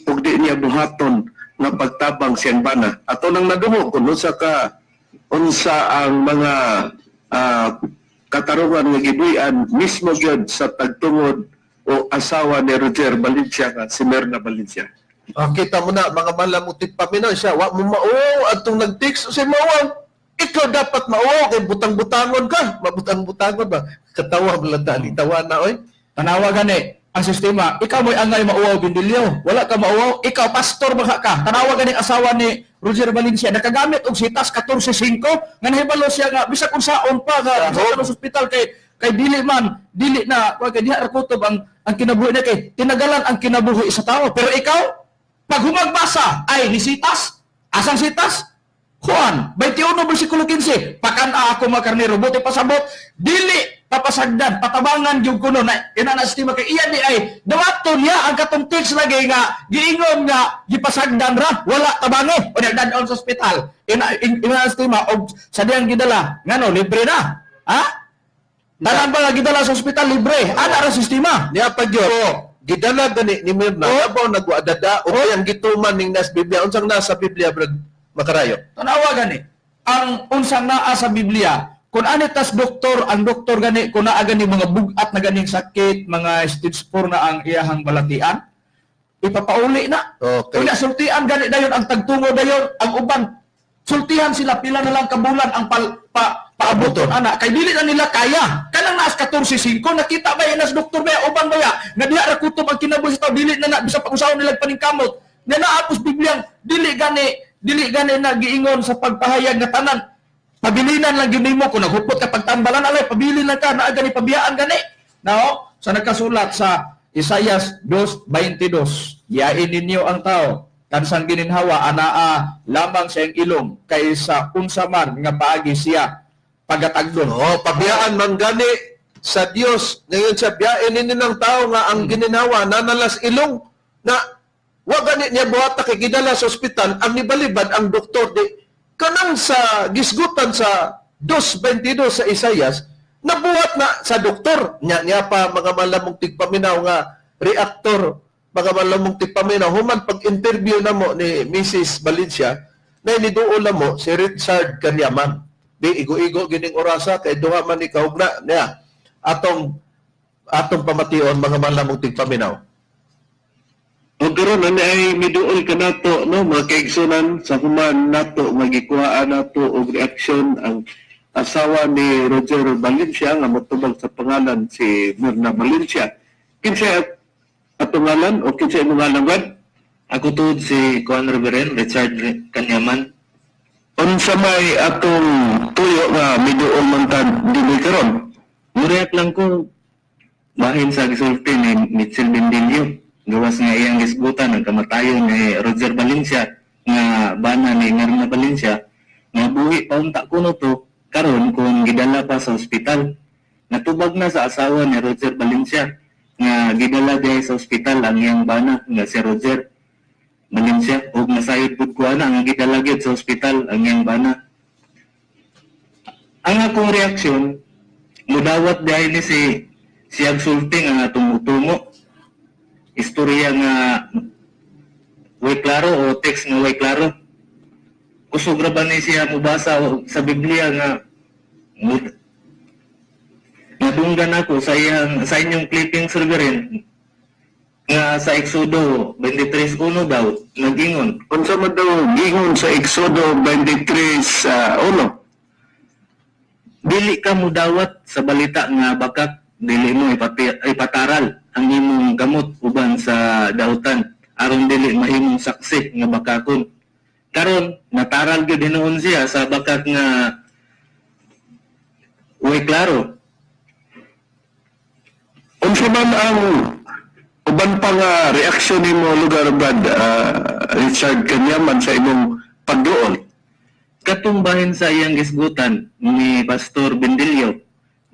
ug di niya buhaton nga pagtabang siyang bana ato nang nadumo kuno sa ang mga katarungan nga gibuyan mismo gyud sa tagtungod o asawa ni Roger Valencia nga si Mirna Valencia. Kita mo na, mga malamutik paminaw siya. Wa mo mauwaw at itong nag-text o siya mauwaw. Ikaw dapat mauwaw kay butang-butangon ka. Mabutang-butangon ba? Katawa mo lang dali. Tawa na, oy. Tanawa gani ang sistema. Ikaw mo'y angay mauwaw Bindilyo. Wala ka mauwaw. Ikaw pastor baka ka. Tanawa gani asawa ni Roger Valencia. Nakagamit og sitas 14.5 nga nahibalo siya nga bisag kung saon pa nga sa hospital kay dili na kay diha ra kutob ang kinabuhi na kay tinagalan ang kinabuhi sa tao. Pero ikaw pag humagbasa ay nisitas, asang sitas? Juan, 21 versikulo 15, pakana ako makarnero, buti pasabot, dili papasagdan, patabangan yung kuno na inanastima kay iyan ni ay dawaton niya ang katong text lagi nga giingon nga gipasagdan ra wala tabangi o nagdadaan sa ospital inanastima og sa diyang gidala ngano libre na ha tanan ba gidala sa ospital libre ana ra sistema Niya pa Diyos. Gidala gani ni Mirna. Abaw nagwadada o ang gituman ning nas Biblia. Unsang nasa Biblia, Brad Makarayo? tanawa gani ang unsang naa sa Biblia kung anitas doktor ang doktor gani kung naa gani mga bugat na ganing sakit mga stage 4 na ang iyahang balatian ipapauli na. Okay. Kaya sultian gani dayon ang tagtungo dayon ang uban. Sultihan sila pila na lang kabulan ang paaboton ana kay dili na nila kaya. Kanang naas 14.5 nakita ba yan as doktor ba uban ba ya nga diha ra kutob ang kinabuhi sa tao dili na bisa pag-usaw nila paningkamot. Nga naapos Bibliang dili gani na giingon sa pagpahayag nga tanan. Pabilinan lang gyud nimo kung naghupot ka pagtambalan alay pabilin lang ka naa gani pabiyaan gani. Now, sa nakasulat sa Isaias 2:22, yain ninyo ang tao, kansang gininhawa, anaa lamang sa iyang ilong, kaysa unsa man nga paagi siya pagatagdon. Pabiyaan man gani sa Dios. Ngayon sa biyain ninyo ng tao nga ang gininawa nanalas ilong na wa gani niya buhata kay gidala sa ospital ang nibalibad ang doktor di kanang sa gisgutan sa 2:22 sa Isaias nabuhat na sa doktor niya pa mga malamong tigpaminaw nga reactor mga malamong tigpaminaw human pag-interview na mo ni Mrs. Valencia na iniduol na mo si Richard Kanyaman di igo-igo gining orasa kay duha man ni kaugna niya atong pamation mga malamong tigpaminaw. O karon ani ay miduol ka nato no mga kaigsunan sa human nato magikuhaan nato og reaksyon ang asawa ni Roger Valencia nga motubag sa pangalan si Myrna Valencia. Kinsa atong ngalan o kinsa imong ngalan gud? Ako tuod si Kuan Reverend Richard Kanyaman. Unsa may atong tuyo nga miduol man tad dinhi karon? Muriak lang ko bahin sa gisulti ni Mitchell Bendilio. Gawas nga iyang gisgutan ang kamatayon ni Roger Valencia nga bana ni Myrna Valencia nga buhi pa unta kuno to karon kung gidala pa sa ospital. Natubag na sa asawa ni Roger Valencia nga gidala diay sa ospital ang iyang bana nga si Roger Valencia ug nasayod pud ko ana nga gidala gyud sa ospital ang iyang bana. Ang akong reaksyon mudawat diay ni si sulti nga tumutungo istorya nga way klaro o text nga way klaro. Kusog ra ba ni siya mubasa sa Biblia nga nadunggan ako sa inyong clipping Reverend nga sa Exodo 23:1 daw nagingon. Unsa man daw gingon sa Exodo 23:1? Dili ka mudawat sa balita nga bakak dili mo ipataral ang imong gamot uban sa dautan aron dili mahimong saksi nga bakakon. Karon nataral gyud hinuon siya sa bakak nga way klaro. Unsa man ang uban pa nga reaksyon nimo lugar Brad Richard Kanyaman sa imong pagduol? Katong bahin sa iyang gisgutan ni Pastor Bendilio,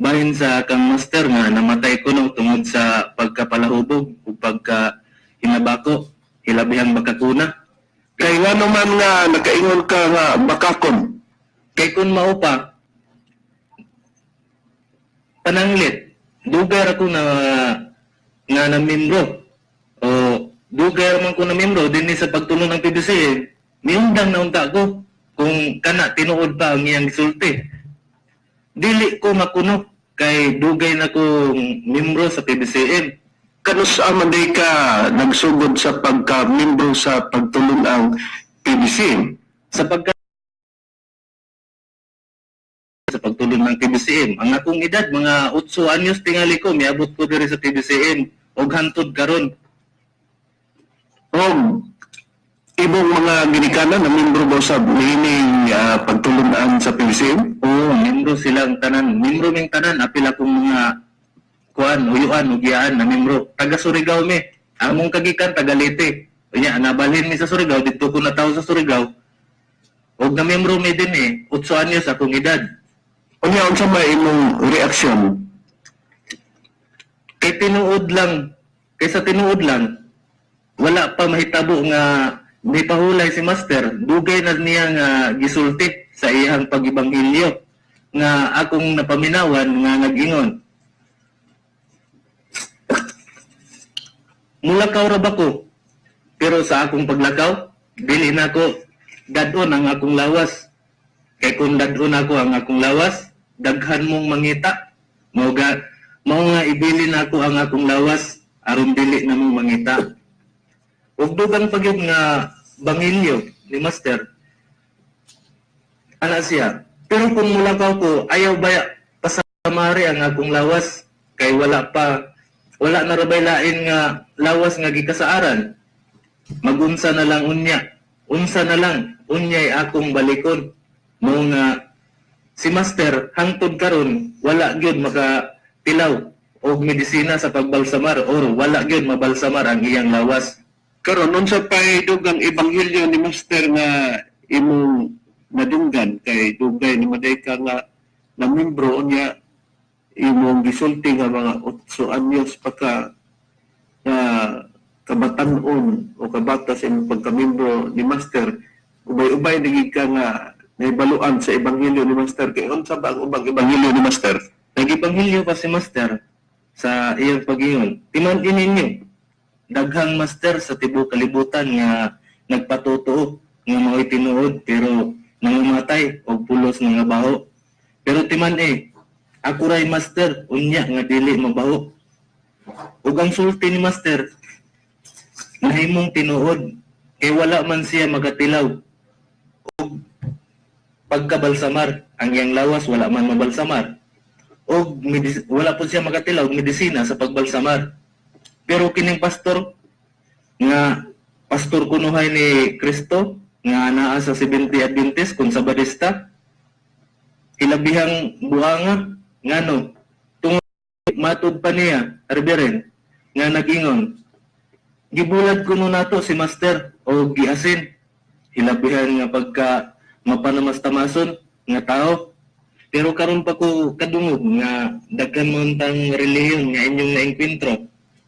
bahin sa kang master nga namatay kuno tungod sa pagkapalahubog o pagkahinabako, hilabihang bakakuna. Kay nga naman nga nakaingon ka nga bakakon. Kay kun mao pa, pananglit, dugay ra ko na membro o dugay man ko na membro dinhi sa pagtulong ng PBC, miundang na unta ko kung kana tinuod pa ang iyang gisulti. Dili ko makuno kay dugay na kong membro sa PBCM. Kanus man day ka nagsugod sa pagka-membro sa pagtulong ang PBCM? Sa pagtulong ng PBCM. Ang akong edad, mga 8 anyos tingali ko, miabot ko diri sa PBCM og hantod karon. Ibong mga ginikanan na membro ba sa nining pagtulungan sa PBCM? Oo, membro silang tanan. Membro ming tanan, apil akong mga uyuan, ugyaan na membro. Taga Surigao mi. Among kagikan, taga Leyte. Kanya, nabalhin mi sa Surigao, dito ko na tao sa Surigao. Og na membro mi din 8 anyos akong edad. Unsa may imong reaksyon? Kay sa tinuod lang, wala pa mahitabo nga may pahulay si Master, dugay na niya nga gisulti sa iyang pag-ibanghilyo nga akong napaminawan nga nag-ingon. Mulakaw ra ba ko? Pero sa akong paglakaw, dili na ko dadon ang akong lawas. Kay kung dadon ako ang akong lawas, daghan mong mangita. Mao nga ibilin ako ang akong lawas aron dili na mong mangita. ug dugang pagyud nga bangilyo ni Master ana siya. Pero kung mulakaw ko, ayaw ba pasamari ang akong lawas kay wala na rabay lain nga lawas nga gikasaaran. Magunsa na lang unya. Unsa na lang unyay akong balikon. Mo nga si Master hangtod karon wala gyud makatilaw og medisina sa pagbalsamar or wala gyud mabalsamar ang iyang lawas. Karon unsa pay dugang ebanghelyo ni Master nga imong nadunggan kay dugay ni madayka nga na membro unya imong gisulti nga mga 8 anyos pa ka kabatan-on o kabata sa imong pagkamembro ni Master, ubay-ubay naging ka nga naibaluan sa ebanghelyo ni Master. Kay unsa ba ang ubang ebanghelyo ni Master? Nagibanghelyo pa si Master sa iyang pag-ingon. Timan-in ninyo, daghang Master sa tibuok kalibutan nga nagpatutuo nga mao'y tinuod pero nangamatay og pulos nga baho. Pero timan ako ray Master unya nga dili mabaho. Ug ang sulti ni Master nahimong tinuod kay wala man siya magatilaw og pagkabalsamar ang iyang lawas wala man mabalsamar og wala po siya magatilaw og medisina sa pagbalsamar. Pero kining pastor nga pastor kunuhay ni Kristo nga naa sa Seventh Adventist kung Sabadista, hilabihang buhanga ngano tungod matud pa niya Reverend nga nagingon gibulad kuno nato si Master o giasin hilabihan nga pagka mapanamastamason nga tao. Pero karon pa ko kadungog nga daghan mo tang relihiyon nga inyong naengkwentro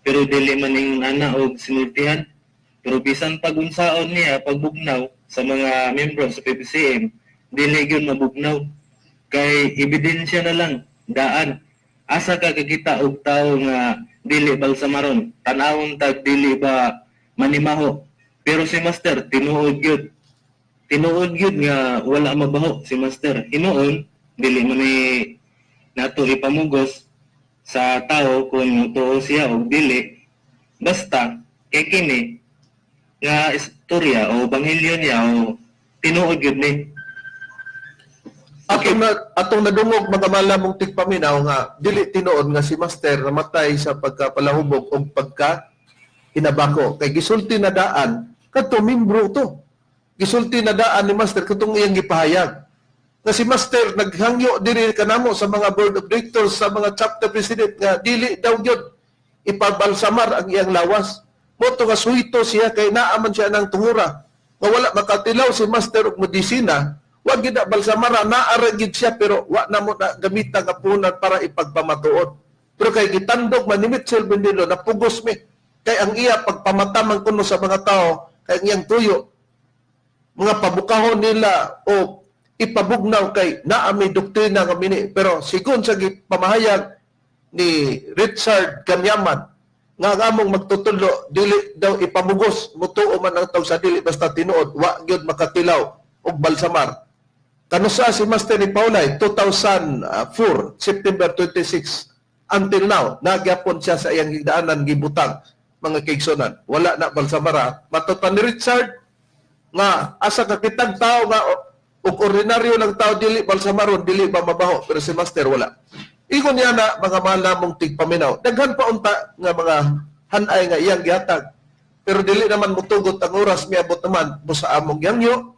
pero dili man ning ana og sinultihan. Pero bisan pagunsaon niya pagbugnaw sa mga membro sa PBCM, dili gyud mabugnaw kay ebidensya na lang daan asa ka kakita og tawo nga dili balsamaron tan-awon tag dili ba manimaho. Pero si Master tinuod gyud nga wala mabaho si Master. Hinuon dili man ni nato ipamugos sa tao kung tuo siya o dili, basta kay kini nga istorya o banghelyo niya o tinuod gyud ni. Atong nadungog mga malamong tigpaminaw nga dili tinuod nga si Master namatay sa pagkapalahubog o pagka hinabako. Kay gisulti na daan kadto membro to. Gisulti na daan ni Master katong iyang gipahayag. Nga si Master naghangyo diri kanamo sa mga board of directors sa mga chapter president nga dili daw gyud ipabalsamar ang iyang lawas. Moto nga suhito siya kay naaman siya ng tungura. Nga wala makatilaw si Master og medisina, wa gid balsamara naara gid siya pero wa na mo na gamita nga punan para ipagpamatuod. Pero kay gitandog man ni Mitchell Bendilo napugos mi kay ang iya pagpamatamang kuno sa mga tao kay ang iyang tuyo mga pabukahon nila o ipabugnaw kay naami doktrina nga mini. Pero sigon sa gipamahayag ni Richard Ganyaman nga among magtutulo dili daw ipamugos mutuo man ang tawag sa dili basta tinuod wa gyud makatilaw og balsamar. Kanusa si Master ni Paulay 2004 September 26 until now nagyapon siya sa iyang higdaanan gibutang mga kaigsonan wala na balsamara. Matutan ni Richard nga asa ka kitag tao nga og ordinaryo lang tao dili balsamaron dili ba mabaho pero si Master wala. Ingon niya na mga malamong tigpaminaw. Daghan pa unta nga mga hanay nga iyang gihatag. Pero dili naman mutugot ang oras miabot naman mo sa among yangyo.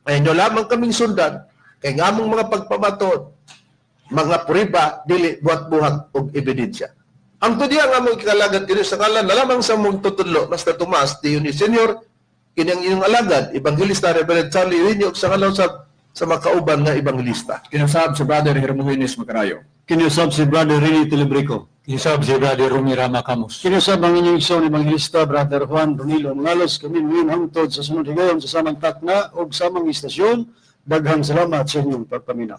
Ay nyo lamang kaming sundan kay nga among mga pagpamatod mga puriba dili buhat-buhat og ebidensya. Ang tudya nga among ikalagad diri sa ngalan na lamang sa mong tutudlo Master Tomas Diony Senior kining inyong alagad Evangelista Reverend Charlie Riño sa ngalaw sa makauban nga ebangelista. Kinasab si Brother Hermogenes Macarayo. Kinusab si Brother Rene Telebrico. Isab si Brother Romira Macamus. Kinusab ang inyong igsoon ebangelista Brother Juan Ronilo Mangalos. Kami ngayon hangtod sa sunod higayon sa samang takna o samang istasyon. Daghang salamat sa inyong pagpaminaw.